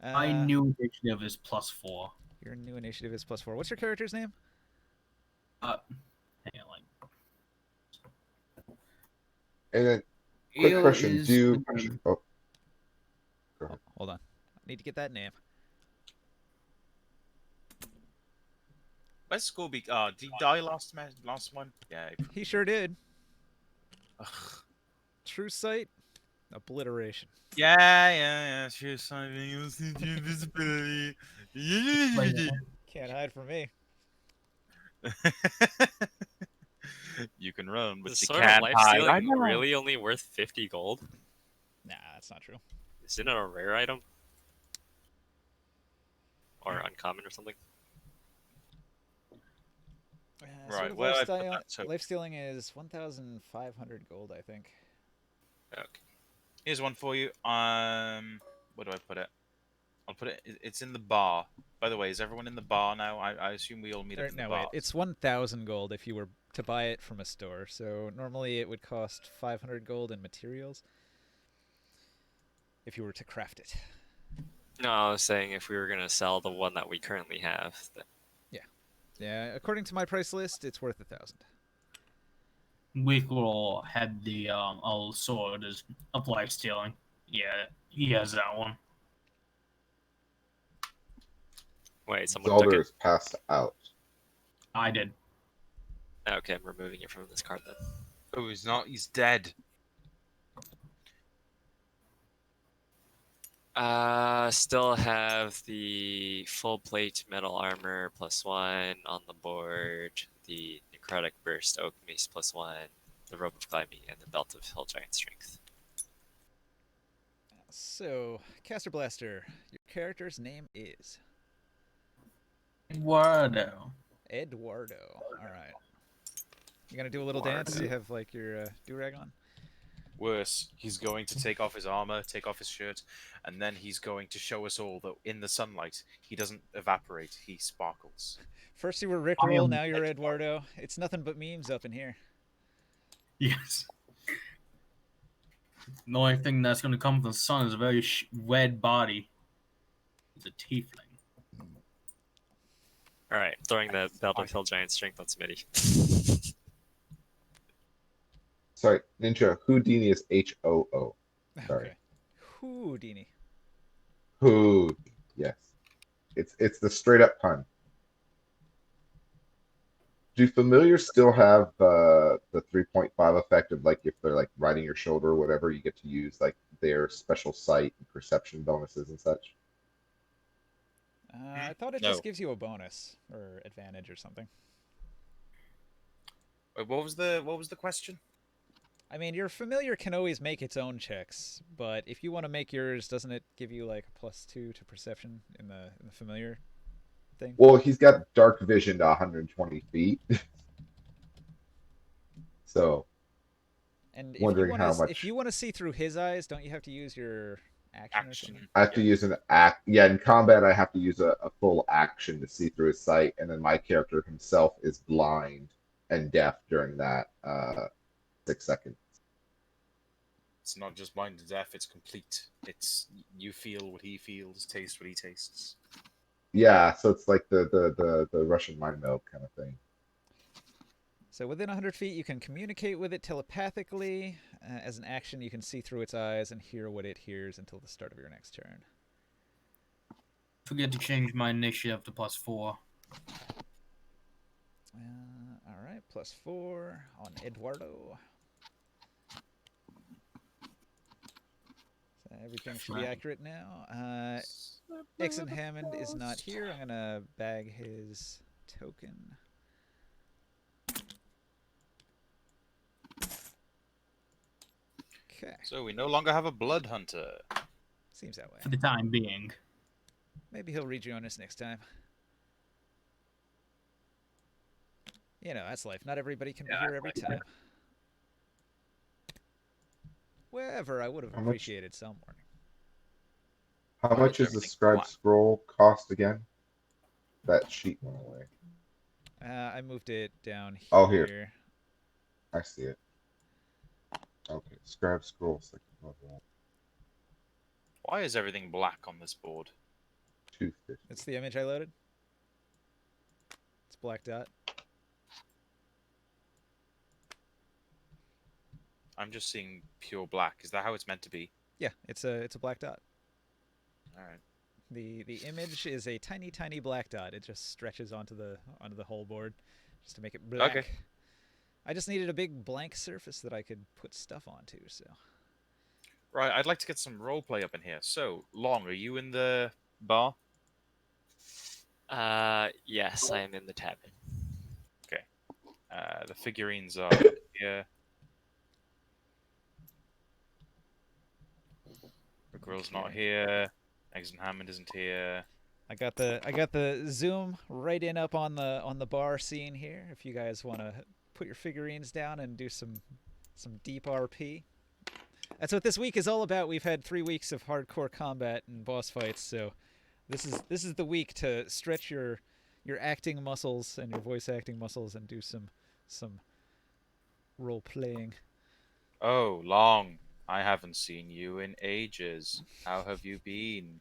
My new initiative is +4. Your new initiative is +4. What's your character's name? Hang on, like. And then quick Ale question, is do you the name. oh, Hold on. I need to get that name. Where's Scorby? Did he die last one? Yeah. He sure did. Ugh. True sight. Obliteration. Yeah. Sure, something else into invisibility. Can't hide from me. You can run, but Is you sort of can't life hide. I stealing know. really only worth 50 gold? Nah, that's not true. Isn't it a rare item? Or uncommon or something? Right, where do I put that token? Life stealing is 1,500 gold, I think. Okay. Here's one for you. Where do I put it? I'll put it. It's in the bar. By the way, is everyone in the bar now? I assume we all meet up in the No, bar. wait. It's 1,000 gold if you were to buy it from a store. So normally it would cost 500 gold in materials. if you were to craft it. No, I was saying if we were gonna sell the one that we currently have. Yeah, according to my price list, it's worth 1,000. Weaklaw had the old sword of life stealing. Yeah, he has that one. Wait, someone took Zelda it? is passed out. I did. Okay, I'm removing it from this card then. Oh, he's not. He's dead. Still have the full plate metal armor +1 on the board, the necrotic burst oak mace +1, the robe of climbing, and the belt of hill giant strength. So, Caster Blaster, your character's name is Eduardo. Eduardo. All right. You gonna do a little dance? You have like your do-rag on? Worse, he's going to take off his armor, take off his shirt, and then he's going to show us all that in the sunlight, he doesn't evaporate, he sparkles. First you were I Rickroll, am now you're Eduardo. It's nothing but memes up in here. Yes. The only thing that's going to come from the sun is a very red body. It's a tiefling. Alright, throwing the belt of hill giant strength on Smitty. Sorry, Ninja, Houdini is H-O-O. Sorry. Okay. Houdini. Hood. Yes. It's the straight up pun. Do familiars still have the 3.5 effect of like if they're like riding your shoulder or whatever, you get to use like their special sight and perception bonuses and such? I thought it No. just gives you a bonus or advantage or something. Wait, what was the question? I mean, your familiar can always make its own checks, but if you want to make yours, doesn't it give you like a +2 to perception in the familiar thing? Well, he's got dark vision to 120 feet. So And wondering how if much you want to see through his eyes, don't you have to use your action or something? Action. I have to use an act. Yeah, in combat, I have to use a full action to see through his sight, and then my character himself is blind and deaf during that 6 seconds. It's not just blind and deaf, it's complete. It's you feel what he feels, taste what he tastes. Yeah, so it's like the Russian mind meld kind of thing. So within 100 feet, you can communicate with it telepathically. As an action, you can see through its eyes and hear what it hears until the start of your next turn. Forget to change my initiative to +4. All right, +4 on Eduardo. So everything should be accurate now. Exon Hammond is not here. I'm gonna bag his token. Okay. So we no longer have a blood hunter. Seems that way. For the time being. Maybe he'll rejoin us next time. You know, that's life. Not everybody can be here every time. However, I would have appreciated some warning. How much is the scribe scroll cost again? That sheet went away. I moved it down here. Oh, here. I see it. Okay, scribe scroll second level. Why is everything black on this board? 250. That's the image I loaded. It's blacked out. I'm just seeing pure black. Is that how it's meant to be? Yeah, it's a black dot. All right. The image is a tiny black dot. It just stretches onto the whole board just to make it black. Okay. I just needed a big blank surface that I could put stuff onto, so. Right, I'd like to get some roleplay up in here. So, Long, are you in the bar? Yes, I am in the tavern. Okay. The figurines are here. The girl's not here. Eggs and Hammond isn't here. I got the zoom right in up on the bar scene here. If you guys want to put your figurines down and do some deep RP. That's what this week is all about. We've had 3 weeks of hardcore combat and boss fights, so this is the week to stretch your acting muscles and your voice acting muscles and do some role playing. Oh, Long. I haven't seen you in ages. How have you been?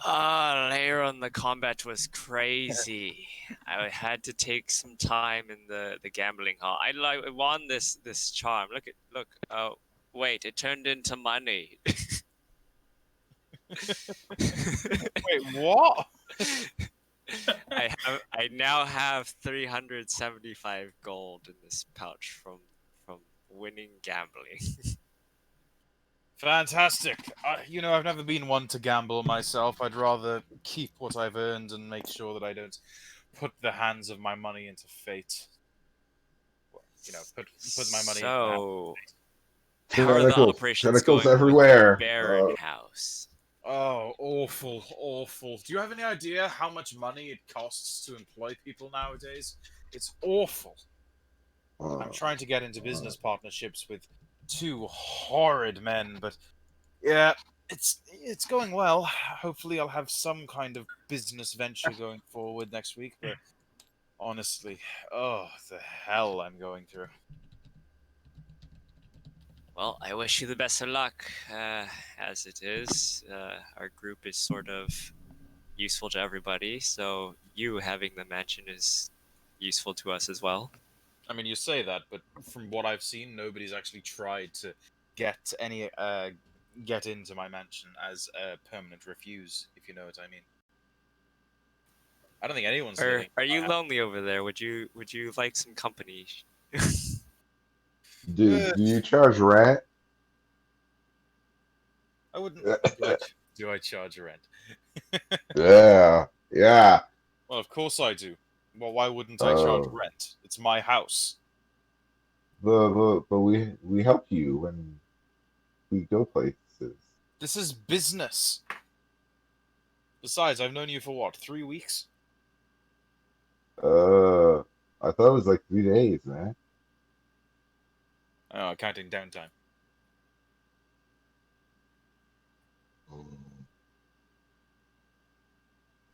Later on, the combat was crazy. I had to take some time in the gambling hall. I won this charm. Look. Oh, wait, it turned into money. Wait, what? I now have 375 gold in this pouch from winning gambling. Fantastic. I've never been one to gamble myself. I'd rather keep what I've earned and make sure that I don't put the hands of my money into fate. Well, put my money into the hands. So, how are the operations Tentacles going with the everywhere. Baron house? Oh, awful, awful. Do you have any idea how much money it costs to employ people nowadays? It's awful. I'm trying to get into business partnerships with two horrid men, but yeah, it's going well. Hopefully, I'll have some kind of business venture going forward next week, but honestly, oh, the hell I'm going through. Well, I wish you the best of luck. As it is, our group is sort of useful to everybody, so you having the mansion is useful to us as well. I mean, you say that, but from what I've seen, nobody's actually tried to get into my mansion as a permanent refuse, if you know what I mean. I don't think anyone's living. Are in you my house. lonely over there? Would you like some company? Do you charge rent? I wouldn't. Do I charge rent? Yeah, yeah. Well, of course I do. Well, why wouldn't I charge Oh, rent? It's my house. but we help you when we go places. This is business. Besides, I've known you for what, 3 weeks? I thought it was like 3 days, man. Oh, counting downtime.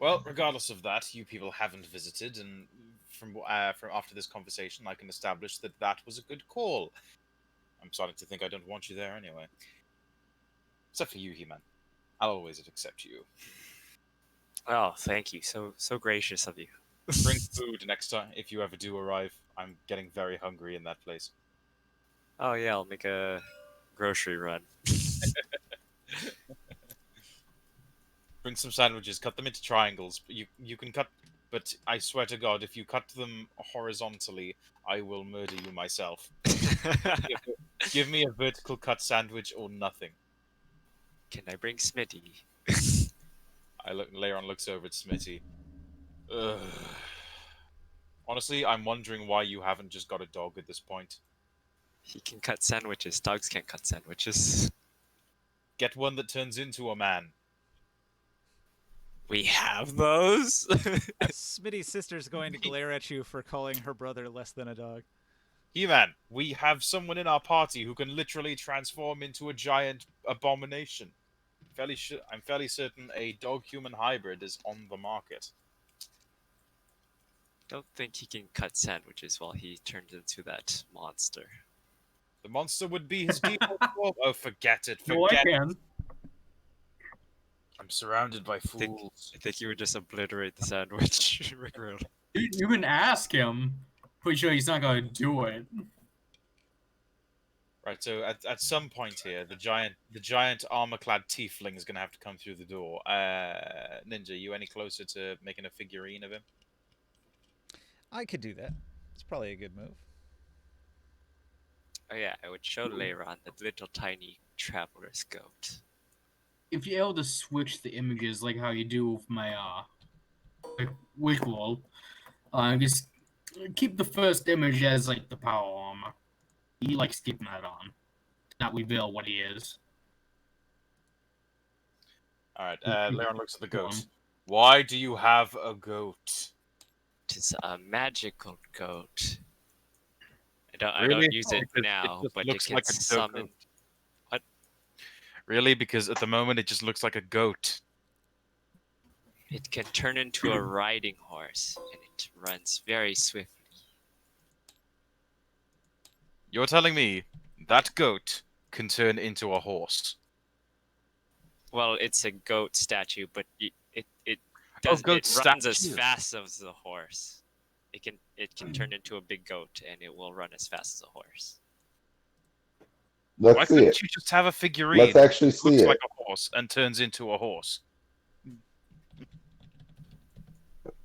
Well, regardless of that, you people haven't visited, and from after this conversation, I can establish that that was a good call. I'm starting to think I don't want you there anyway. Except for you, He-Man. I'll always accept you. Oh, thank you. So gracious of you. Bring food next time if you ever do arrive. I'm getting very hungry in that place. Oh yeah, I'll make a grocery run. Bring some sandwiches. Cut them into triangles. You can cut, but I swear to God, if you cut them horizontally, I will murder you myself. Give me a vertical cut sandwich or nothing. Can I bring Smitty? Leon looks over at Smitty. Ugh. Honestly, I'm wondering why you haven't just got a dog at this point. He can cut sandwiches. Dogs can't cut sandwiches. Get one that turns into a man. We have those. Smitty's sister's going to glare at you for calling her brother less than a dog. He-Man, we have someone in our party who can literally transform into a giant abomination. I'm fairly certain a dog-human hybrid is on the market. Don't think he can cut sandwiches while he turns into that monster. The monster would be his default form. Oh, forget it. No, I Forget it. can. I'm surrounded by fools. I think he would just obliterate the sandwich. Rickroll. You can ask him. Pretty sure he's not gonna do it. Right, so at some point here, the giant armor-clad tiefling is going to have to come through the door. Ninja, you any closer to making a figurine of him? I could do that. It's probably a good move. Oh yeah, I would show Leiron that little tiny traveler's goat. If you're able to switch the images like how you do with my like Wigwall, just keep the first image as like the power armor. He likes keeping that on. Not reveal what he is. Alright, Leon looks at the goat. Why do you have a goat? Tis a magical goat. I Really? don't use it Because now, just but looks it like gets a goat. summoned. Really? Because at the moment it just looks like a goat. It can turn into a riding horse, and it runs very swiftly. You're telling me that goat can turn into a horse. Well, it's a goat statue, but it goat runs as statue. fast as a horse. It can turn into a big goat, and it will run as fast as a horse. Why Let's see couldn't it. you just have a figurine Let's actually that see looks it. like a horse and turns into a horse?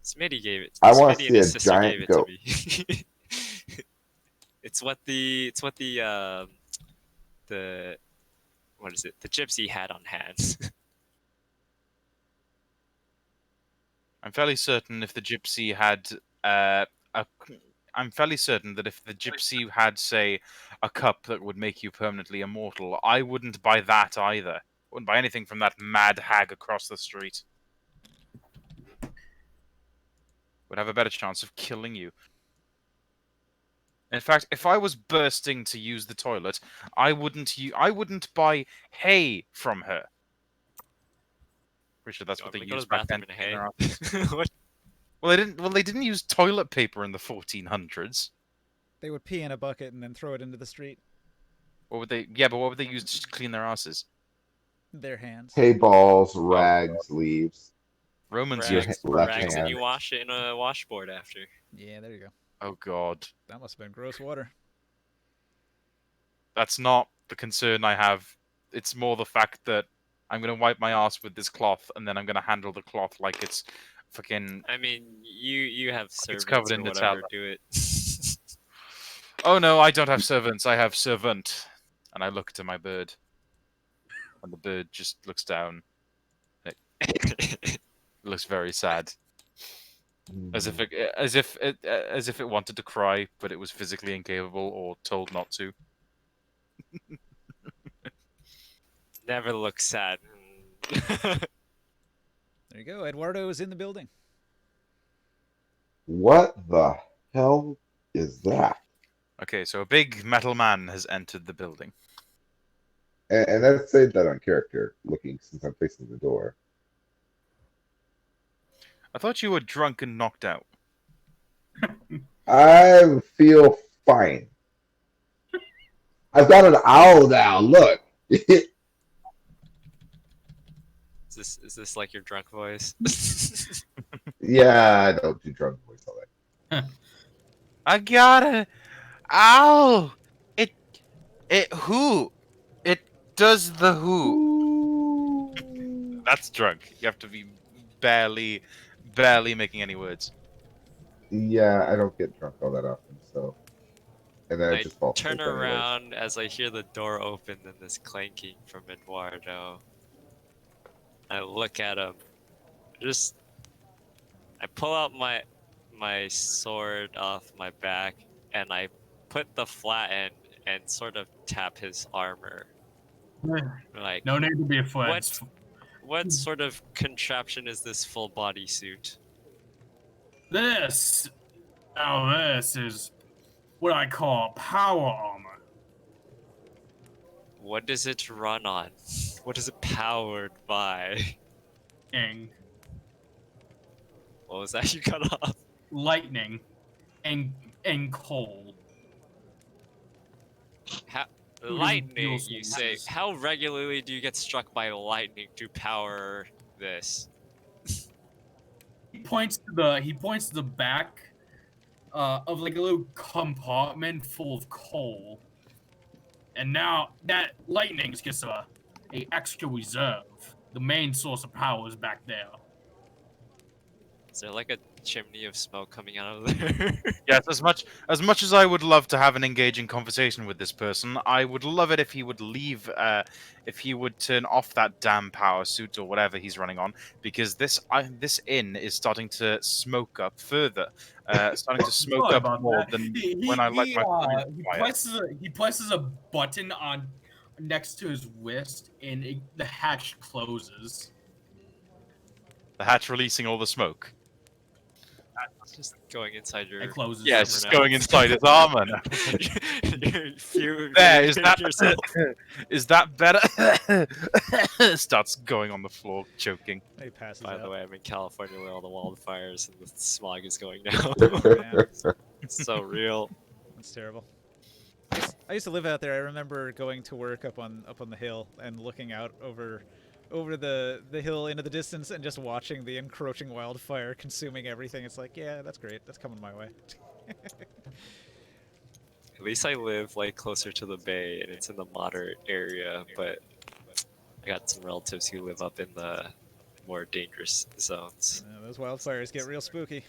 Smitty gave it. I wanna Smitty see and his a sister giant gave it goat. to me. It's what the what is it? The gypsy had on hand. I'm fairly certain if the gypsy had a I'm fairly certain that if the gypsy had, say, a cup that would make you permanently immortal, I wouldn't buy that either. Wouldn't buy anything from that mad hag across the street. Would have a better chance of killing you. In fact, if I was bursting to use the toilet, I wouldn't buy hay from her. Pretty sure that's what they Normally go to used the back then. bathroom to clean in their hay. asses. What? Well, they didn't use toilet paper in the 1400s. They would pee in a bucket and then throw it into the street. What would they? Yeah, but what would they use to clean their asses? Their hands. Hay balls, rags, leaves. Romans Your used. left Rags, and hand. you wash it in a washboard after. Yeah, there you go. Oh God, That must have been gross water. that's not the concern I have. It's more the fact that I'm gonna wipe my ass with this cloth, and then I'm gonna handle the cloth like it's fucking. I mean, you have servants covered or in whatever Nutella. do it. Oh no, I don't have servants. I have servant. And I look to my bird, and the bird just looks down. It looks very sad, as if it wanted to cry, but it was physically incapable or told not to. Never look sad. There you go. Eduardo is in the building. What the hell is that? Okay, so a big metal man has entered the building. And let's say that on character, looking since I'm facing the door. I thought you were drunk and knocked out. I feel fine. I've got an owl now. Look. Is this like your drunk voice? Yeah, I don't do drunk voice all that. I got it. Ow! It who? It does the who. That's drunk. You have to be barely making any words. Yeah, I don't get drunk all that often, so. And then I I just fall turn asleep anyways. around as I hear the door open and this clanking from Eduardo. I look at him. I pull out my sword off my back and I put the flat end and sort of tap his armor. Like, No need to be afraid. what sort of contraption is this full body suit? This is what I call power armor. What does it run on? What is it powered by? And What was that you cut off? lightning and coal. Lightning, fuel you say? sources. How regularly do you get struck by lightning to power this? He points to the back of like a little compartment full of coal. And now that lightning is just a extra reserve. The main source of power is back there. Is there like a chimney of smoke coming out of there? Yes, as much as I would love to have an engaging conversation with this person, I would love it if he would leave, if he would turn off that damn power suit or whatever he's running on, because this inn is starting to smoke up further, starting to smoke Sorry up about more that. than when I light my fire. He presses a button on next to his wrist, and the hatch closes. The hatch releasing all the smoke. It's just going inside your. It closes. Yeah, it's Armor just now. going inside his armor now. There, is that yourself. is that better? Starts going on the floor, choking. He passes By out. the way, I'm in California where all the wildfires and the smog is going down. Damn. It's so real. That's terrible. I used to live out there. I remember going to work up on the hill and looking out over the hill into the distance and just watching the encroaching wildfire consuming everything. It's like, yeah, that's great. That's coming my way. At least I live like closer to the bay and it's in the moderate area, but I got some relatives who live up in the more dangerous zones. Those wildfires get real spooky.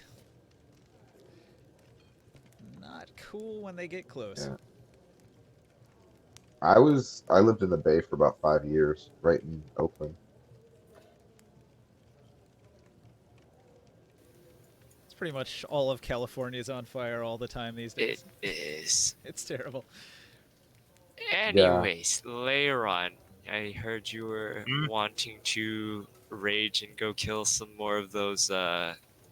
Not cool when they get close. Yeah. I lived in the Bay for about 5 years, right in Oakland. It's pretty much all of California's on fire all the time these days. It is. It's terrible. Anyways, later on, I heard you were Hmm? wanting to rage and go kill some more of those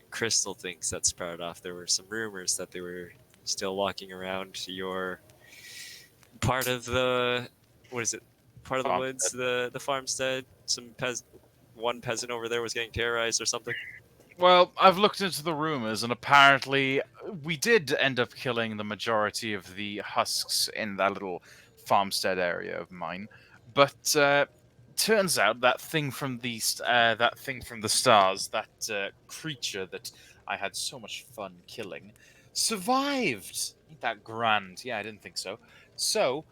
crystal things that sprouted off. There were some rumors that they were still walking around your part of the what is it? Part of the woods, the farmstead. One peasant over there was getting terrorized or something. Well, I've looked into the rumors, and apparently we did end up killing the majority of the husks in that little farmstead area of mine. But turns out that thing from the stars, that creature that I had so much fun killing, survived. Ain't that grand? Yeah, I didn't think so. So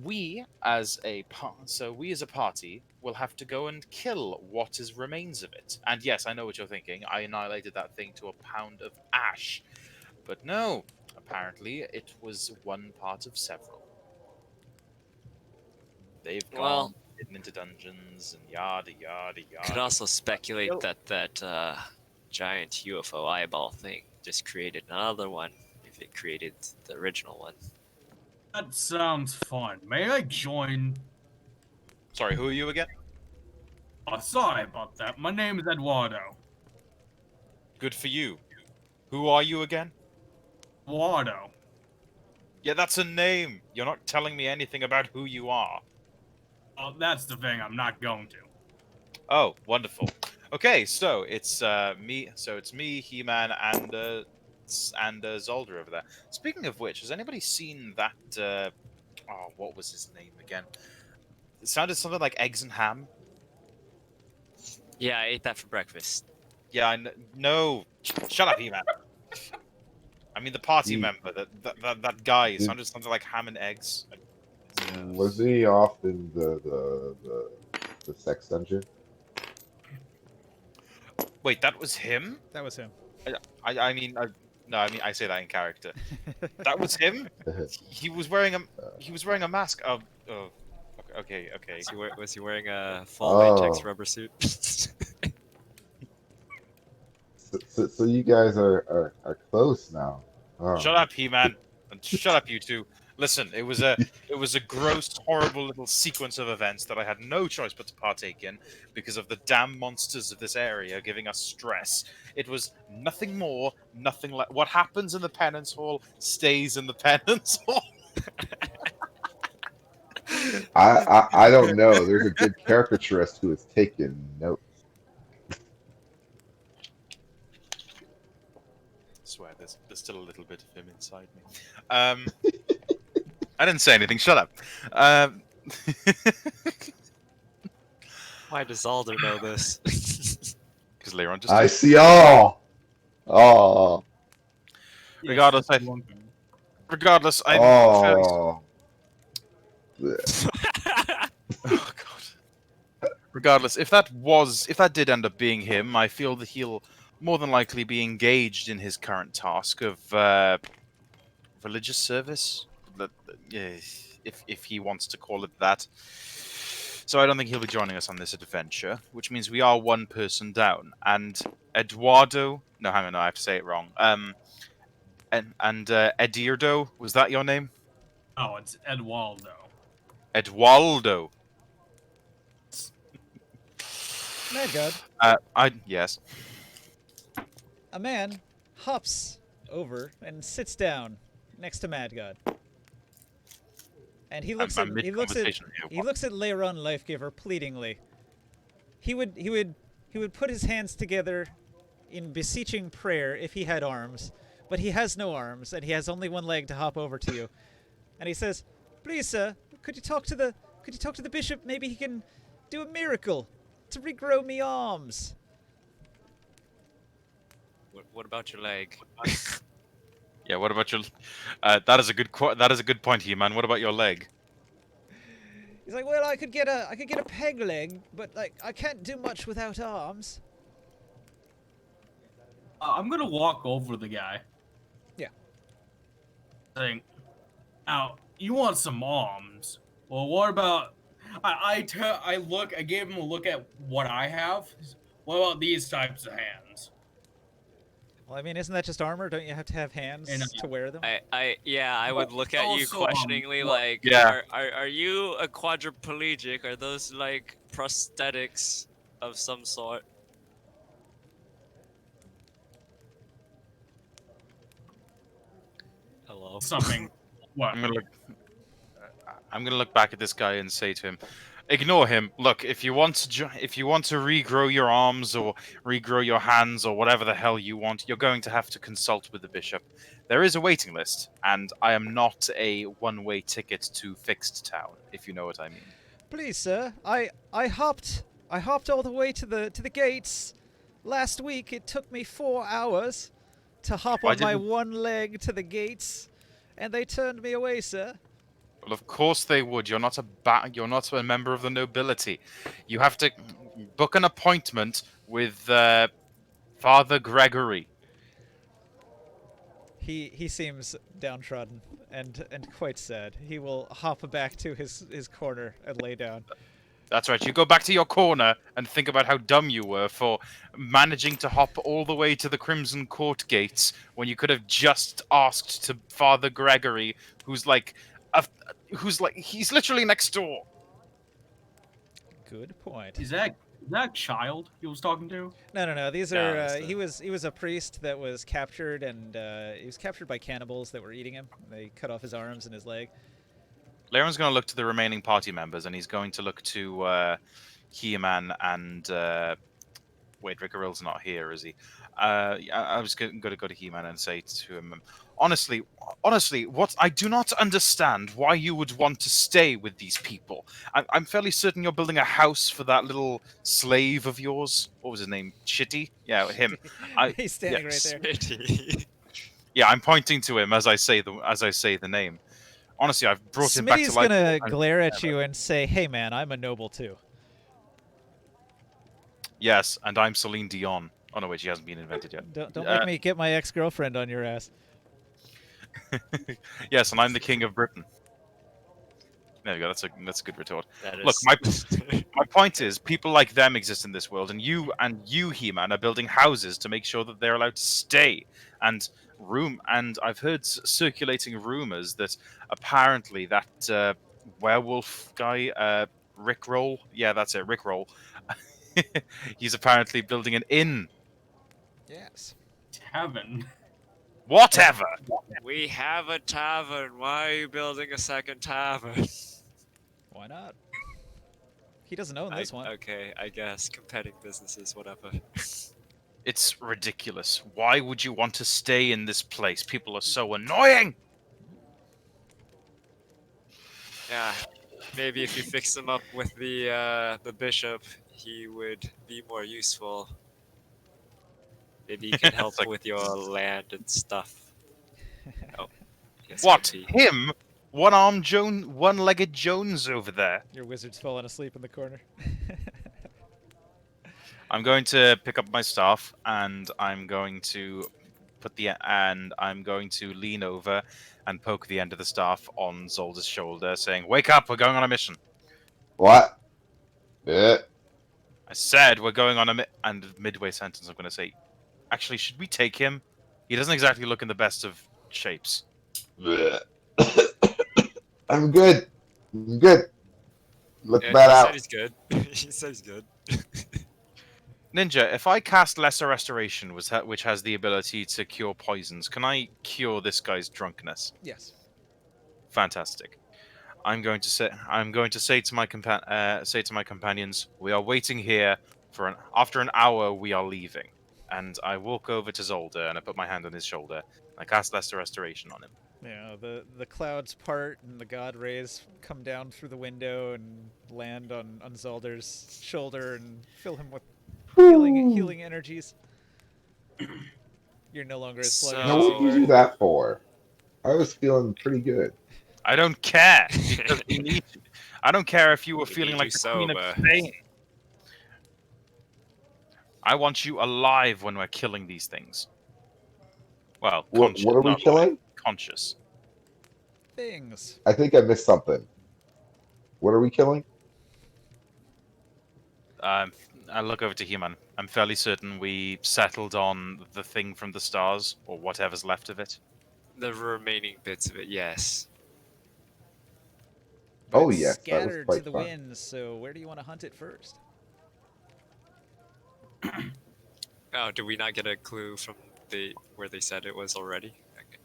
we as a party will have to go and kill what is remains of it. And yes, I know what you're thinking. I annihilated that thing to a pound of ash. But no, apparently it was one part of several. They've gone Well, hidden into dungeons and yada yada yada. could also speculate Well- that giant UFO eyeball thing just created another one if it created the original one. That sounds fun. May I join? Sorry, who are you again? Oh, sorry about that. My name is Eduardo. Good for you. Who are you again? Eduardo. Yeah, that's a name. You're not telling me anything about who you are. Oh, that's the thing. I'm not going to. Oh, wonderful. Okay, so it's me. So it's me, He-Man, and Zolder over there. Speaking of which, has anybody seen that? Oh, what was his name again? It sounded something like eggs and ham. Yeah, I ate that for breakfast. Yeah, no. Shut up, He-Man. I mean the party He- member, that guy. It Did- sounded something like ham and eggs. Was he off in the sex dungeon? Wait, that was him? That was him. I mean, no, I mean I say that in character. That was him. He was wearing a mask. Oh, okay. Was he wearing a full Oh. latex rubber suit? So you guys are close now. Oh. Shut up, He-Man, and shut up, you two. Listen, it was a gross, horrible little sequence of events that I had no choice but to partake in because of the damn monsters of this area giving us stress. It was nothing more, nothing like what happens in the penance hall stays in the penance hall. I don't know. There's a good caricaturist who has taken notes. I swear, there's still a little bit of him inside me. I didn't say anything. Shut up. Why does Alder know this? Because Leron just. I see all. Oh. Regardless, that's I- one thing. Regardless, I'm fairly. Oh. Oh god. Regardless, if that did end up being him, I feel that he'll more than likely be engaged in his current task of religious service. If he wants to call it that. So I don't think he'll be joining us on this adventure, which means we are one person down. And Eduardo, no, hang on, no, I have to say it wrong. And Edirdo, was that your name? Oh, it's Eduardo. Eduardo. Mad God. Yes. A man hops over and sits down next to Mad God. And he looks I'm at he looks at mid-conversation here. he looks at Leiron Lifegiver pleadingly. He would put his hands together in beseeching prayer if he had arms, but he has no arms and he has only one leg to hop over to you. And he says, Please, sir, could you talk to the bishop? Maybe he can do a miracle to regrow me arms. What about your leg? Yeah. What about your? That is a good point, He-Man. What about your leg? He's like, well, I could get a peg leg, but like I can't do much without arms. I'm gonna walk over the guy. Yeah. Saying, now you want some arms? Well, what about? I gave him a look at what I have. What about these types of hands? Well, I mean, isn't that just armor? Don't you have to have And hands to wear them? I would look at you also, questioningly, what- like, Yeah. are you a quadriplegic? Are those like prosthetics of some sort? Hello. something. What? I'm gonna look back at this guy and say to him, "Ignore him. Look, if you want to regrow your arms or regrow your hands or whatever the hell you want, you're going to have to consult with the bishop. There is a waiting list, and I am not a one-way ticket to Fixed Town, if you know what I mean." Please, sir, I hopped all the way to the gates. Last week it took me 4 hours to hop Why on my didn't- one leg to the gates, and they turned me away, sir. Well, of course they would. You're not a member of the nobility. You have to book an appointment with Father Gregory. He seems downtrodden and quite sad. He will hop back to his corner and lay down. That's right. You go back to your corner and think about how dumb you were for managing to hop all the way to the Crimson Court gates when you could have just asked to Father Gregory, who's like he's literally next door. Good point. Is that child he was talking to? No. These No, are that's he was a priest that was captured, and he was captured by cannibals that were eating him. They cut off his arms and his leg. Laren's going to look to the remaining party members, and he's going to look to He-Man and wait, Rickaril's not here, is he? I was going to go to He-Man and say to him, honestly, what I do not understand why you would want to stay with these people. I'm fairly certain you're building a house for that little slave of yours. What was his name? Chitty? Yeah, him. He's standing right there. Smitty. Yeah, I'm pointing to him as I say the name. Honestly, I've brought him back to Smitty's life. gonna glare at you and say, "Hey, man, I'm a noble too." Yes, and I'm Celine Dion. Oh no, wait, she hasn't been invented yet. Don't make me get my ex-girlfriend on your ass. Yes, and I'm the king of Britain. There we go. That's a good retort. That Look, is- my point is, people like them exist in this world, and you, He-Man, are building houses to make sure that they're allowed to stay. And I've heard circulating rumors that apparently that werewolf guy, Rickroll, yeah, that's it, Rickroll. He's apparently building an inn. Yes. Tavern. Whatever. We have a tavern. Why are you building a second tavern? Why not? He doesn't own this one. Okay, I guess competing businesses, whatever. It's ridiculous. Why would you want to stay in this place? People are so annoying. Yeah, maybe if you fix him up with the bishop, he would be more useful. Maybe he can help It's like- with your land and stuff. Oh, yes, What? maybe. Him? One-legged Jones over there. Your wizard's falling asleep in the corner. I'm going to pick up my staff, and I'm going to lean over and poke the end of the staff on Zolder's shoulder, saying, "Wake up! We're going on a mission." What? Yeah. I said we're going on and midway sentence, I'm going to say, "Actually, should we take him? He doesn't exactly look in the best of shapes." Bleh. I'm good. I'm good. Look Yeah, that he out. said he's good. He said he's good. Ninja, if I cast Lesser Restoration, which has the ability to cure poisons, can I cure this guy's drunkenness? Yes. Fantastic. I'm going to say to my companions, we are waiting here after an hour. We are leaving, and I walk over to Zolder and I put my hand on his shoulder. And I cast Lesser Restoration on him. The clouds part and the god rays come down through the window and land on Zalder's shoulder and fill him with healing energies. You're no longer as sluggish Now, as what you did you So, were. do that for? I was feeling pretty good. I don't care because we need. I don't care if you were we feeling need like you the Queen of sober. Spain. I want you alive when we're killing these things. Well, What conscious, are we not alive. killing? Conscious. Things. I think I missed something. What are we killing? Um, I look over to Human. I'm fairly certain we settled on the thing from the stars, or whatever's left of it. The remaining bits of it, yes. But Oh it's yes, that was scattered to quite the fun. winds, so where do you want to hunt it first? Oh, did we not get a clue from where they said it was already? Okay.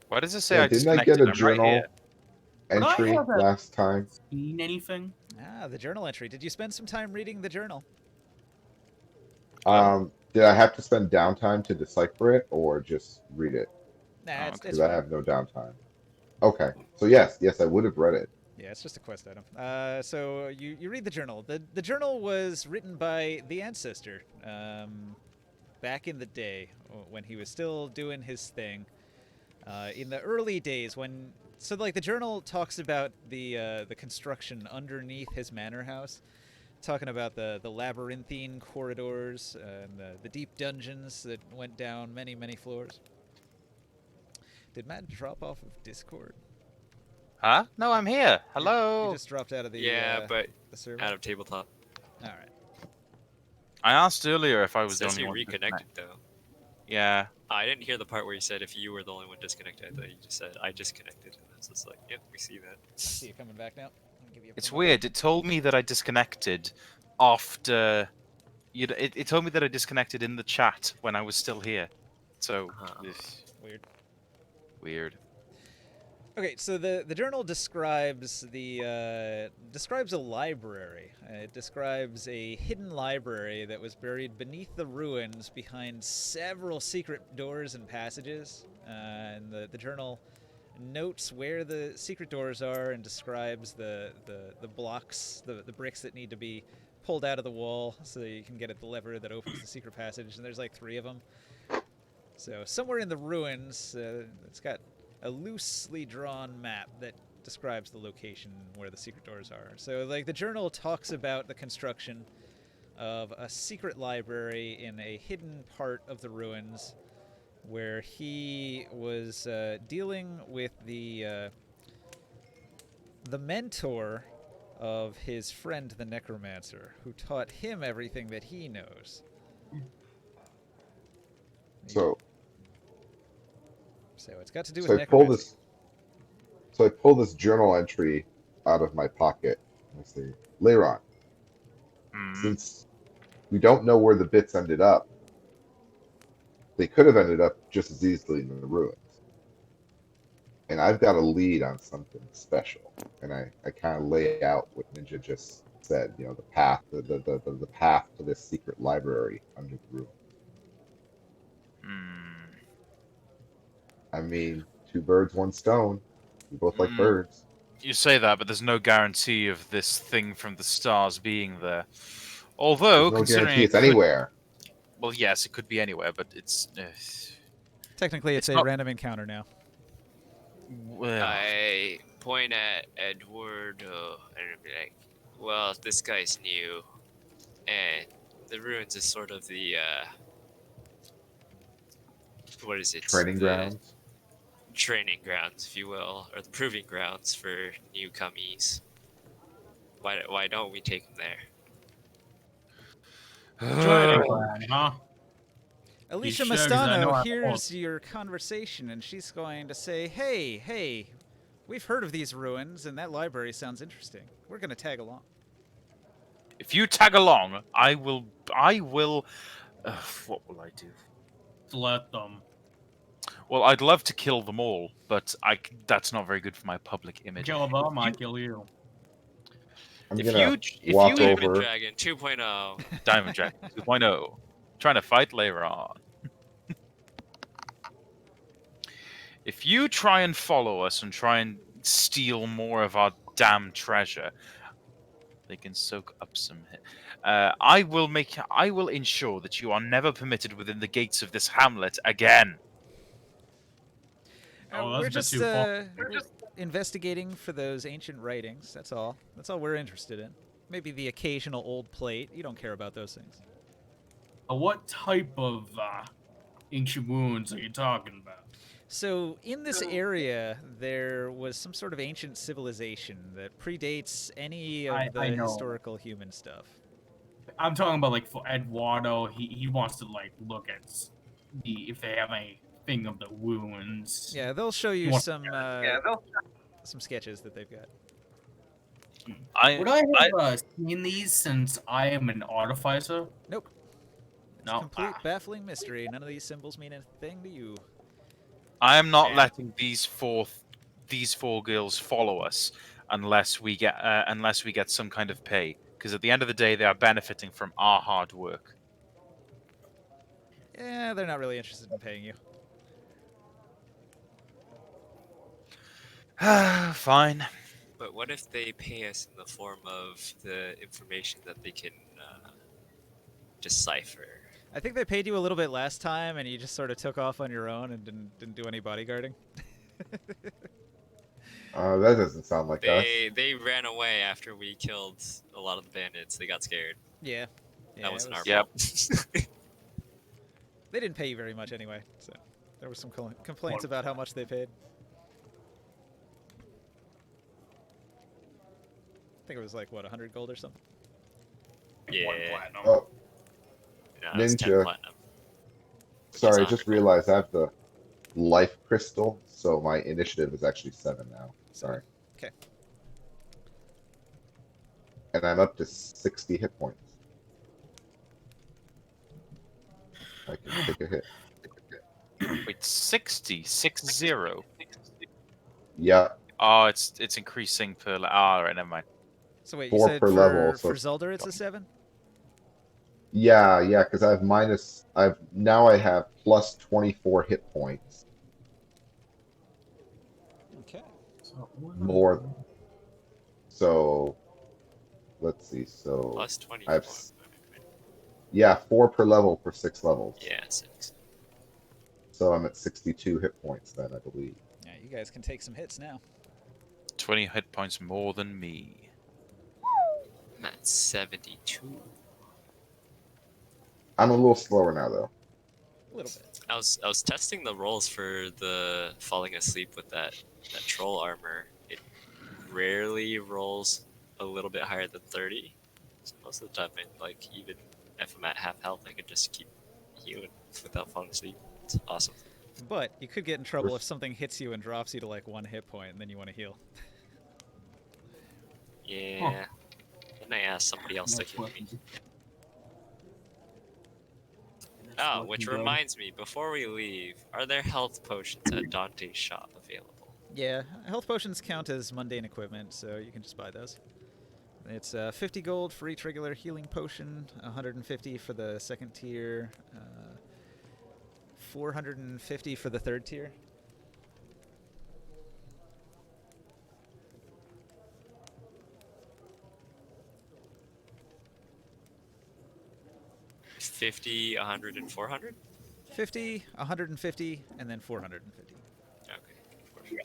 Why does it say Yeah, I didn't I get disconnected? a I'm right here. journal I entry haven't last time? seen anything. Ah, the journal entry. Did you spend some time reading the journal? Did I have to spend downtime to decipher it or just read it? Nah, Oh, it's okay. it's Because I fine. have no downtime. Okay, so yes, I would have read it. Yeah, it's just a quest item. So you read the journal. The journal was written by the ancestor, back in the day when he was still doing his thing. In the early days when, so like the journal talks about the construction underneath his manor house, talking about the labyrinthine corridors and the deep dungeons that went down many floors. Did Matt drop off of Discord? Huh? No, I'm here. You Hello. just dropped out of Yeah, but the server. out of tabletop. All right. I asked earlier if I It was the says only you one. reconnected though. Yeah. I didn't hear the part where you said if you were the only one disconnected. I thought you just said I disconnected, and that's just like, yep, we see that. I see you coming back now. I'll give you a It's promotion. weird. It told me that I disconnected after. It told me that I disconnected in the chat when I was still here. So Uh-huh. Weird. weird. Okay, so the journal describes describes a library. It describes a hidden library that was buried beneath the ruins behind several secret doors and passages. And the journal notes where the secret doors are and describes the blocks, the bricks that need to be pulled out of the wall so that you can get at the lever that opens the secret passage. And there's like 3 of them. So somewhere in the ruins, it's got a loosely drawn map that describes the location where the secret doors are. So, like, the journal talks about the construction of a secret library in a hidden part of the ruins where he was dealing with the mentor of his friend the necromancer, who taught him everything that he knows. So So it's got to do so with I pull necromancy. this so I pull this journal entry out of my pocket. I say, Leiron, Hmm. since we don't know where the bits ended up, they could have ended up just as easily in the ruins. And I've got a lead on something special. And I kind of lay out what Ninja just said, the path, the path to this secret library under the ruin. Hmm. I mean, 2 birds, 1 stone. We both like Hmm. birds. You say that, but there's no guarantee of this thing from the stars being there. Although, There's no considering guarantee it it's could, anywhere. well, yes, it could be anywhere, but it's. Technically, it's a not- random encounter now. Well, I point at Eduardo and be like, well, this guy's new, and the ruins is sort of the what is it? Training The grounds. training grounds, if you will, or the proving grounds for newcomies. Why don't we take them there? Training ground, huh? Alicia sure? 'Cause I know Mastano I hears your conversation, and she's going to say, hey, we've heard of these ruins, and that library sounds interesting. We're going to tag along. if you tag along, I will. What will I do? let them. Well, I'd love to kill them all, but that's not very good for my public image. Kill them, I kill you. I'm If gonna if walk you Diamond even over. Dragon 2.0. Diamond Jack 2.0, trying to fight later on. If you try and follow us and try and steal more of our damn treasure, they can soak up some. I will ensure that you are never permitted within the gates of this hamlet again. Oh, that's We're a bit just too far. we're investigating for those ancient writings. That's all. That's all we're interested in. Maybe the occasional old plate. You don't care about those things. What type of ancient wounds are you talking about? So, in this area, there was some sort of ancient civilization that predates any of I the know. historical human stuff. I'm talking about like for Eduardo. He wants to like look at if they have anything of the wounds. Yeah, they'll show you More- some sketches that they've got. Would I have seen these since I am an artificer? Nope. It's No. a complete baffling mystery. None of these symbols mean anything to you. I am not Yeah. letting these four girls follow us unless we get some kind of pay. Because at the end of the day, they are benefiting from our hard work. Yeah, they're not really interested in paying you. Fine. But what if they pay us in the form of the information that they can decipher? I think they paid you a little bit last time, and you just sort of took off on your own and didn't do any bodyguarding. That doesn't sound like us. They ran away after we killed a lot of the bandits. They got scared. Yeah. That wasn't our Yep. fault. They didn't pay you very much anyway, so there were some complaints about how much they paid. I think it was like, what, 100 gold or something? Yeah. One platinum. Oh, No, it's 10 Ninja. platinum. sorry, I not just cool. realized I have the life crystal, so my initiative is actually 7 now. Sorry. Okay. And I'm up to 60 hit points. I can take a hit. Wait, 60. Yeah, Oh, it's increasing per. Right, never mind. So wait, you 4 said per for, level, so for it's- Zelda it's a 7? yeah, because I have plus 24 hit points. Okay. More. So, let's see. So, Plus 20. I have, yeah, 4 per level for 6 levels. Yeah, 6. So I'm at 62 hit points then, I believe. Yeah, you guys can take some hits now. 20 hit points more than me. I'm at 72. I'm a little slower now, though. A little bit. I was testing the rolls for the falling asleep with that troll armor. It rarely rolls a little bit higher than 30. So most of the time, even if I'm at half health, I could just keep healing without falling asleep. It's awesome. But you could get in trouble if something hits you and drops you to like 1 hit point, and then you want to heal. Yeah. Then I asked somebody else to heal me. Oh, which reminds me, before we leave, are there health potions at Dante's shop available? Yeah, health potions count as mundane equipment, so you can just buy those. It's 50 gold for each regular healing potion, 150 for the second tier, 450 for the third tier. $50, $100, and $400? 50, 150, and then 450. Okay.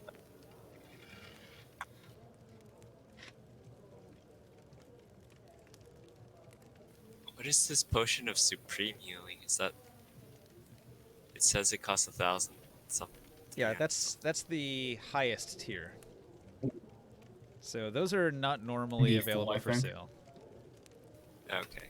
What is this potion of supreme healing? Is that? It says it costs 1,000 something. Yeah, that's the highest tier. So those are not normally Useful, available I for think. sale. Okay.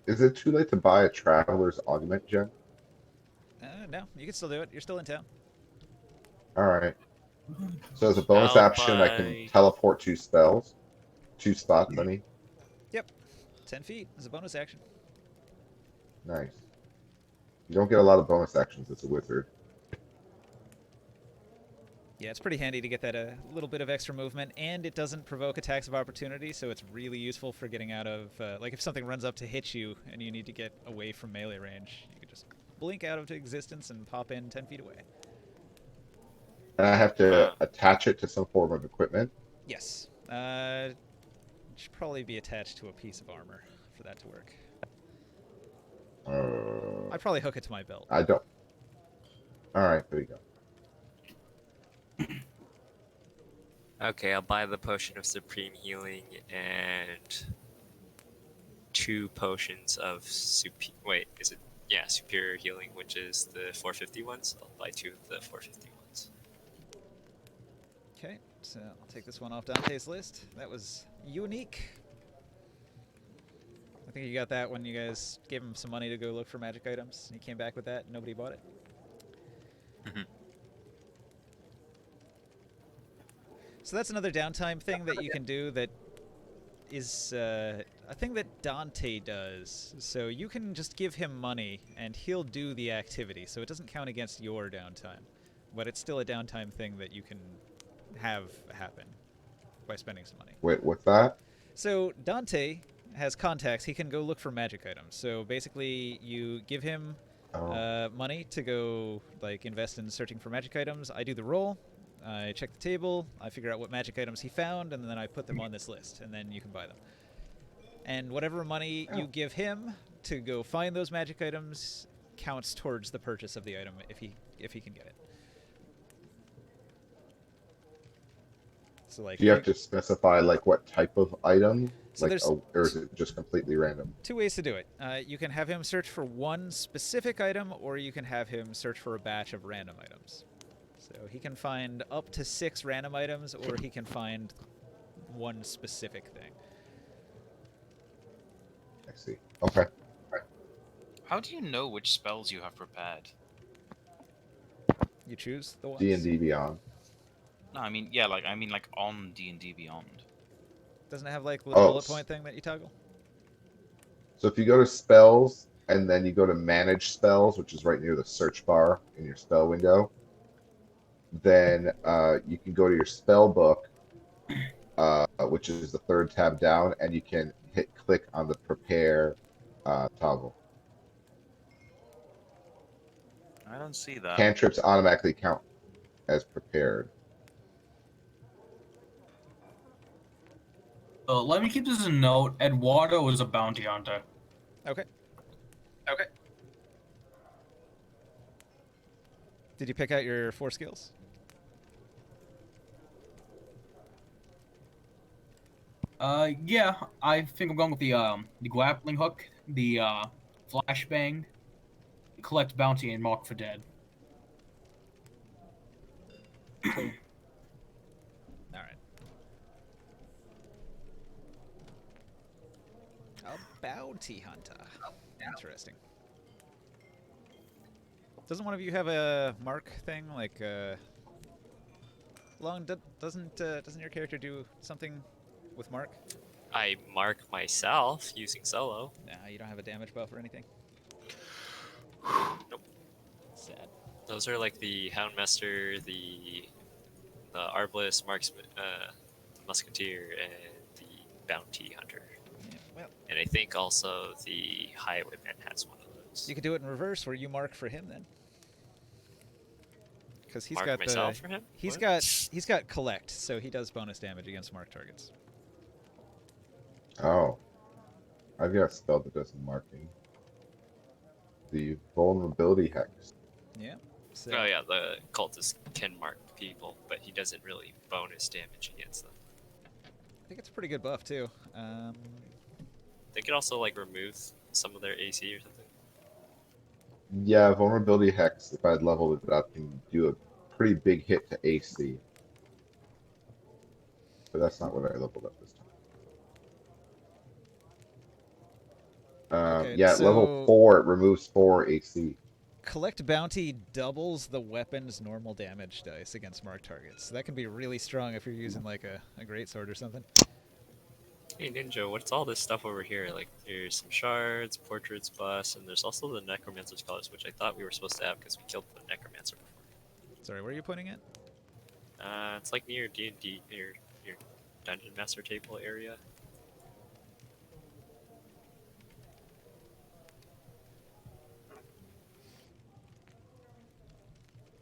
Is it too late to buy a Traveler's Augment gem? No, you can still do it. You're still in town. Alright. So as a bonus I'll action, I buy- can teleport 2 spells. 2 spots, I mean. Yep. 10 feet is a bonus action. Nice. You don't get a lot of bonus actions as a wizard. Yeah, it's pretty handy to get that a little bit of extra movement, and it doesn't provoke attacks of opportunity, so it's really useful for getting out of, like if something runs up to hit you and you need to get away from melee range, you can just blink out of existence and pop in 10 feet away. And I have to attach it to some form of equipment. Yes. It should probably be attached to a piece of armor for that to work. I'd probably hook it to my belt. I don't. All right, there you go. Okay, I'll buy the potion of supreme healing and 2 potions of wait, is it? Yeah, superior healing, which is the 450 ones. I'll buy 2 of the 450 ones. Okay, so I'll take this one off Dante's list. That was unique. I think you got that when you guys gave him some money to go look for magic items. He came back with that, and nobody bought it. So that's another downtime thing that you can do that is a thing that Dante does. So you can just give him money, and he'll do the activity. So it doesn't count against your downtime. But it's still a downtime thing that you can have happen by spending some money. Wait, what's that? So Dante has contacts. He can go look for magic items. So basically, you give him money to go like invest in searching for magic items. I do the roll. I check the table. I figure out what magic items he found, and then I put them on this list, and then you can buy them. And whatever money you give him to go find those magic items counts towards the purchase of the item if he can get it. So like, Do you have to specify like what type of item? So like, or is it just completely random? 2 ways to do it. You can have him search for one specific item, or you can have him search for a batch of random items. So he can find up to 6 random items, or he can find one specific thing. I see. Okay. How do you know which spells you have prepared? You choose the ones. D&D Beyond. No, I mean, yeah, like on D&D Beyond. Doesn't it have like a little Oh, bullet point thing that you toggle? So if you go to spells and then you go to manage spells, which is right near the search bar in your spell window, then you can go to your spell book, which is the 3rd tab down, and you can hit click on the prepare toggle. I don't see that. Cantrips automatically count as prepared. Let me keep this as a note. Eduardo is a bounty hunter. Okay. Okay. Did you pick out your 4 skills? Yeah, I think I'm going with the grappling hook, the flashbang, collect bounty, and mark for dead. Cool. All right. A bounty hunter. Interesting. Doesn't one of you have a mark thing like Long? Doesn't your character do something with mark? I mark myself using solo. Nah, you don't have a damage buff or anything. Nope. Sad. Those are like the Houndmaster, the Arbalist, Marksman, the Musketeer, and the Bounty Hunter. Yeah, well, And I think also the Highwayman has one of those. you could do it in reverse, where you mark for him then. Because he's Mark got myself for him? he's What? got collect, so he does bonus damage against marked targets. Oh. I've got a spell that does marking. The vulnerability hex. Yeah. So, Oh yeah, the cultist can mark people, but he doesn't really bonus damage against them. I think it's a pretty good buff too. They could also like remove some of their AC or something. Yeah, vulnerability hex, if I had leveled it up, can do a pretty big hit to AC. But that's not what I leveled up this time. Okay, Yeah, at level so- 4, it removes 4 AC. Collect bounty doubles the weapon's normal damage dice against marked targets. So that can be really strong if you're using like a greatsword or something. Hey Ninja, what's all this stuff over here? Like there's some shards, portraits, busts, and there's also the Necromancer's Colors, which I thought we were supposed to have because we killed the Necromancer before. Sorry, where are you pointing at? It's like near D&D, near your dungeon master table area.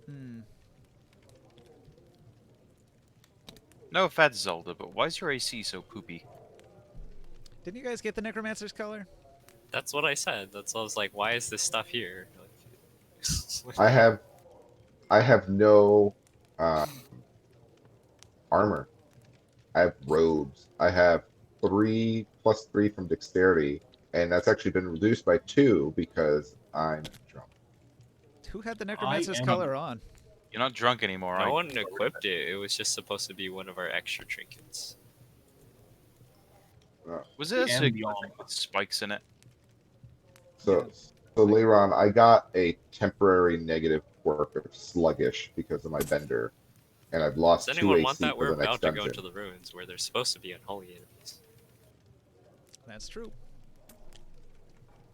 Hmm. No offense, Zelda, but why is your AC so poopy? Didn't you guys get the Necromancer's color? That's what I said. That's I was like, why is this stuff here? Like, I have I have no uh, armor. I have robes. I have 3 + 3 from dexterity, and that's actually been reduced by 2 because I'm drunk. Who had the I Necromancer's am. color on? You're not drunk anymore. no one equipped it. It was just supposed to be one of our extra trinkets. Uh, Was it I a am the circular thing armor. with spikes in it? so, so later on, I got a temporary negative quirk of sluggish because of my bender, and I've Does lost 2 anyone want AC that? for We're the next about to go dungeon. into the ruins where there's supposed to be unholy enemies. That's true.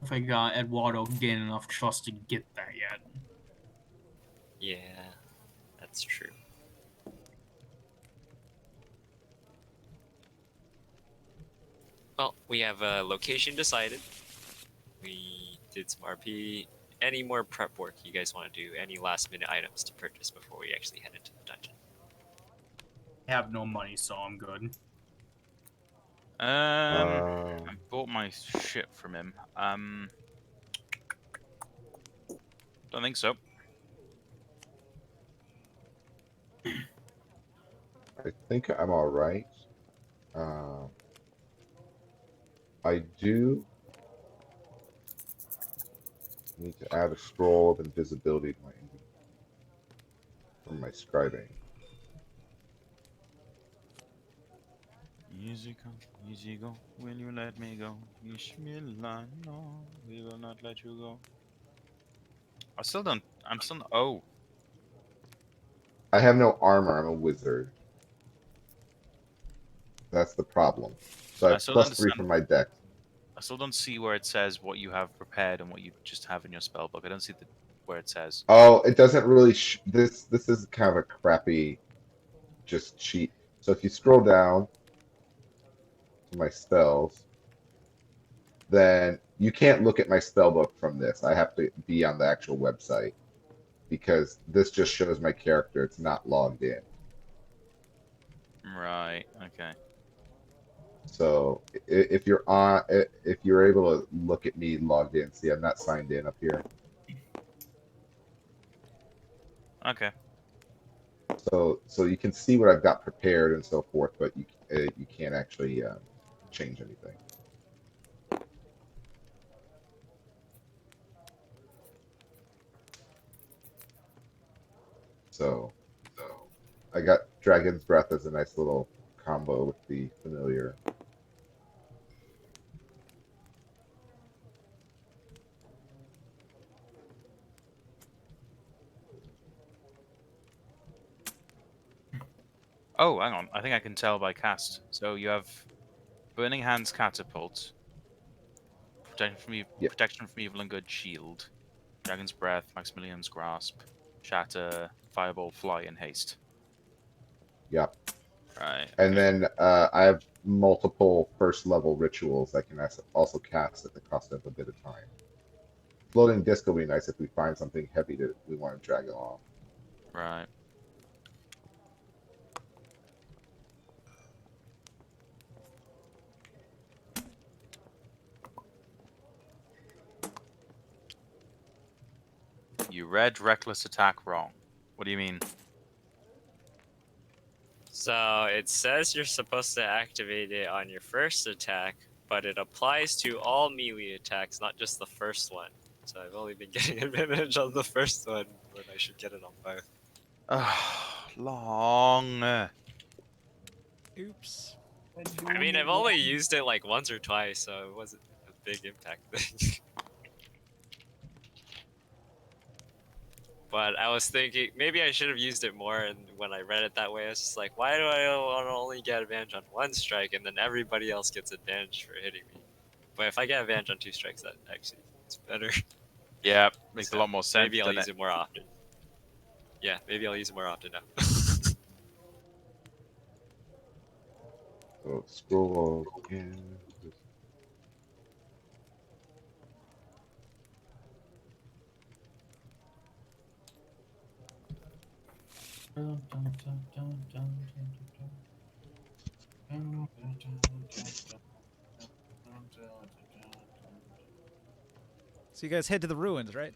If I got Eduardo gain enough trust to get that yet. Yeah, that's true. Well, we have a location decided. We did some RP. Any more prep work you guys want to do? Any last minute items to purchase before we actually head into the dungeon? I have no money, so I'm good. I bought my shit from him. Don't think so. I think I'm all right. Um, I do need to add a scroll of invisibility to my from my scribing. Easy go. Will you let me go? Bismillah, no, we will not let you go. I still don't. I'm still. Oh, I have no armor. I'm a wizard. That's the problem. So I I have still don't +3 understand. from my dex. I still don't see where it says what you have prepared and what you just have in your spell book. I don't see where it says. Oh, it doesn't really. This is kind of a crappy just cheat. So if you scroll down to my spells, then you can't look at my spell book from this. I have to be on the actual website because this just shows my character. It's not logged in. Right. Okay. So if you're on, if you're able to look at me logged in, see, I'm not signed in up here. Okay. So you can see what I've got prepared and so forth, but you can't actually change anything. So I got Dragon's Breath as a nice little combo with the familiar. Oh, hang on. I think I can tell by cast. So you have Burning Hands Catapult, Yep, Protection from Evil and Good Shield, Dragon's Breath, Maximilian's Grasp, Shatter, Fireball, Fly, and Haste. yep. Right. And Okay. then I have multiple first level rituals I can also cast at the cost of a bit of time. Floating disc will be nice if we find something heavy that we want to drag along. Right. You read Reckless Attack wrong. What do you mean? So it says you're supposed to activate it on your first attack, but it applies to all melee attacks, not just the first one. So I've only been getting advantage on the first one, but I should get it on both. Long. Oops. I mean, I've only used it like once or twice, so it wasn't a big impact thing. But I was thinking maybe I should have used it more, and when I read it that way, I was just like, why do I want to only get advantage on one strike, and then everybody else gets advantage for hitting me? But if I get advantage on 2 strikes, that actually is better. Yeah, makes a So lot more sense, maybe I'll doesn't use it? it more often. Yeah, maybe I'll use it more often now. So scroll again. So you guys head to the ruins, right?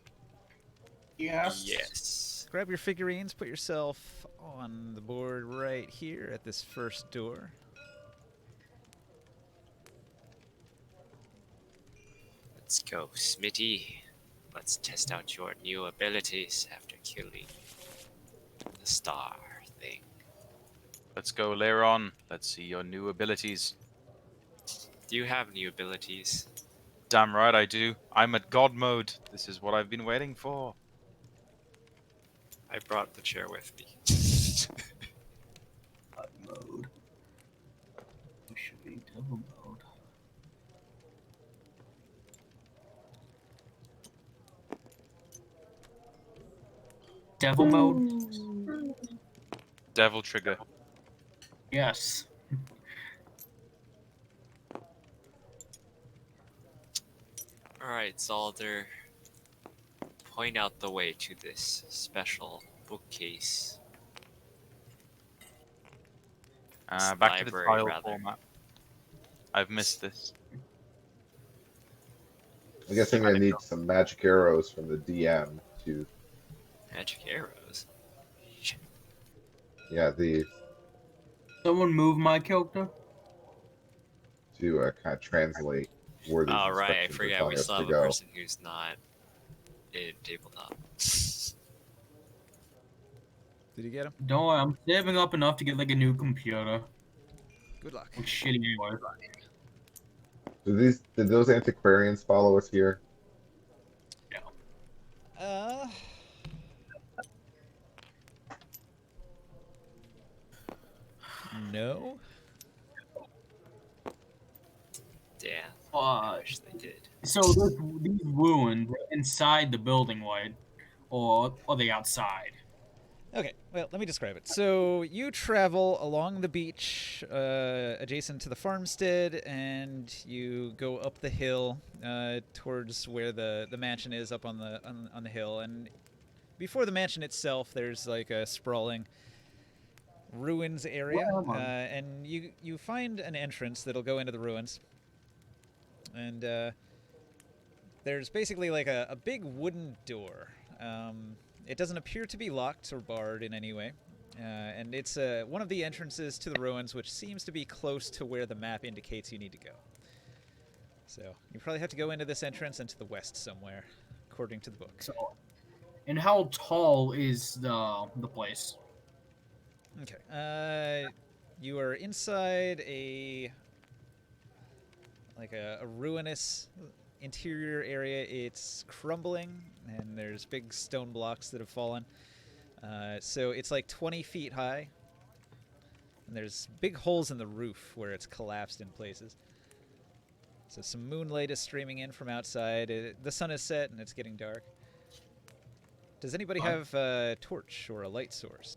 Yes. Yes. Grab your figurines, put yourself on the board right here at this first door. Let's go, Smitty. Let's test out your new abilities after killing the star thing. Let's go, Leron. Let's see your new abilities. Do you have new abilities? Damn right I do. I'm at God mode. This is what I've been waiting for. I brought the chair with me. Mode. It should be devil mode. Devil mode? Devil trigger. Yes. Alright, Zalder. Point out the way to this special bookcase. This Back to the library, tile rather. format. I've missed this. I'm guessing I need some magic arrows from the DM to, Magic arrows. yeah, these Someone move my character. to kind of translate where these Alright, I instructions are forget we telling us still to have a go. person who's not in tabletop. Did you get him? Don't worry, I'm saving up enough to get like a new computer. Good luck. It's shitty anyway. Did those antiquarians follow us here? Uh. No. Damn, I Uh, wish they did. so these ruins are inside the building, right? Or are they outside? Okay, well, let me describe it. So you travel along the beach adjacent to the farmstead, and you go up the hill towards where the mansion is up on the hill. And before the mansion itself, there's like a sprawling ruins area, Where am I? and you find an entrance that'll go into the ruins. And there's basically like a big wooden door. It doesn't appear to be locked or barred in any way. And it's one of the entrances to the ruins, which seems to be close to where the map indicates you need to go. So you probably have to go into this entrance and to the west somewhere, according to the book. So, and how tall is the place? Okay. You are inside a ruinous interior area. It's crumbling, and there's big stone blocks that have fallen. So it's like 20 feet high, and there's big holes in the roof where it's collapsed in places. So some moonlight is streaming in from outside. The sun is set, and it's getting dark. Does anybody have a torch or a light source?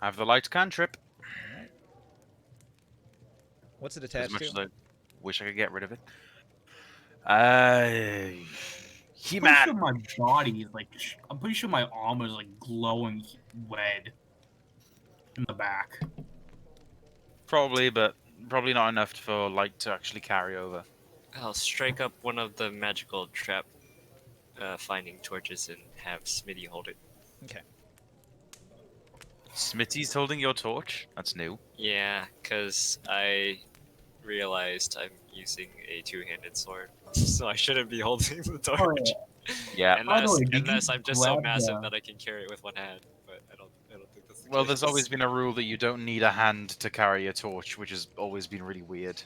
I have the light cantrip. All right. What's it As attached much to? as I wish I could get rid of it. I'm He pretty sure man. my body is like. I'm pretty sure my armor is like glowing red in the back. Probably, but probably not enough for light to actually carry over. I'll strike up one of the magical trap finding torches and have Smitty hold it. Okay. Smitty's holding your torch. That's new. Yeah, because I realized I'm using a two-handed sword, so I shouldn't be holding the torch. Oh, yeah. Yeah. By the way, did you unless I'm just so grab massive the- that I can carry it with one hand, but I don't think that's the Well, case. there's always been a rule that you don't need a hand to carry a torch, which has always been really weird.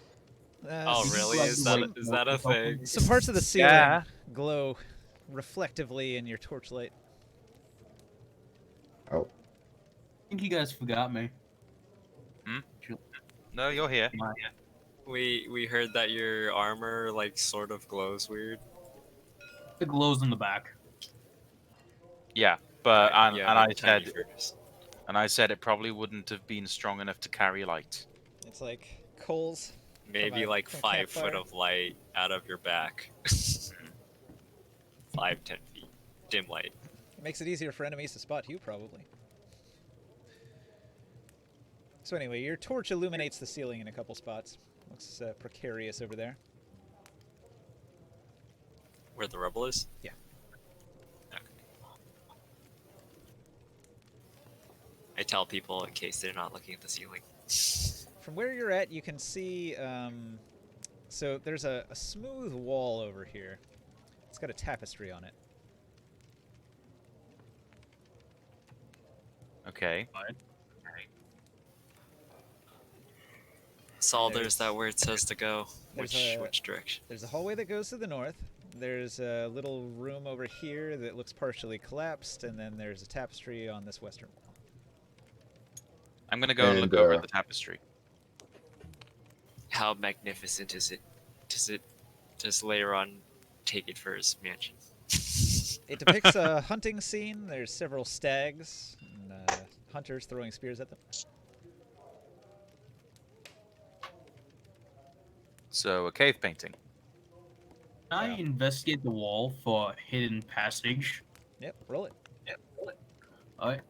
Oh, Did you really? grab Is the that white is that a torch or something? thing? Some parts of the ceiling Yeah. glow reflectively in your torchlight. Oh, I think you guys forgot me. No, you're here. We heard that your armor like sort of glows weird. It glows in the back. Yeah, but Right, and, yeah, and like I a tiny said furnace. it probably wouldn't have been strong enough to carry light. It's like coals. Maybe like from 5 foot campfire. of light out of your back. 5-10 feet. Dim light. It makes it easier for enemies to spot you, probably. So anyway, your torch illuminates the ceiling in a couple spots. Looks precarious over there. Where the rubble is? Yeah. Okay. I tell people in case they're not looking at the ceiling. From where you're at, you can see. So there's a smooth wall over here. It's got a tapestry on it. Okay. Saul, there's that where it says to go. There's Which direction? There's a hallway that goes to the north. There's a little room over here that looks partially collapsed, and then there's a tapestry on this western wall. I'm gonna go and look over at the tapestry. How magnificent is it? Does Leiron take it for his mansion? It depicts a hunting scene. There's several stags and hunters throwing spears at them. So a cave painting. Can I investigate the wall for hidden passage? Yep, roll it. Alright.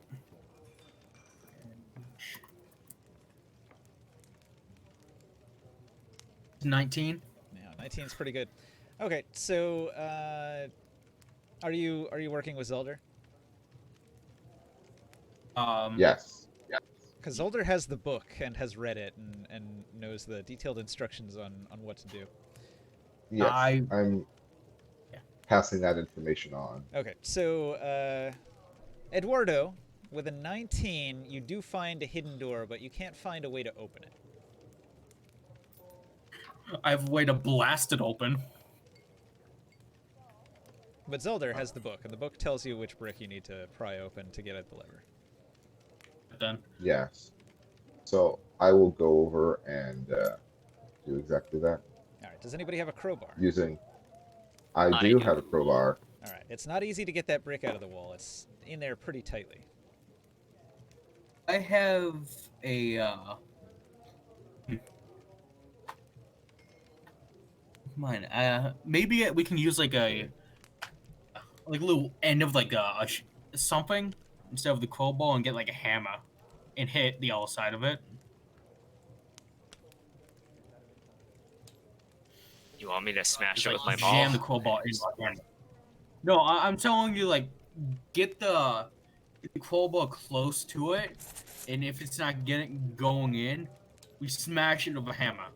19. Yeah, 19 is pretty good. Okay, so are you working with Zelder? Yes. Because Zelder has the book and has read it and knows the detailed instructions on what to do. Yes. I- I'm passing that information on. Okay, so Eduardo, with a 19, you do find a hidden door, but you can't find a way to open it. I have a way to blast it open. But Zelder has the book, and the book tells you which brick you need to pry open to get at the lever. Done. Yes. So I will go over and do exactly that. All right, does anybody have a crowbar? Using. I do have a crowbar. All right, it's not easy to get that brick out of the wall. It's in there pretty tightly. I have a come on, maybe we can use like a little end of like something instead of the crowbar and get like a hammer and hit the other side of it. You want me to smash it Just, with like, my ball? jam the crowbar in my hand. No, I'm telling you, like, get the crowbar close to it, and if it's not going in, we smash it with a hammer.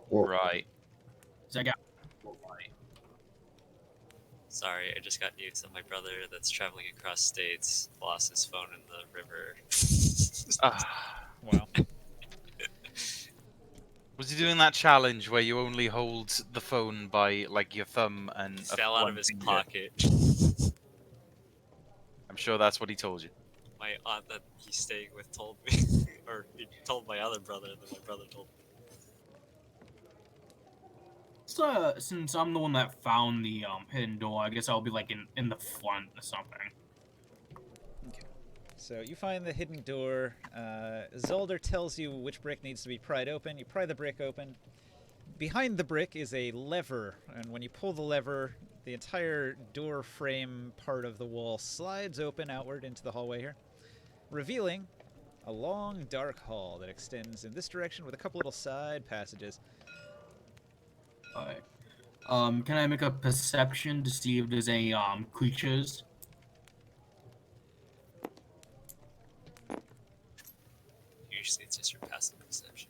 Well, Right. So I got. Sorry, I just got news that my brother that's traveling across states lost his phone in the river. Wow. Was he doing that challenge where you only hold the phone by like your thumb and Fell out one of his finger? pocket. I'm sure that's what he told you. My aunt that he's staying with told me, or he told my other brother, and then my brother told me. So, since I'm the one that found the hidden door, I guess I'll be like in the front or something. So you find the hidden door. Zelder tells you which brick needs to be pried open. You pry the brick open. Behind the brick is a lever, and when you pull the lever, the entire door frame part of the wall slides open outward into the hallway here, revealing a long, dark hall that extends in this direction with a couple little side passages. Alright. Can I make a perception to see if there's any creatures? Usually it's just your passive perception.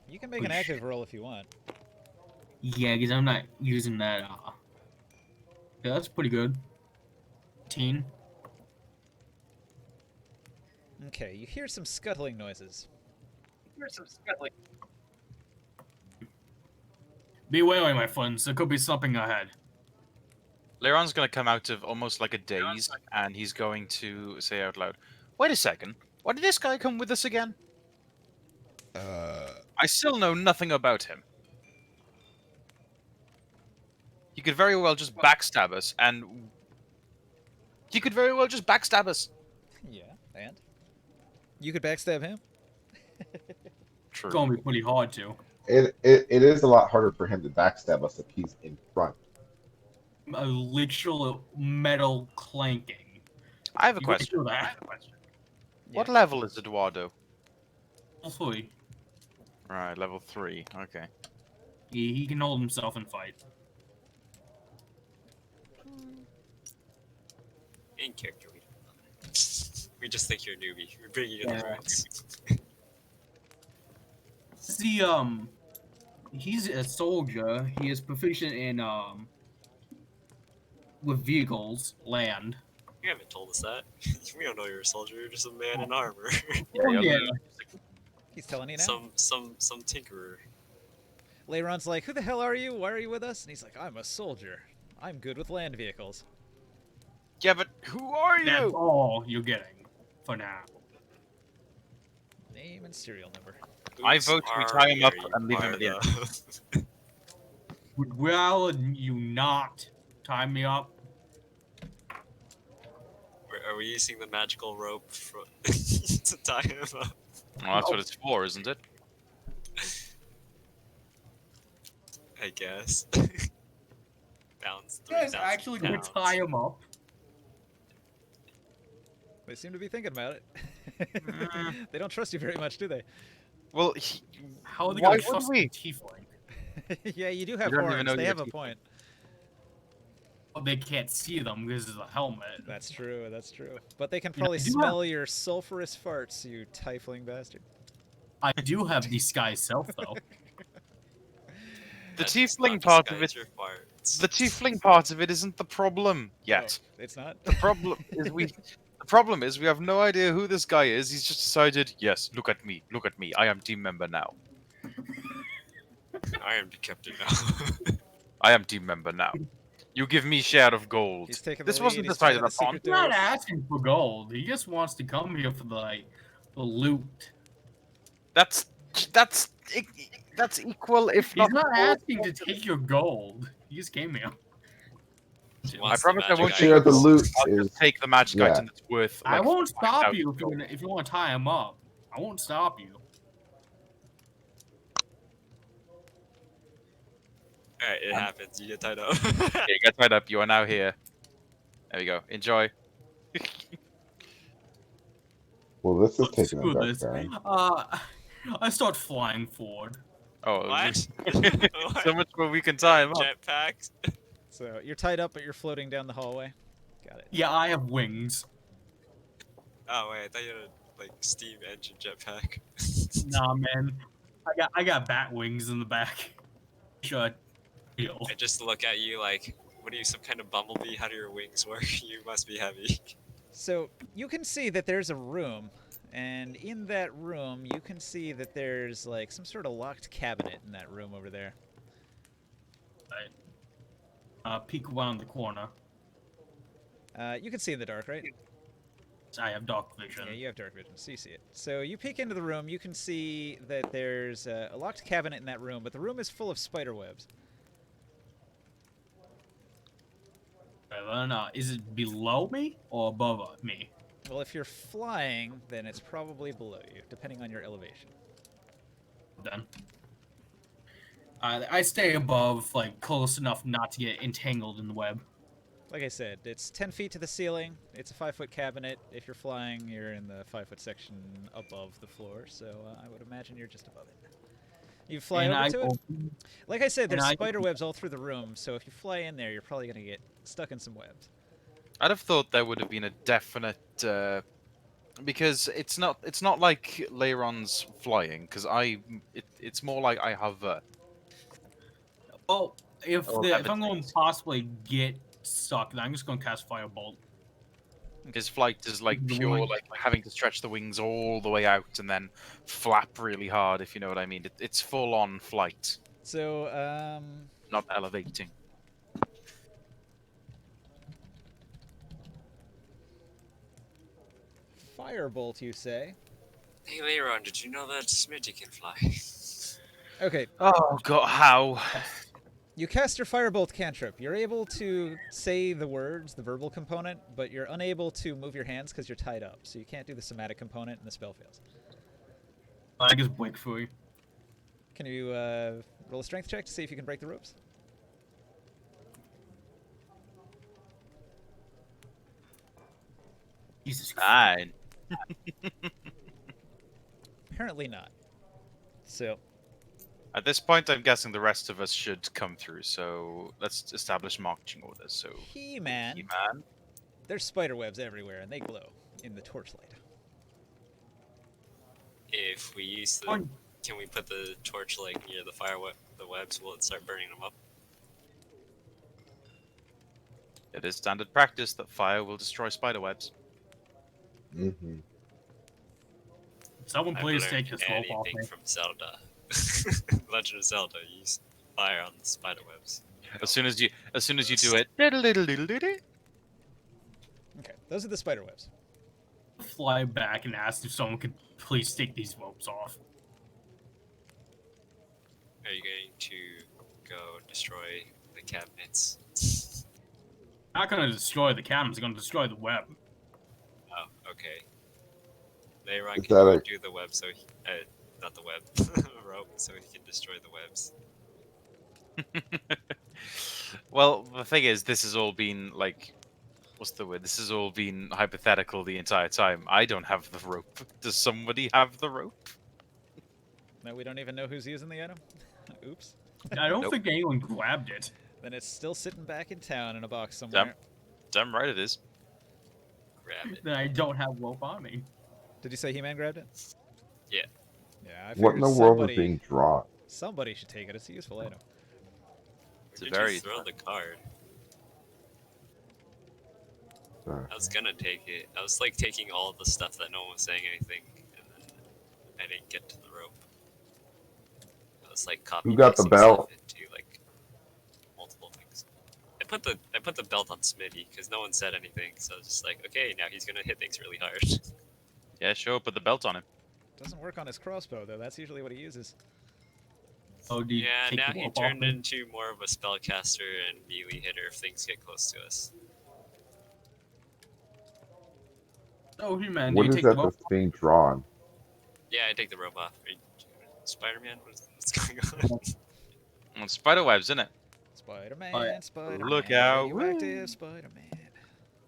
You can make an active roll if you want. Yeah, because I'm not using that. Yeah, that's pretty good. 18. Okay, you hear some scuttling noises. Be wary, my friends. There could be something ahead. Leiron's gonna come out of almost like a daze, and he's going to say out loud, "Wait a second. Why did this guy come with us again? I still know nothing about him. He could very well just backstab us, and He could very well just backstab us. Yeah, and you could backstab him. It's gonna be pretty hard to. It is a lot harder for him to backstab us if he's in front. A literal metal clanking. I have a You can question. feel that. What level is Eduardo? Hopefully, Right, level 3. Okay. he can hold himself and fight. In character, we don't know that. We just think you're a newbie. We're bringing you the Yeah. rules. He's a soldier. He is proficient in with vehicles, land. You haven't told us that. We don't know you're a soldier. You're just a man in armor. Oh yeah. He's telling you now. some tinkerer. Leiron's like, "Who the hell are you? Why are you with us?" And he's like, "I'm a soldier. I'm good with land vehicles." Yeah, but who are That's you? all you're getting for now. Name and serial number. I Whose vote we tie army him up are you and leave him at the part of? Would rather you not tie me up. Are we using the magical rope to tie him up? Well, that's what it's for, isn't it? I guess. Bounds You guys actually gonna tie him up? They seem to be thinking about it. They don't trust you very much, do they? Well, How are they why gonna would trust we? the tiefling? Yeah, you do have don't even horns. know They you're have a a tiefling. point. Well, they can't see them because of the helmet. That's true. That's true. But they can You know, probably I do smell your sulfurous farts, you tiefling bastard. I do have disguise self though. The That does tiefling not part of disguise it. your farts. The tiefling part of it isn't the problem yet. Oh, it's not. The problem is we. The problem is we have no idea who this guy is. He's just decided, yes, look at me, look at me. I am team member now. I am the captain now. I am team member now. You give me share of gold. He's taking the This lead, wasn't he's decided finding the upon. secret He's not doors. asking for gold. He just wants to come here for the loot. That's equal, if He's not. not more. asking to take your gold. He just came here. He I wants the promise I magic won't The take share of the gold. loot I'll is just take the magic yeah. item that's worth. I like, won't stop 5,000 you gold. if you want to tie him up. I won't stop you. Alright, it happens. You get tied up. Okay, you get tied up. You are now here. There we go. Enjoy. well, this is taking a Screw dark this. turn. I start flying forward. Oh, What? so much more we can tie him up. Jetpacks? So you're tied up, but you're floating down the hallway. Got it. Yeah, I have wings. Oh wait, I thought you had a like steam engine jetpack. Nah, man. I got bat wings in the back. Shut. Deal. I just look at you like, what are you, some kind of bumblebee? How do your wings work? You must be heavy. So you can see that there's a room, and in that room you can see that there's like some sort of locked cabinet in that room over there. Peek around the corner. You can see in the dark, right? I have dark vision. Yeah, you have dark vision, so you see it. So you peek into the room, you can see that there's a locked cabinet in that room, but the room is full of spider webs. Is it below me or above me? Well, if you're flying, then it's probably below you, depending on your elevation. Then. I stay above, like, close enough not to get entangled in the web. Like I said, it's 10 feet to the ceiling. It's a 5-foot cabinet. If you're flying, you're in the 5-foot section above the floor, so I would imagine you're just above it. You fly And over I to it. Like I said, there's and I- spider webs all through the room, so if you fly in there, you're probably going to get stuck in some webs. I'd have thought there would have been a definite because it's not like Leiron's flying because it's more like I have Well, if Oh, if I'm going to possibly get stuck, then I'm just going to cast Firebolt. his flight is like The pure wings. like having to stretch the wings all the way out and then flap really hard, if you know what I mean. It's full on flight, So, not elevating. Firebolt, you say? Hey Leiron, did you know that Smitty can fly? Okay, Oh god, how? You cast your Firebolt cantrip. You're able to say the words, the verbal component, but you're unable to move your hands because you're tied up. So you can't do the somatic component, and the spell fails. I guess break free. Can you roll a strength check to see if you can break the ropes? Jesus Christ. Fine. Apparently not. So, At this point, I'm guessing the rest of us should come through. So let's establish marching orders. So He-Man, He-Man. there's spider webs everywhere, and they glow in the torchlight. If we use the, Fine. can we put the torch like near the the webs? Will it start burning them up? It is standard practice that fire will destroy spider webs. Mm-hmm. Someone I've please learned take this rope off anything me. from Zelda. Legend of Zelda. Use fire on the spider webs. As soon as you do it, diddle-diddle-diddle-diddle. Okay, those are the spider webs. Fly back and ask if someone could please take these ropes off. Are you going to go destroy the cabinets? Not gonna destroy the cabinets, gonna destroy the web. Oh, okay. Leiron Is can that go a- do the web so he, not the web, rope, so he can destroy the webs. Well, the thing is, this has all been like, what's the word? This has all been hypothetical the entire time. I don't have the rope. Does somebody have the rope? No, we don't even know who's using the item. Oops. I don't Nope. think anyone grabbed it. Then it's still sitting back in town in a box somewhere. Damn right it is. Grab it. Then I don't have rope on me. Did you say He-Man grabbed it? Yeah. Yeah, I What in figured the world is somebody, being drawn? somebody should take it. It's a useful item. It's a Did very you throw the card? I was gonna take it. I was like taking all the stuff that no one was saying anything, and then I didn't get to the rope. I was like copy Who got the pasting belt? stuff into like multiple things. I put the belt on Smitty because no one said anything, so I was just like, okay, now he's gonna hit things really hard. Yeah, sure. Put the belt on him. Doesn't work on his crossbow though. That's usually what he uses. Oh, do you Yeah, take now the he rope off turned me? into more of a spellcaster and melee hitter if things get close to us. Oh, He-Man, do What you is take the that rope that's being drawn? Yeah, I take the rope off. Spider-Man? What's going on? Well, spider webs, isn't it? Spider-Man, Oh, yeah. Spider-Man, Look out. radioactive Woo. Spider-Man.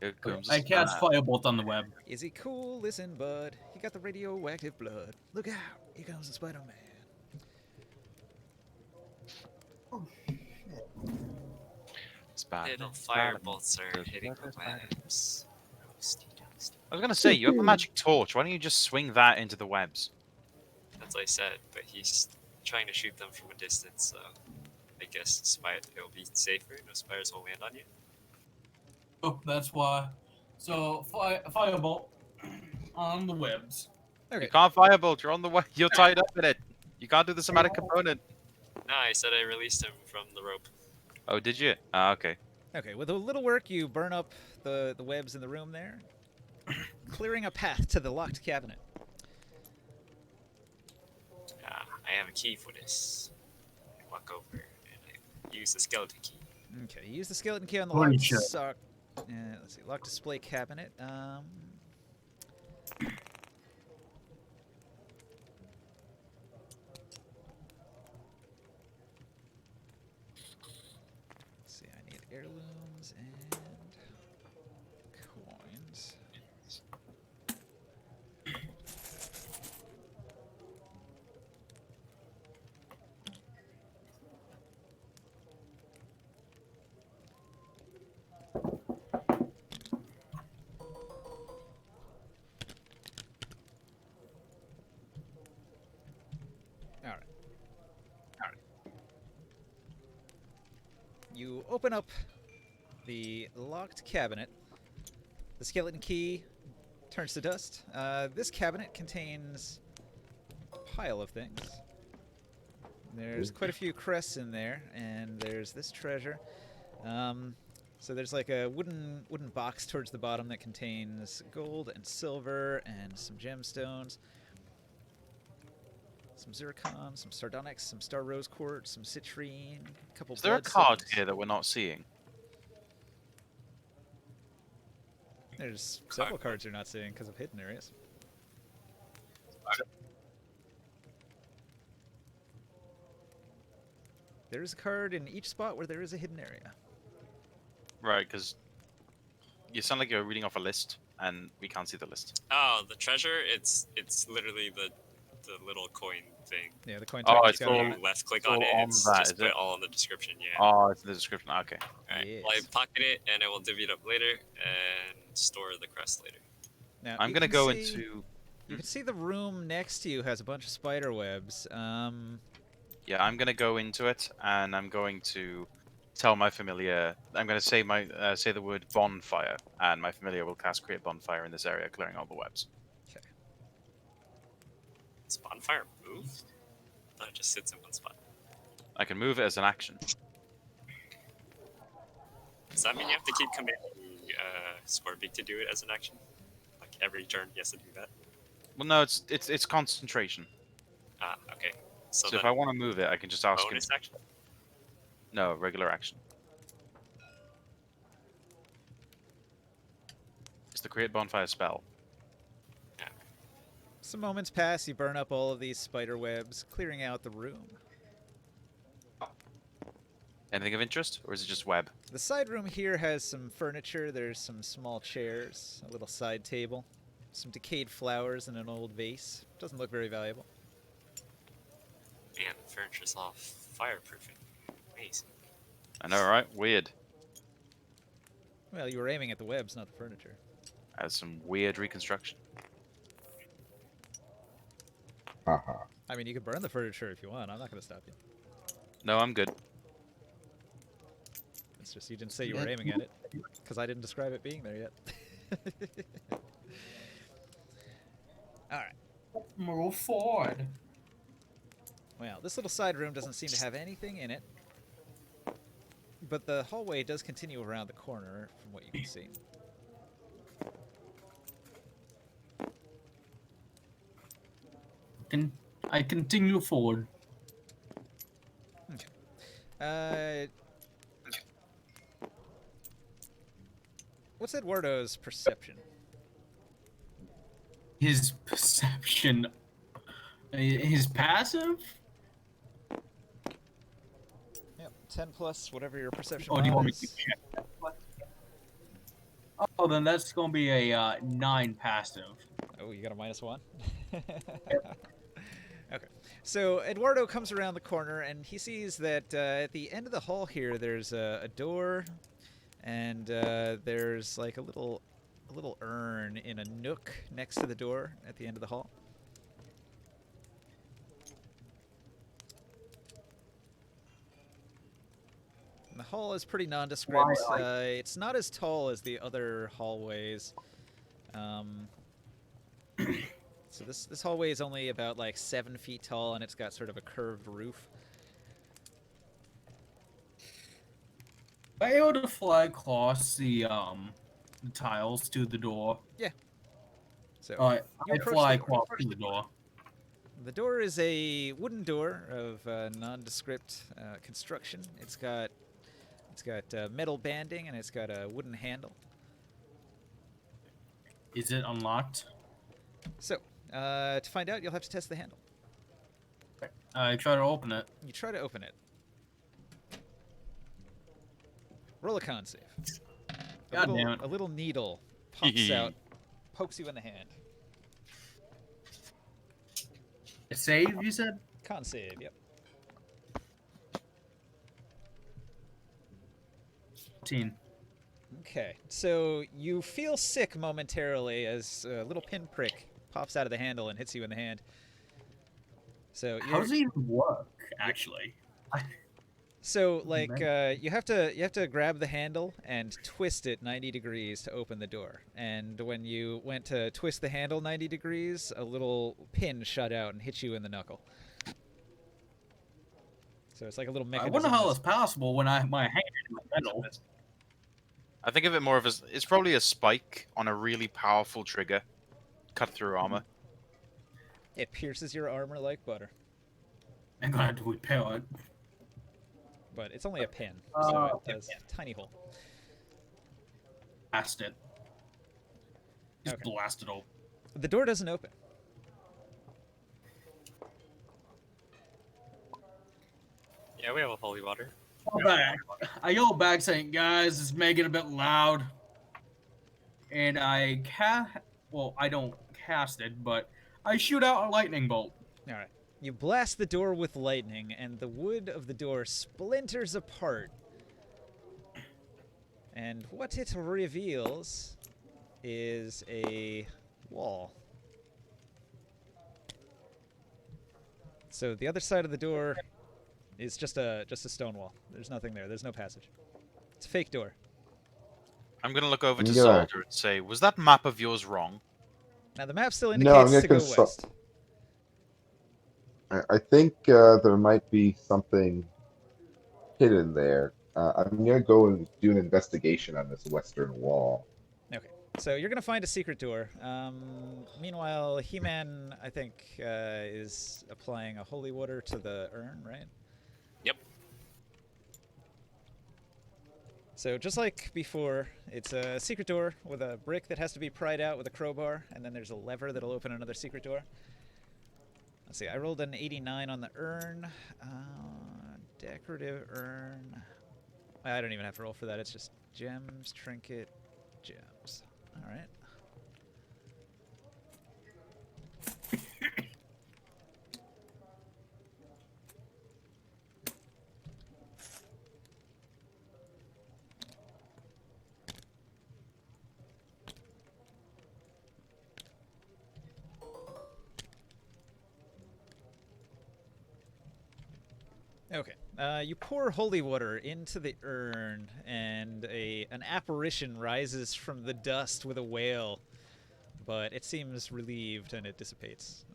Here comes I cast Firebolt on the web. Is he cool? Listen, bud. He got the radioactive blood. Look out! Here comes the Spider-Man. Little fire bolts are hitting the webs. Roasty toasty. I was gonna say, you have a magic torch. Why don't you just swing that into the webs? That's what I said, but he's trying to shoot them from a distance, so I guess it'll be safer. No spiders will land on you. Oh, that's why. So, Firebolt on the webs. Okay. You can't firebolt. You're on the way. You're tied up in it. You can't do the somatic component. No, I said I released him from the rope. Oh, did you? Ah, okay. Okay, with a little work, you burn up the webs in the room there, clearing a path to the locked cabinet. I have a key for this. I walk over and I use the skeleton key. Okay, use the skeleton key on the Holy locked shit. let's see, locked display cabinet. Let's see, I need heirlooms and coins. Alright. You open up the locked cabinet. The skeleton key turns to dust. This cabinet contains a pile of things. There's quite a few crests in there, and there's this treasure. So there's like a wooden box towards the bottom that contains gold and silver and some gemstones. some zircon, some sardonyx, some star rose quartz, some citrine, a couple Is there a blood card stones. here that we're not seeing? There's several cards you're not seeing because of hidden areas. There is a card in each spot where there is a hidden area. Right, because you sound like you're reading off a list, and we can't see the list. Oh, the treasure. It's literally the little coin thing. Yeah, the coin Oh, token's it's got it all- on You it. left click it's on all it. on It's that, just is put it? all in the description. Yeah. Oh, it's in the description. Okay. Alright. Yes. Well, I pocket it and I will divvy it up later and store the crest later. Now, I'm you gonna can go see- into. You can see the room next to you has a bunch of spider webs. Yeah, I'm gonna go into it, and I'm going to tell my familiar. I'm gonna say say the word bonfire, and my familiar will cast create bonfire in this area, clearing all the webs. Does bonfire move? No, it just sits in one spot. I can move it as an action. Does that mean you have to keep commanding Scorbeak to do it as an action? Like every turn he has to do that? Well, no, it's concentration. Ah, okay. So, So if then I want to move it, I can just ask him. bonus action? No, regular action. It's the create bonfire spell. Some moments pass, you burn up all of these spider webs, clearing out the room. Anything of interest, or is it just web? The side room here has some furniture. There's some small chairs, a little side table, some decayed flowers in an old vase. Doesn't look very valuable. Man, the furniture's all fireproofing. Amazing. I know, right? Weird. Well, you were aiming at the webs, not the furniture. Has some weird reconstruction. Haha. I mean, you could burn the furniture if you want. I'm not going to stop you. No, I'm good. It's just you didn't say you were aiming at it, because I didn't describe it being there yet. Alright. Move forward. Well, this little side room doesn't seem to have anything in it. But the hallway does continue around the corner, from what you can see. I continue forward. What's Eduardo's perception? His perception. His passive? Yep, 10 plus whatever your perception Oh, do you want me is. to check that? Oh, then that's gonna be a 9 passive. Oh, you got a -1? Okay. So Eduardo comes around the corner and he sees that at the end of the hall here, there's a door, and there's like a little urn in a nook next to the door at the end of the hall. And the hall is pretty nondescript. It's not as tall as the other hallways. So this hallway is only about like 7 feet tall, and it's got sort of a curved roof. Am I able to fly across the tiles to the door? So Alright, you I approach fly the- across to the door. the door is a wooden door of nondescript construction. It's got metal banding, and it's got a wooden handle. Is it unlocked? So to find out, you'll have to test the handle. I try to open it. You try to open it. Roll a con save. God damn it. A little needle pops out, pokes you in the hand. A save, you said? Con save, yep. 14. Okay, so you feel sick momentarily as a little pinprick pops out of the handle and hits you in the hand. So How does it even work, actually? So like you have to grab the handle and twist it 90 degrees to open the door. And when you went to twist the handle 90 degrees, a little pin shot out and hit you in the knuckle. So it's like a little I mechanism. wonder how it's possible when my hand is metal. I think of it more of as it's probably a spike on a really powerful trigger, cut through armor. It pierces your armor like butter. I'm gonna have to repair it. But it's only a pin, so it does tiny hole. Blast it. Just Okay. blast it open. The door doesn't open. Yeah, we have a holy water. I yell back saying, guys, it's making it a bit loud. And I I don't cast it, but I shoot out a lightning bolt. All right. You blast the door with lightning, and the wood of the door splinters apart. And what it reveals is a wall. So the other side of the door is just a stone wall. There's nothing there. There's no passage. It's a fake door. I'm gonna look over I'm to gonna- Zolder and say, "Was that map of yours wrong?" Now the map still No, I'm indicates gonna to go consult. west. I think there might be something hidden there. I'm gonna go and do an investigation on this western wall. Okay. So you're gonna find a secret door. Meanwhile, He-Man, I think, is applying a holy water to the urn, right? Yep. So just like before, it's a secret door with a brick that has to be pried out with a crowbar, and then there's a lever that'll open another secret door. Let's see, I rolled an 89 on the urn. Decorative urn. I don't even have to roll for that, it's just gems, trinket, gems. Alright. Okay. You pour holy water into the urn, and an apparition rises from the dust with a wail, but it seems relieved and it dissipates,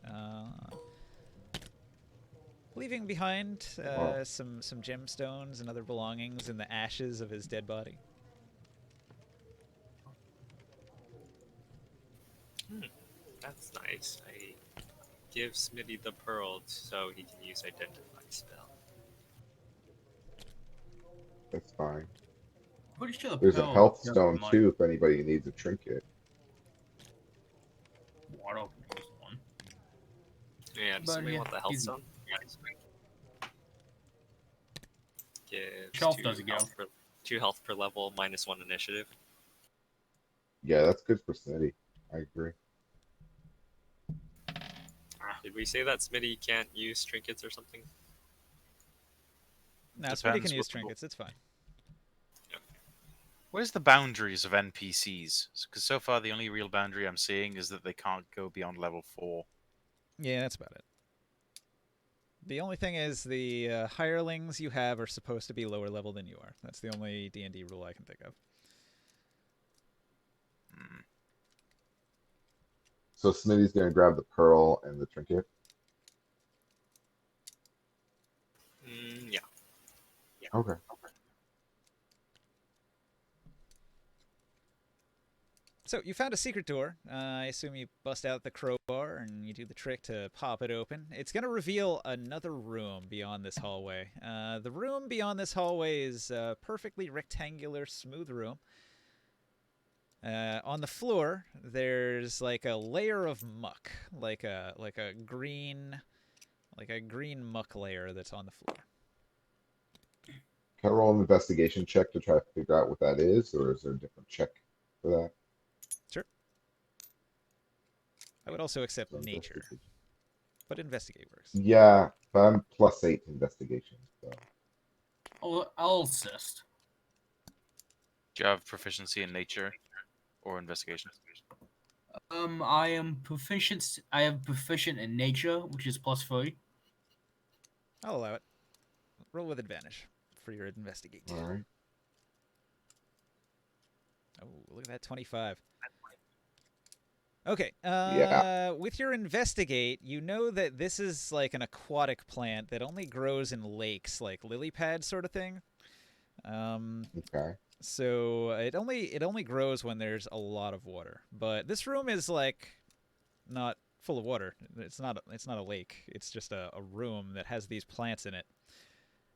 leaving behind some gemstones and other belongings in the ashes of his dead body. That's nice. I give Smitty the pearl so he can use identify spell. That's fine. Pretty sure the There's a pearl health just stone might- too if anybody needs a trinket. Water opens one. Yeah, does But somebody yeah, want the health easy. stone? Gives Health 2 does it go? health per, 2 health per level, -1 initiative. Yeah, that's good for Smitty. I agree. Did we say that Smitty can't use trinkets or something? Now, somebody Depends can use what- trinkets, it's fine. Where's the boundaries of NPCs? Because so far the only real boundary I'm seeing is that they can't go beyond level 4. Yeah, that's about it. The only thing is the hirelings you have are supposed to be lower level than you are. That's the only D&D rule I can think of. So Smitty's gonna grab the pearl and the trinket. Yeah. Okay. So you found a secret door. I assume you bust out the crowbar and you do the trick to pop it open. It's going to reveal another room beyond this hallway. The room beyond this hallway is a perfectly rectangular, smooth room. On the floor, there's like a layer of muck, like a green muck layer that's on the floor. Can I roll an investigation check to try to figure out what that is, or is there a different check for that? Sure. I would also accept So nature, investigation. but investigate works. Yeah, but I'm +8 to investigation. So I'll assist. Do you have proficiency in nature or investigation? I am proficient. I have proficient in nature, which is +3. I'll allow it. Roll with advantage for your investigate. all right. Oh, look at that, 25. Okay, Yeah. with your investigate, you know that this is like an aquatic plant that only grows in lakes, like lily pad sort of thing. Okay. So it only grows when there's a lot of water. But this room is like not full of water. It's not. It's not a lake. It's just a room that has these plants in it.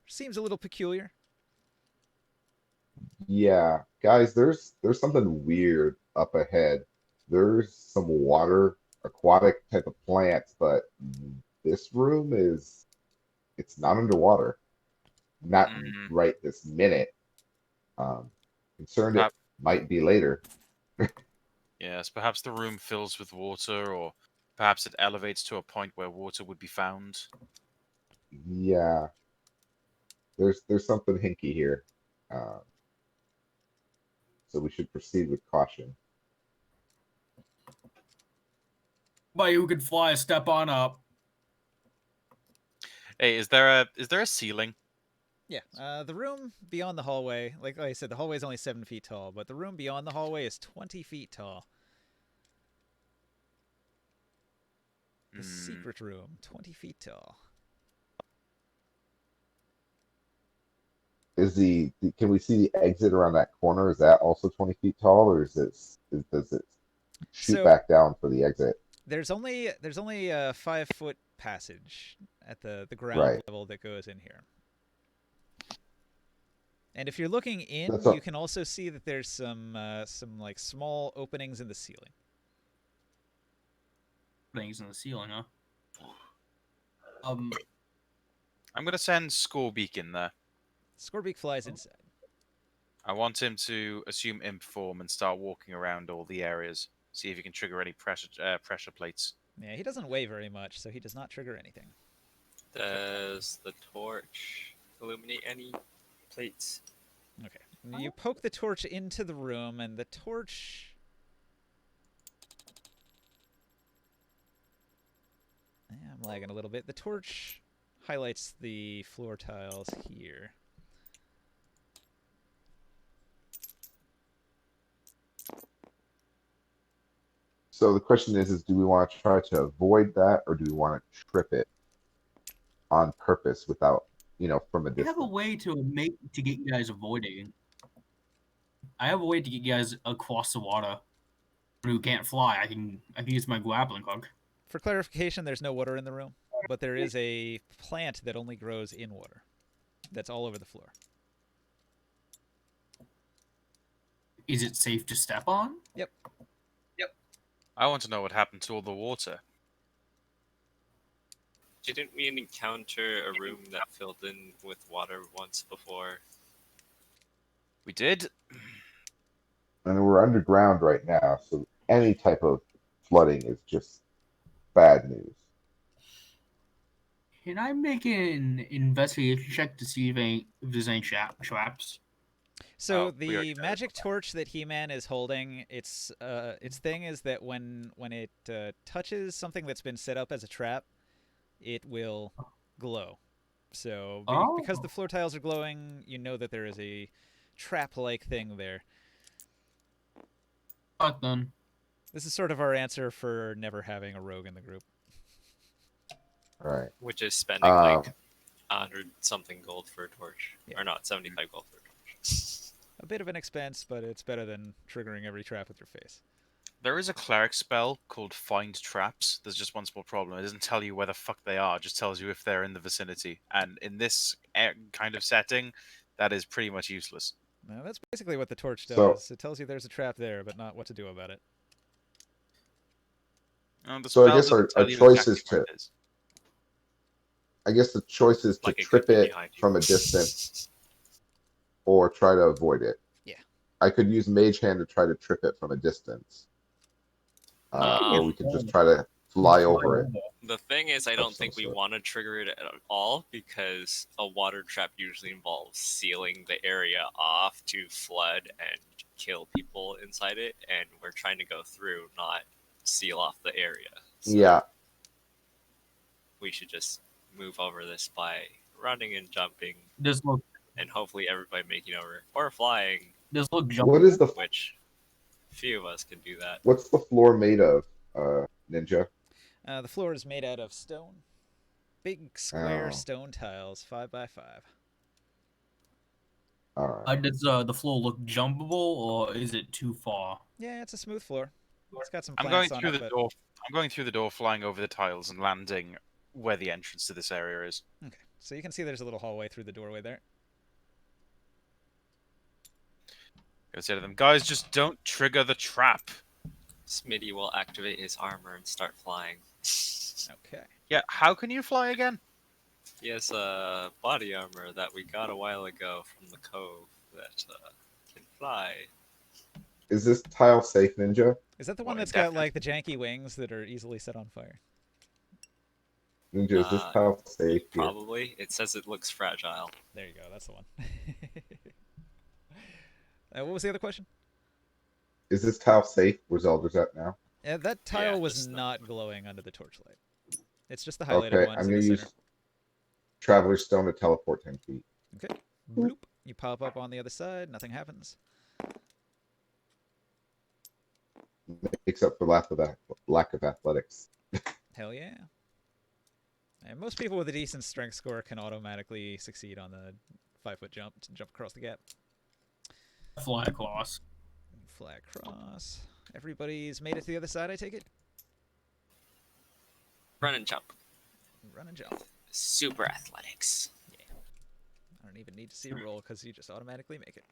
Seems a little peculiar. Yeah, guys, there's something weird up ahead. There's some water, aquatic type of plants, but this room is it's not underwater. Not Mm, right this minute. Um, Concerned it perhaps, might be later. yes, perhaps the room fills with water, or perhaps it elevates to a point where water would be found. Yeah, there's something hinky here. Uh, so we should proceed with caution. Somebody who can fly, step on up. Hey, is there a ceiling? Yeah. The room beyond the hallway, like I said, the hallway is only 7 feet tall, but the room beyond the hallway is 20 feet tall. The Hmm. secret room, 20 feet tall. Can we see the exit around that corner? Is that also 20 feet tall, or does it shoot So back down for the exit? there's only a 5 foot passage at the ground Right. level that goes in here. And if you're looking in, That's you a, can also see that there's some like small openings in the ceiling. Things in the ceiling, huh? I'm gonna send Scorbeak in there. Scorbeak flies inside. I want him to assume imp form and start walking around all the areas. See if he can trigger any pressure plates. Yeah, he doesn't weigh very much, so he does not trigger anything. Does the torch illuminate any plates? Okay. You poke the torch into the room, and the torch. Yeah, I'm lagging a little bit. The torch highlights the floor tiles here. so the question is do we want to try to avoid that, or do we want to trip it on purpose without, from a I have a distance? way to get you guys avoiding. I have a way to get you guys across the water. Who can't fly? I can use my grappling hook. For clarification, there's no water in the room, but there is a plant that only grows in water. That's all over the floor. Is it safe to step on? Yep. I want to know what happened to all the water. Didn't we encounter a room that filled in with water once before? We did. And we're underground right now, so any type of flooding is just bad news. Can I make an investigation check to see if there's any traps? So Oh, we already the know. magic torch that He-Man is holding, its thing is that when it touches something that's been set up as a trap, it will glow. So because Oh, the floor tiles are glowing, you know that there is a trap-like thing there. but then This is sort of our answer for never having a rogue in the group. All right. Which is spending Um, like 100 something gold for a torch. Yeah. Or not, 75 gold for a torch. A bit of an expense, but it's better than triggering every trap with your face. There is a cleric spell called Find Traps. There's just one small problem. It doesn't tell you where the fuck they are. It just tells you if they're in the vicinity. And in this kind of setting, that is pretty much useless. Now, that's basically what the torch So does. It tells you there's a trap there, but not what to do about it. The So I spell guess doesn't our tell you choice exactly is where to it is. I guess the choice is to Like it could trip be it behind you. from a distance or try to avoid it. Yeah. I could use Mage Hand to try to trip it from a distance. Or we could just try to fly over it. The thing is, I Of don't some think we sort. want to trigger it at all because a water trap usually involves sealing the area off to flood and kill people inside it, and we're trying to go through, not seal off the area. So Yeah, we should just move over this by running and jumping, does look and hopefully everybody making over or flying, what is jumpable. which few of us can do that. what's the floor made of, Ninja? The floor is made out of stone. Big square Oh, stone tiles, 5x5. all right. Does the floor look jumpable, or is it too far? Yeah, it's a smooth floor. It's got some I'm going plants on through it, the but door. I'm going through the door, flying over the tiles, and landing where the entrance to this area is. okay. So you can see there's a little hallway through the doorway there. Gonna say to them, guys, just don't trigger the trap. Smitty will activate his armor and start flying. Okay. Yeah, how can you fly again? He has a body armor that we got a while ago from the cove that can fly. Is this tile safe, Ninja? Is that the Well, one that's got indefinite. like the janky wings that are easily set on fire? Ninja, is this tile safe here? Probably. It says it looks fragile. There you go. That's the one. What was the other question? Is this tile safe where Zelda's at now? That tile was just not glowing under the torchlight. It's just the highlighted Okay, ones I'm in gonna the use center. Traveler's Stone to teleport 10 feet. Okay. Bloop. You pop up on the other side. Nothing happens. Makes up for lack of athletics. Hell yeah. And most people with a decent strength score can automatically succeed on the 5-foot jump to jump across the gap. Fly across. Fly across. Everybody's made it to the other side, I take it? Run and jump. Run and jump. Super athletics. I don't even need to see a roll because you just automatically make it.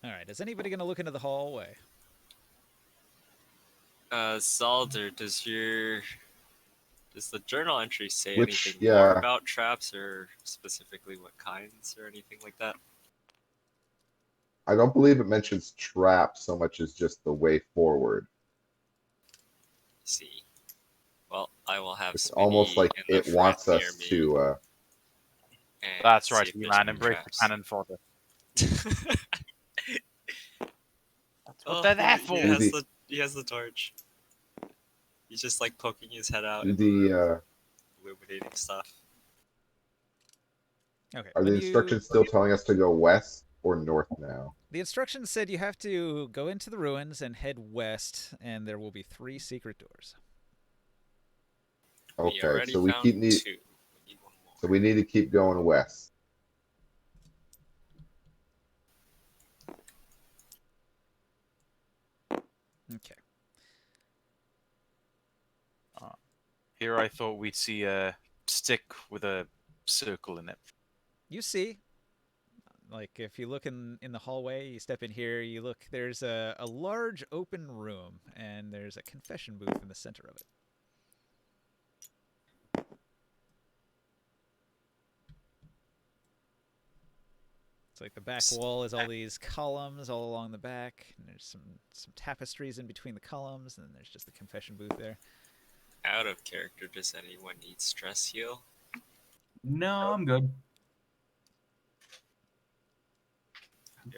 Alright, is anybody going to look into the hallway? Zalder, does the journal entry say Which- anything more yeah. about traps or specifically what kinds or anything like that? I don't believe it mentions traps so much as just the way forward. See. Well, I will have It's Smitty almost like in the it front wants near us me to. and That's see right, if you there's man. any Embrace the traps. cannon fodder. That's what Oh, they're there he for. has the torch. He's just like poking his head out Do and the illuminating stuff. Okay. are the when instructions still telling us to go west or north now? The instructions said you have to go into the ruins and head west, and there will be 3 secret doors. We Okay, already so we found keep 2. need We need one more. so we need to keep going west. Okay. Here I thought we'd see a stick with a circle in it. You see, like if you look in the hallway, you step in here, you look, there's a large open room, and there's a confession booth in the center of it. It's like the back wall is all these columns all along the back, and there's some tapestries in between the columns, and then there's just the confession booth there. Out of character, does anyone need stress heal? No, I'm good.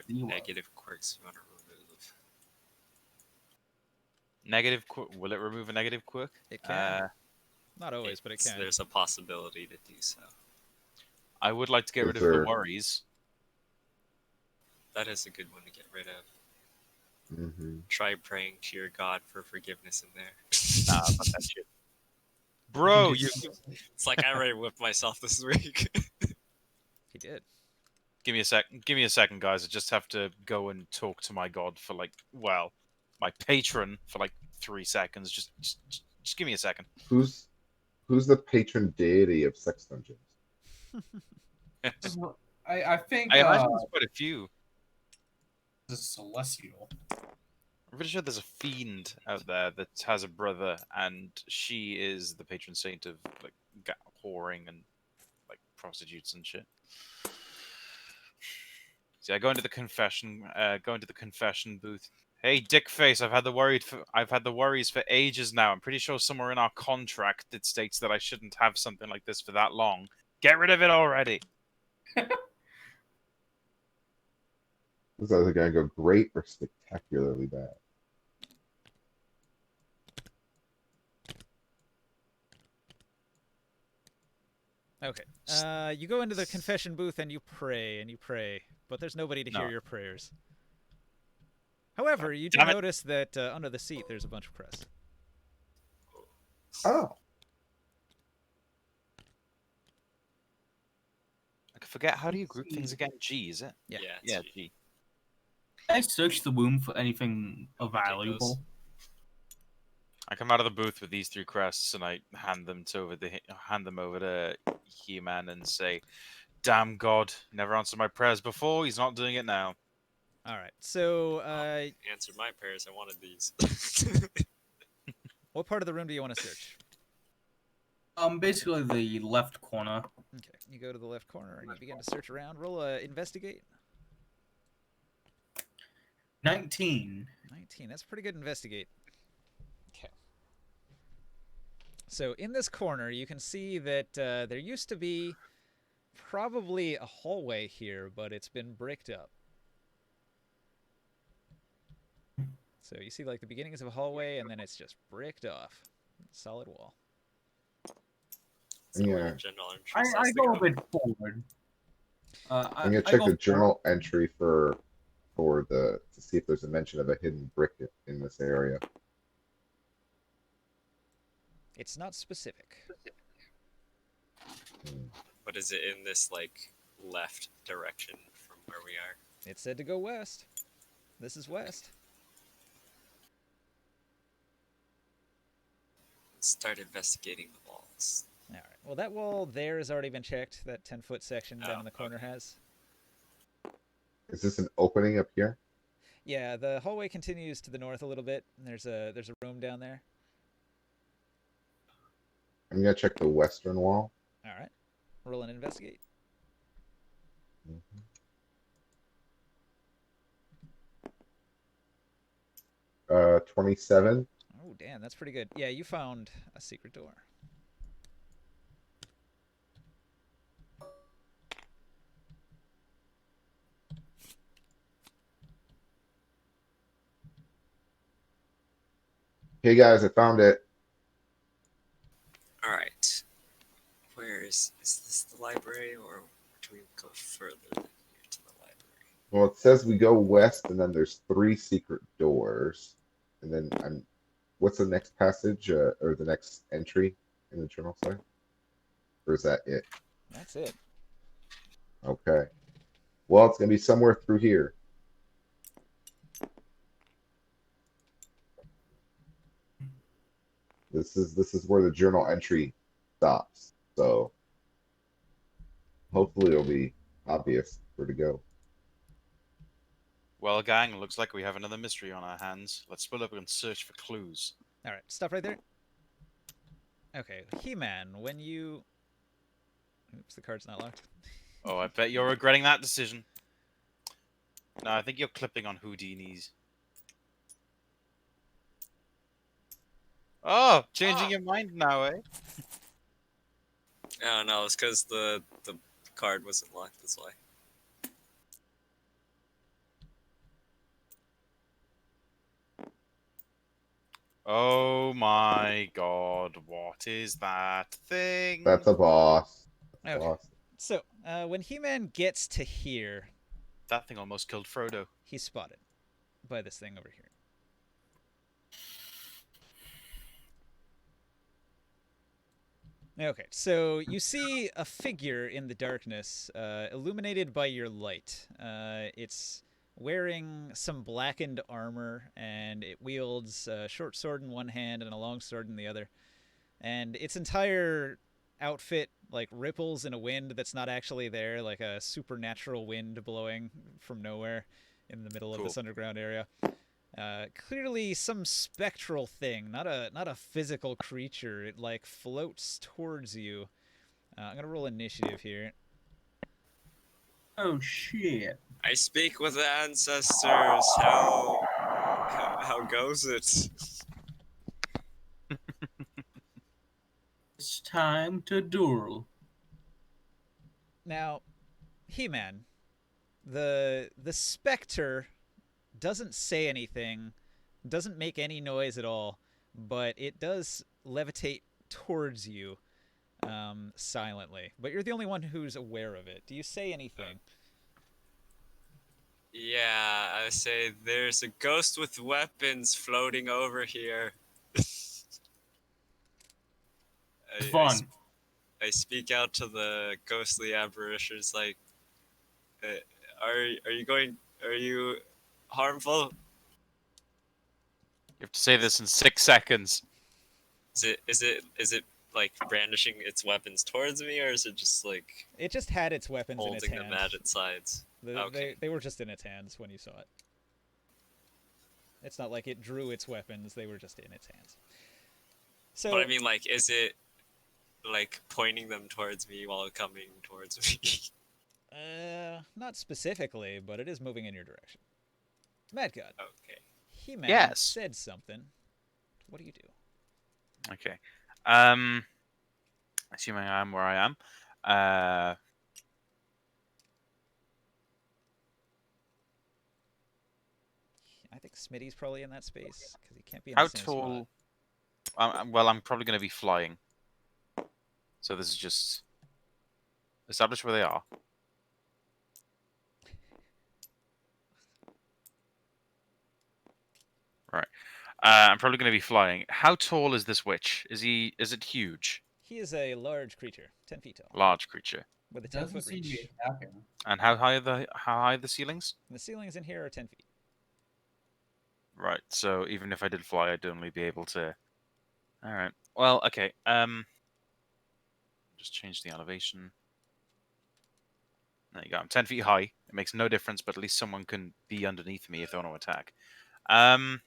Negative quirks you want to remove. Negative will it remove a negative quirk? It can. Not always, but it can. There's a possibility to do so. I would like to get Is rid of there- the worries. That is a good one to get rid of. Hmm Try praying to your god for forgiveness in there. Nah, fuck that shit. Bro, you It's like I already whipped myself this week. He did. give me a sec. Give me a second, guys. I just have to go and talk to my god for my patron for like 3 seconds. Just give me a second. Who's the patron deity of sex dungeons? I think I imagine there's quite a few. the Celestial. I'm pretty sure there's a fiend out there that has a brother, and she is the patron saint of like whoring and like prostitutes and shit. See, I go into the confession booth. Hey, dickface, I've had the worries for ages now. I'm pretty sure somewhere in our contract it states that I shouldn't have something like this for that long. Get rid of it already. This is either gonna go great or spectacularly bad. Okay. You go into the confession booth and you pray, but there's nobody to hear your prayers. However, you do damn it. notice that under the seat there's a bunch of press. Oh, forget, how do you group things again? G, is it? Yeah. it's Yeah, G. G. I search the room for anything Want me to take those? valuable. I come out of the booth with these 3 crests and I hand them over to He-Man and say, "Damn God, never answered my prayers before. He's not doing it now." All right. So, Answered my prayers. I wanted these. what part of the room do you want to search? Basically the left corner. Okay, you go to the left corner and you begin to search around. Roll investigate. 19. 19. That's pretty good investigate. Okay. So in this corner, you can see that there used to be probably a hallway here, but it's been bricked up. So you see like the beginnings of a hallway, and then it's just bricked off. Solid wall. So Yeah. general entry I says to go a bit forward. I'm gonna check the journal entry for to see if there's a mention of a hidden brick in this area. It's not specific. But is it in this like left direction from where we are? It said to go west. This is west. Start investigating the walls. All right. Well, that wall there has already been checked. That 10-foot section down in the corner okay. has. Is this an opening up here? Yeah, the hallway continues to the north a little bit. There's a room down there. I'm gonna check the western wall. All right. Roll and investigate. 27. Oh, damn, that's pretty good. Yeah, you found a secret door. Hey guys, I found it. All right. Where is this the library, or do we go further than here to the library? Well, it says we go west, and then there's 3 secret doors, and then what's the next passage or the next entry in the journal site? Or is that it? That's it. Okay. Well, it's gonna be somewhere through here. This is where the journal entry stops. So hopefully it'll be obvious where to go. Well, gang, looks like we have another mystery on our hands. Let's split up and search for clues. All right, stop right there. Okay, He-Man, when you... Oops, the card's not locked. Oh, I bet you're regretting that decision. No, I think you're clipping on Houdini's. Oh, changing your mind now, eh? Oh no, it's because the card wasn't locked. That's why. Oh my God, what is that thing? That's a boss. Okay. Boss. So, when He-Man gets to here, That thing almost killed Frodo. he's spotted by this thing over here. Okay, so you see a figure in the darkness, illuminated by your light. It's wearing some blackened armor, and it wields a short sword in one hand and a long sword in the other. And its entire outfit like ripples in a wind that's not actually there, like a supernatural wind blowing from nowhere in the middle of this underground area. Clearly some spectral thing, not a physical creature. It like floats towards you. I'm gonna roll initiative here. Oh shit. I speak with the ancestors. How goes it? It's time to duel. Now, He-Man, the specter doesn't say anything, doesn't make any noise at all, but it does levitate towards you silently. But you're the only one who's aware of it. Do you say anything? Yeah, I say there's a ghost with weapons floating over here. Fun. I speak out to the ghostly apparitions like, uh, are you going? Are you harmful? You have to say this in 6 seconds. Is it like brandishing its weapons towards me, or is it just like It just had its weapons in its holding them hand. at its sides? Okay. They were just in its hands when you saw it. It's not like it drew its weapons; they were just in its hands. So, But I mean, like, is it like pointing them towards me while coming towards me? not specifically, but it is moving in your direction. Mad God, Okay. He-Man Yes. said something. What do you do? Okay. Assuming I'm where I am. I think Smitty's probably in that space because he can't be in How the same tall? spot. Well, I'm probably going to be flying. So this is just establish where they are. Right. I'm probably going to be flying. How tall is this witch? Is it huge? He is a large creature, 10 feet tall, Large creature. with a It doesn't 10-foot seem to reach. be attacking. And how high are the ceilings? And the ceilings in here are 10 feet. Right. So even if I did fly, I'd only be able to. All right. Well, okay. Just change the elevation. There you go. I'm 10 feet high. It makes no difference, but at least someone can be underneath me if they want to attack. 5,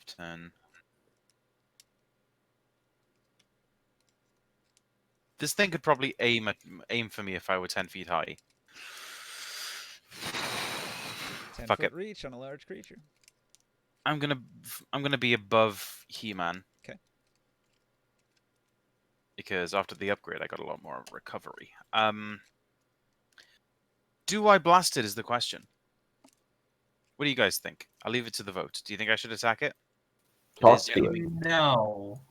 10. This thing could probably aim for me if I were 10 feet high. 10 Fuck foot it. reach on a large creature. I'm gonna be above He-Man. 'Kay. Because after the upgrade, I got a lot more recovery. Do I blast it? Is the question. What do you guys think? I'll leave it to the vote. Do you think I should attack it? Talk is to it. No.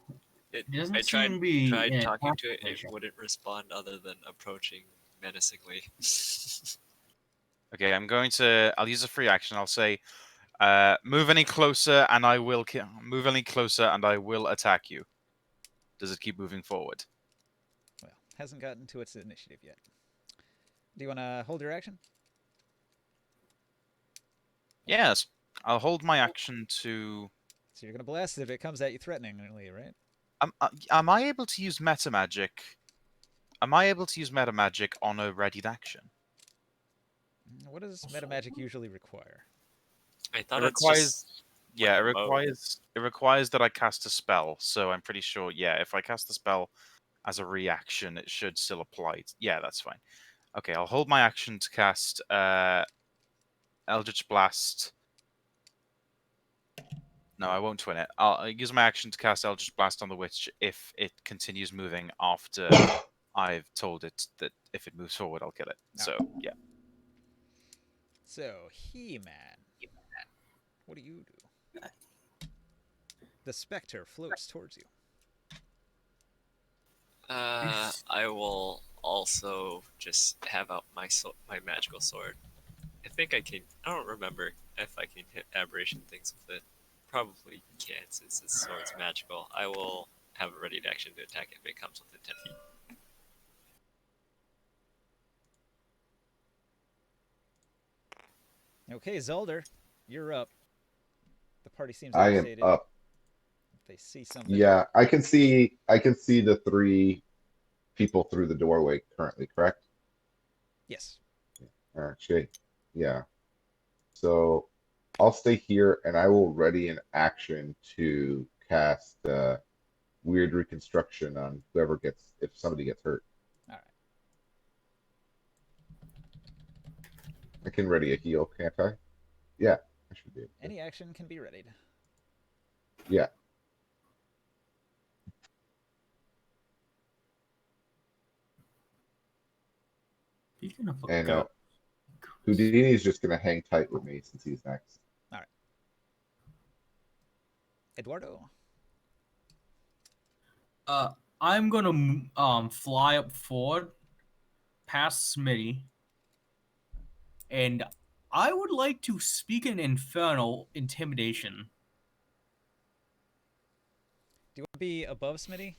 It doesn't I tried seem to be tried in talking attack to it. It position. wouldn't respond other than approaching menacingly. Okay, I'll use a free action. I'll say, move any closer, and I will move any closer, and I will attack you. Does it keep moving forward? Well, hasn't gotten to its initiative yet. Do you want to hold your action? Yes. I'll hold my action to. So you're going to blast it if it comes at you threateningly, right? Am I able to use meta magic? Am I able to use meta magic on a readied action? What does meta magic usually require? I thought It it's requires. just Yeah, like a mode. it requires that I cast a spell. So I'm pretty sure. Yeah, if I cast the spell as a reaction, it should still apply. Yeah, that's fine. Okay, I'll hold my action to cast Eldritch Blast. No, I won't twin it. I'll use my action to cast Eldritch Blast on the witch if it continues moving after I've told it that if it moves forward, I'll kill it. So, yeah. So, He-Man. What do you do? The specter floats towards you. I will also just have out my magical sword. I think I can. I don't remember if I can hit aberration things with it. Probably can since this sword's magical. I will have a ready action to attack if it comes within 10 feet. Okay, Zolder, you're up. The party seems I am agitated. up. They see something. Yeah, I can see the three people through the doorway currently, correct? Yes. Actually, yeah. So I'll stay here and I will ready an action to cast weird reconstruction on whoever if somebody gets hurt. All right. I can ready a heal, can't I? Yeah, I should be able to. Any action can be readied. Yeah. Speaking of a And ghost, Houdini's just gonna hang tight with me since he's next. Eduardo. I'm gonna fly up forward, past Smitty, and I would like to speak in infernal intimidation. Do you want to be above Smitty?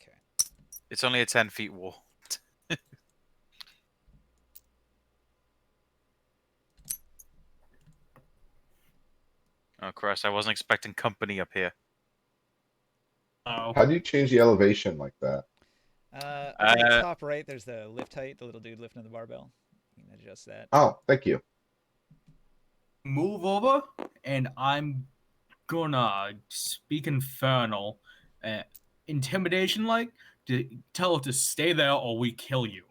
Okay. It's only a 10 feet wall. Oh, Christ, I wasn't expecting company up here. Oh. How do you change the elevation like that? Up in the top right, there's the lift height, the little dude lifting the barbell. You can adjust that. Oh, thank you. Move over, and I'm gonna speak infernal, intimidation like, to tell it to stay there or we kill you.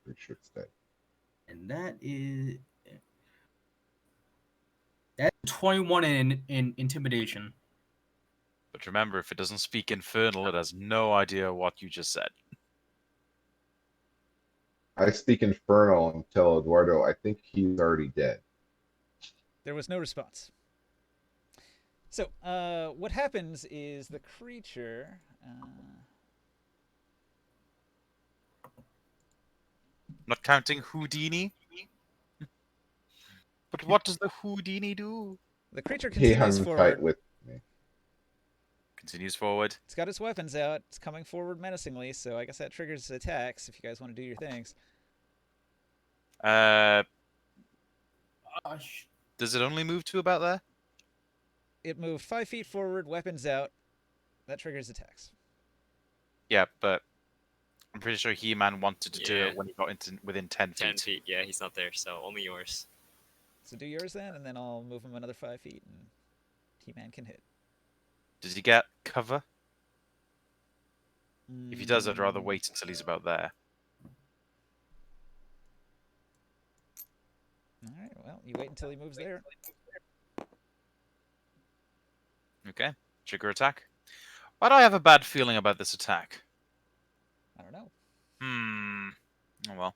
Pretty sure it's dead. And that's 21 in intimidation. But remember, if it doesn't speak infernal, it has no idea what you just said. I speak infernal and tell Eduardo I think he's already dead. There was no response. So, what happens is the creature. Not counting Houdini. But what does the Houdini do? The creature He continues hung tight forward. with me. Continues forward. It's got its weapons out. It's coming forward menacingly, so I guess that triggers attacks if you guys want to do your things. Does it only move to about there? It moved 5 feet forward, weapons out. That triggers attacks. Yeah, but I'm pretty sure He-Man wanted to do Yeah. it when he got into within 10 feet. 10 feet. Yeah, he's not there, so only yours. So do yours then, and then I'll move him another 5 feet, and He-Man can hit. Does he get cover? If he does, I'd rather wait until he's about there. Alright, well, you wait until he moves there. Okay, trigger attack. Why do I have a bad feeling about this attack? I don't know. Oh well.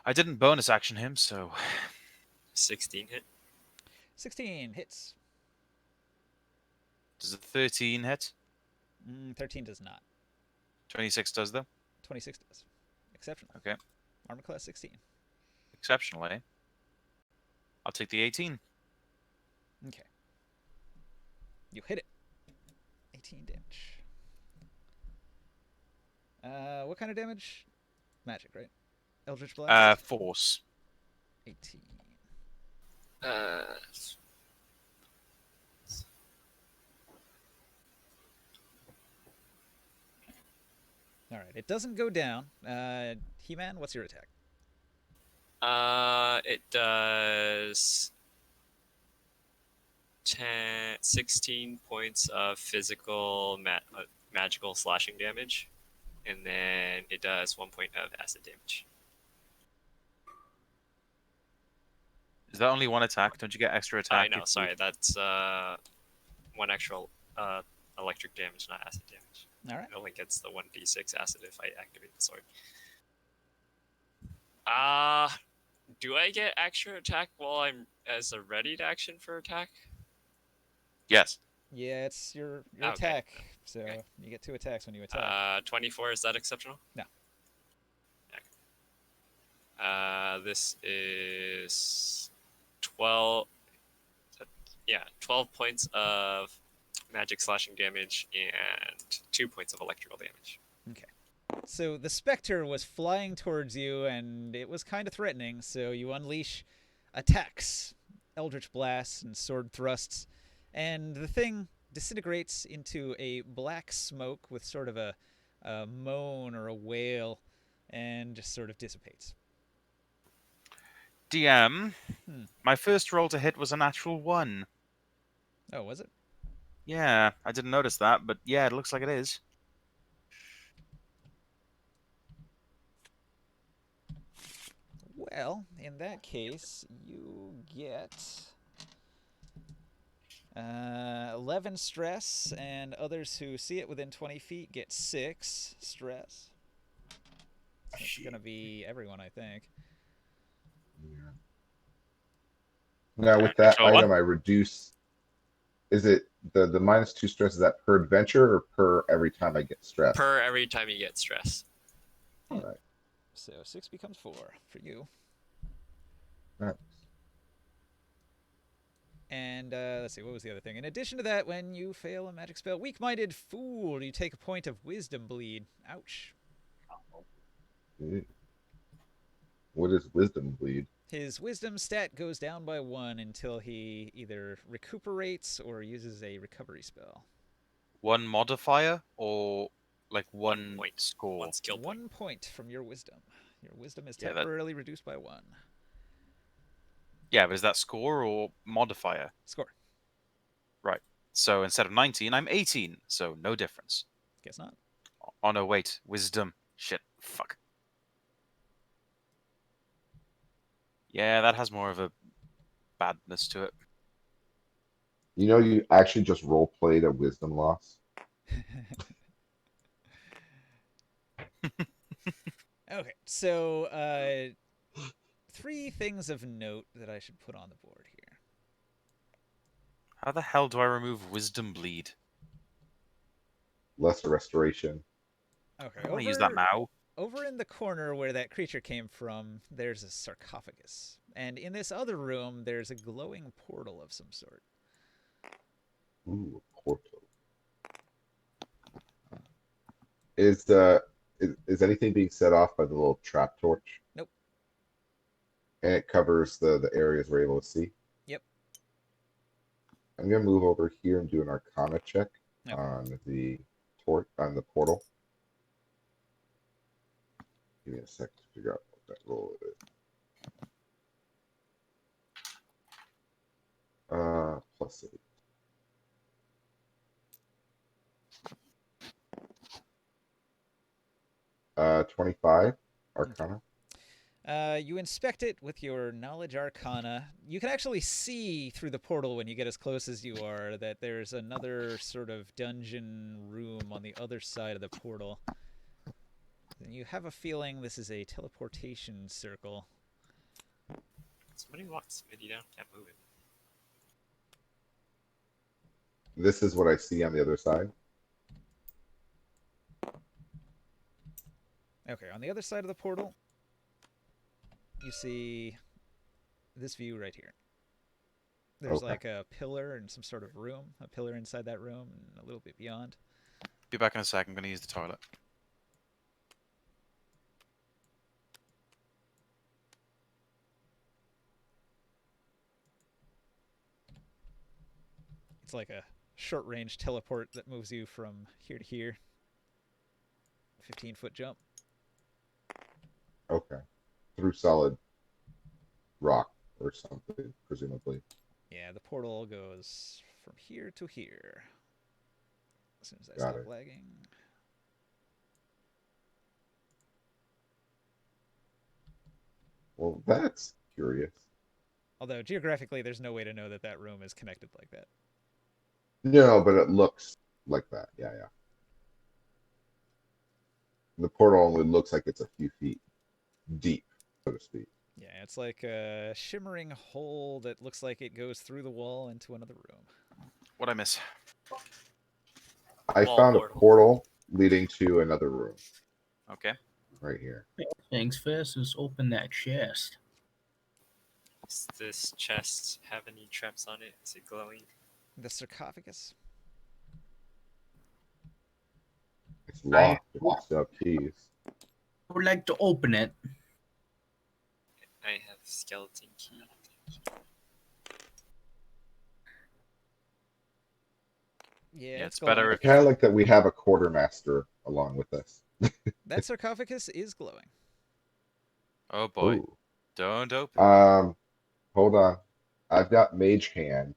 I didn't bonus action him, so 16 hit. 16 hits. does a 13 hit? 13 does not. 26 does though. 26 does. Exceptional. Okay. Armor class 16. Exceptionally. I'll take the 18. Okay. You hit it. 18 damage. What kind of damage? Magic, right? Eldritch Blast? Force. 18. Alright, it doesn't go down. He-Man, what's your attack? It does 16 points of physical magical slashing damage, and then it does 1 point of acid damage. Is that only one attack? Don't you get extra attack? I know, if sorry, you- that's one extra electric damage, not acid damage. Alright. It only gets the 1d6 acid if I activate the sword. Do I get extra attack while I'm as a readied action for attack? Yes. Yeah, it's your Okay. attack. So Okay. you get 2 attacks when you attack. 24, is that exceptional? No. Okay. This is 12. Yeah, 12 points of magic slashing damage and 2 points of electrical damage. So the Spectre was flying towards you, and it was kind of threatening, so you unleash attacks, Eldritch Blasts, and Sword Thrusts, and the thing disintegrates into a black smoke with sort of a moan or a wail, and just sort of dissipates. DM, Hmm. my first roll to hit was a natural 1. Oh, was it? Yeah, I didn't notice that, but yeah, it looks like it is. Well, in that case, you get 11 stress, and others who see it within 20 feet get 6 stress. It's going to be everyone, I think. Yeah. Now with that Control item, I reduce. Is it the -2 stress? Is that per adventure or per every time I get stressed? Per every time you get stress. All right. So 6 becomes 4 for you. All right. And let's see, what was the other thing? In addition to that, when you fail a magic spell, weak-minded fool, you take a point of wisdom bleed. Ouch. Mm. What is wisdom bleed? His wisdom stat goes down by 1 until he either recuperates or uses a recovery spell. One modifier or like one point. score? One skill point. 1 point from your wisdom. Your wisdom is Yeah, that- temporarily reduced by 1. Yeah, but is that score or modifier? Score. Right. So instead of 19, I'm 18. So no difference. Guess not. Oh no, wait. Wisdom. Shit. Fuck. Yeah, that has more of a badness to it. You know, you actually just role played a wisdom loss. Okay, so 3 things of note that I should put on the board here. How the hell do I remove wisdom bleed? Lesser restoration. Okay, I don't want to use that now. over in the corner where that creature came from, there's a sarcophagus. And in this other room, there's a glowing portal of some sort. Ooh, a portal. Is anything being set off by the little trap torch? Nope. And it covers the areas we're able to see? Yep. I'm gonna move over here and do an Arcana check Okay. on the portal. Give me a sec to figure out what that roll is. +8. 25 Arcana. You inspect it with your knowledge arcana. You can actually see through the portal when you get as close as you are that there's another sort of dungeon room on the other side of the portal. And you have a feeling this is a teleportation circle. Somebody walk Smitty down. Can't move it. This is what I see on the other side. Okay, on the other side of the portal, you see this view right here. There's Okay. like a pillar and some sort of room, a pillar inside that room, and a little bit beyond. Be back in a sec. I'm going to use the toilet. It's like a short-range teleport that moves you from here to here. 15-foot jump. Okay. Through solid rock or something, presumably. Yeah, the portal goes from here to here. As soon as I Got stop it. lagging. Well, that's curious. Although, geographically, there's no way to know that that room is connected like that. No, but it looks like that. Yeah, yeah. The portal only looks like it's a few feet deep, so to speak. Yeah, it's like a shimmering hole that looks like it goes through the wall into another room. What'd I miss? I Wall found a portal. portal leading to another room Okay. right here. Things first, let's open that chest. Does this chest have any traps on it? Is it glowing? The sarcophagus? It's locked. If you still have keys. I would like to open it. I have skeleton key. Yeah, it's glowing. better I kind of like that we have a quartermaster along with us. That sarcophagus is glowing. Oh boy. Ooh. Don't open. Hold on. I've got Mage Hand.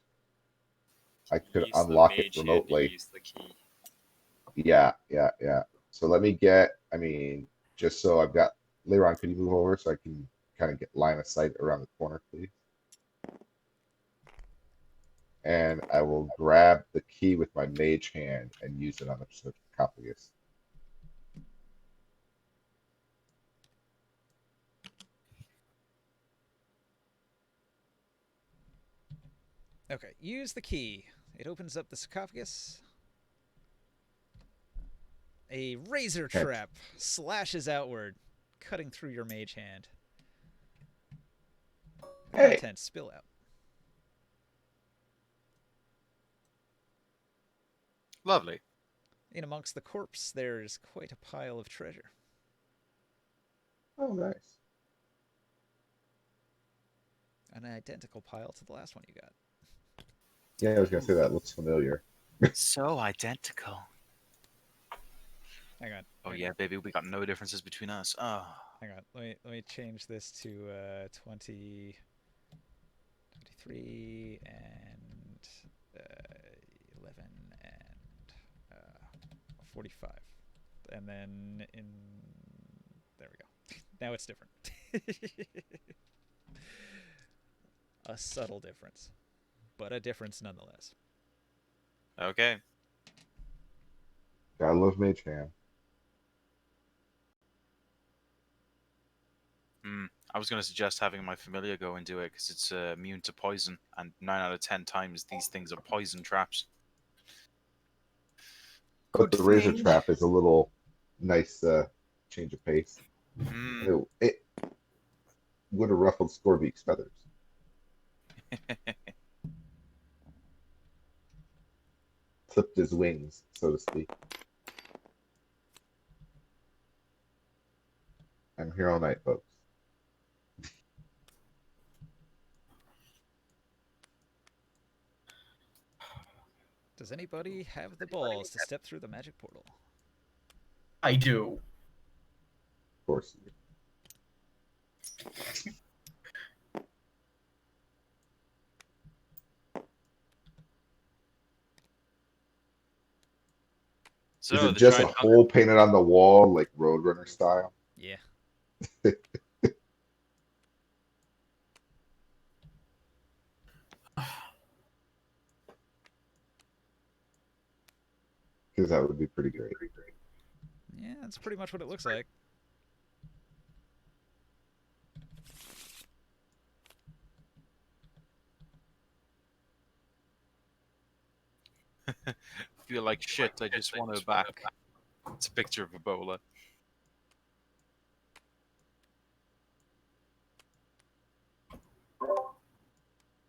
I could Use the unlock it mage hand to remotely. use the key. Yeah. So let me get, just so I've got, Leron, could you move over so I can kind of get line of sight around the corner, please? And I will grab the key with my Mage Hand and use it on the sarcophagus. Okay, use the key. It opens up the sarcophagus. A razor Okay. trap slashes outward, cutting through your mage hand. The Hey. contents spill out. Lovely. In amongst the corpse, there's quite a pile of treasure. Oh, nice. An identical pile to the last one you got. Yeah, I was gonna say that looks familiar. So identical. Hang on. Oh hang yeah, on, baby, we got no differences between us. Oh. Hang on. Let me change this to 20, 23, and 11, and 45. And then there we go. Now it's different. A subtle difference, but a difference nonetheless. Okay. Gotta love Mage Hand. I was going to suggest having my familiar go and do it because it's immune to poison, and 9 out of 10 times these things are poison traps. But Good the razor thing. trap is a little nice change of pace. It would have ruffled Scorbeak's feathers. Clipped his wings, so to speak. I'm here all night, folks. Does anybody have the balls to step through the magic portal? I do. Of course. So Is it the just a giant hole painted on the wall, like Roadrunner style? Yeah. Because that would be pretty great. Yeah, that's pretty much what it looks like. feel like shit. I just want it back. It's a picture of Ebola.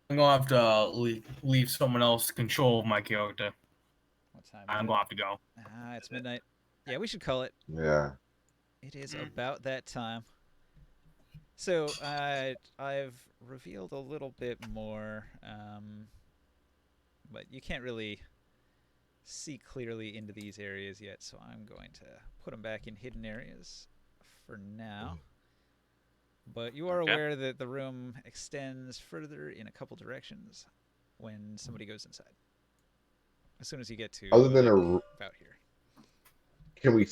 I'm gonna have to leave someone else to control my character. What time is I'm it? gonna have to go. Ah, it's midnight. Yeah, we should call it. Yeah. It is about that time. So, I've revealed a little bit more, but you can't really see clearly into these areas yet, so I'm going to put them back in hidden areas for now. But you are aware that the room extends further in a couple directions when somebody goes inside. As soon as you get to Other than about here. can we,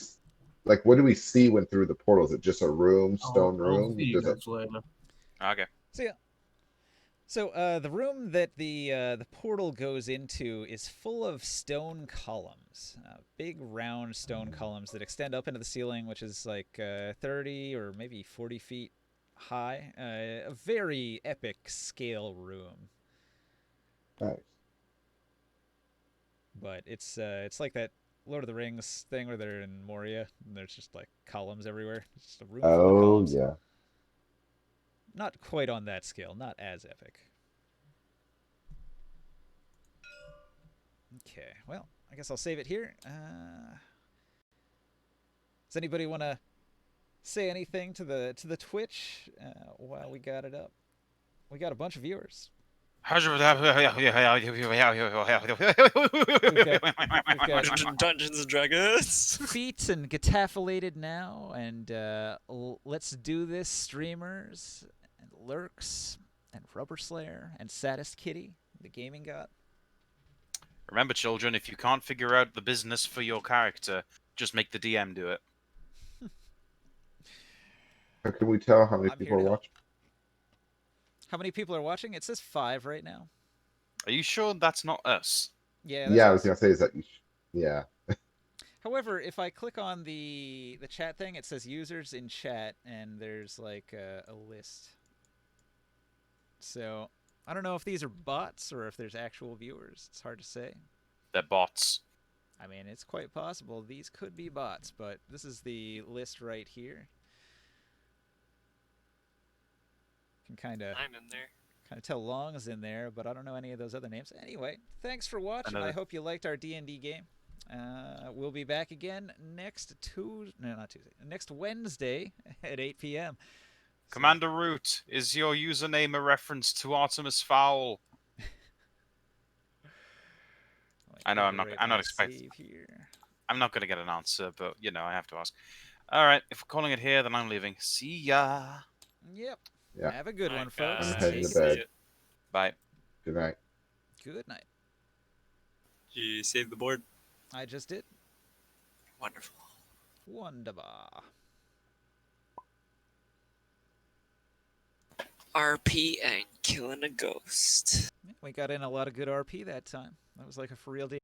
like, what do we see when through the portal? Is it just a room, stone I'll room? see you Does it? guys later. Okay. So yeah. So the room that the portal goes into is full of stone columns, big round stone columns that extend up into the ceiling, which is like 30 or maybe 40 feet high. A very epic scale room. Nice. But it's like that Lord of the Rings thing where they're in Moria and there's just like columns everywhere. It's just a room full of Oh, columns. yeah. Not quite on that scale, not as epic. Okay, well, I guess I'll save it here. Does anybody want to say anything to the Twitch while we got it up? We got a bunch of viewers. Dungeons and Dragons. Feet and Getaffalated now, and Let's Do This streamers, and Lurks, and Rubber Slayer, and Saddest Kitty, the gaming god. Remember, children, if you can't figure out the business for your character, just make the DM do it. How can we tell how many I'm people here are to help. watching? How many people are watching? It says 5 right now. Are you sure that's not us? Yeah, Yeah, I was us. gonna say, is that you? Yeah. However, if I click on the chat thing, it says users in chat, and there's like a list. So I don't know if these are bots or if there's actual viewers. It's hard to say. They're bots. I mean, it's quite possible these could be bots, but this is the list right here. Can kind of I'm in there. tell Long's in there, but I don't know any of those other names. Anyway, thanks for watching. I hope you liked our D&D game. We'll be back again next next Wednesday at 8 p.m. So- Commander Root, is your username a reference to Artemis Fowl? I know I'm not expecting. Save here. I'm not going to get an answer, but you know I have to ask. All right, if we're calling it here, then I'm leaving. See ya. Yep. Yeah. Have a good one, folks. I'm heading Take to it bed. easy. Bye. Good night. Good night. You saved the board. I just did. Wonderful. Wonderbar. RP and killing a ghost. We got in a lot of good RP that time. That was like a for real deal.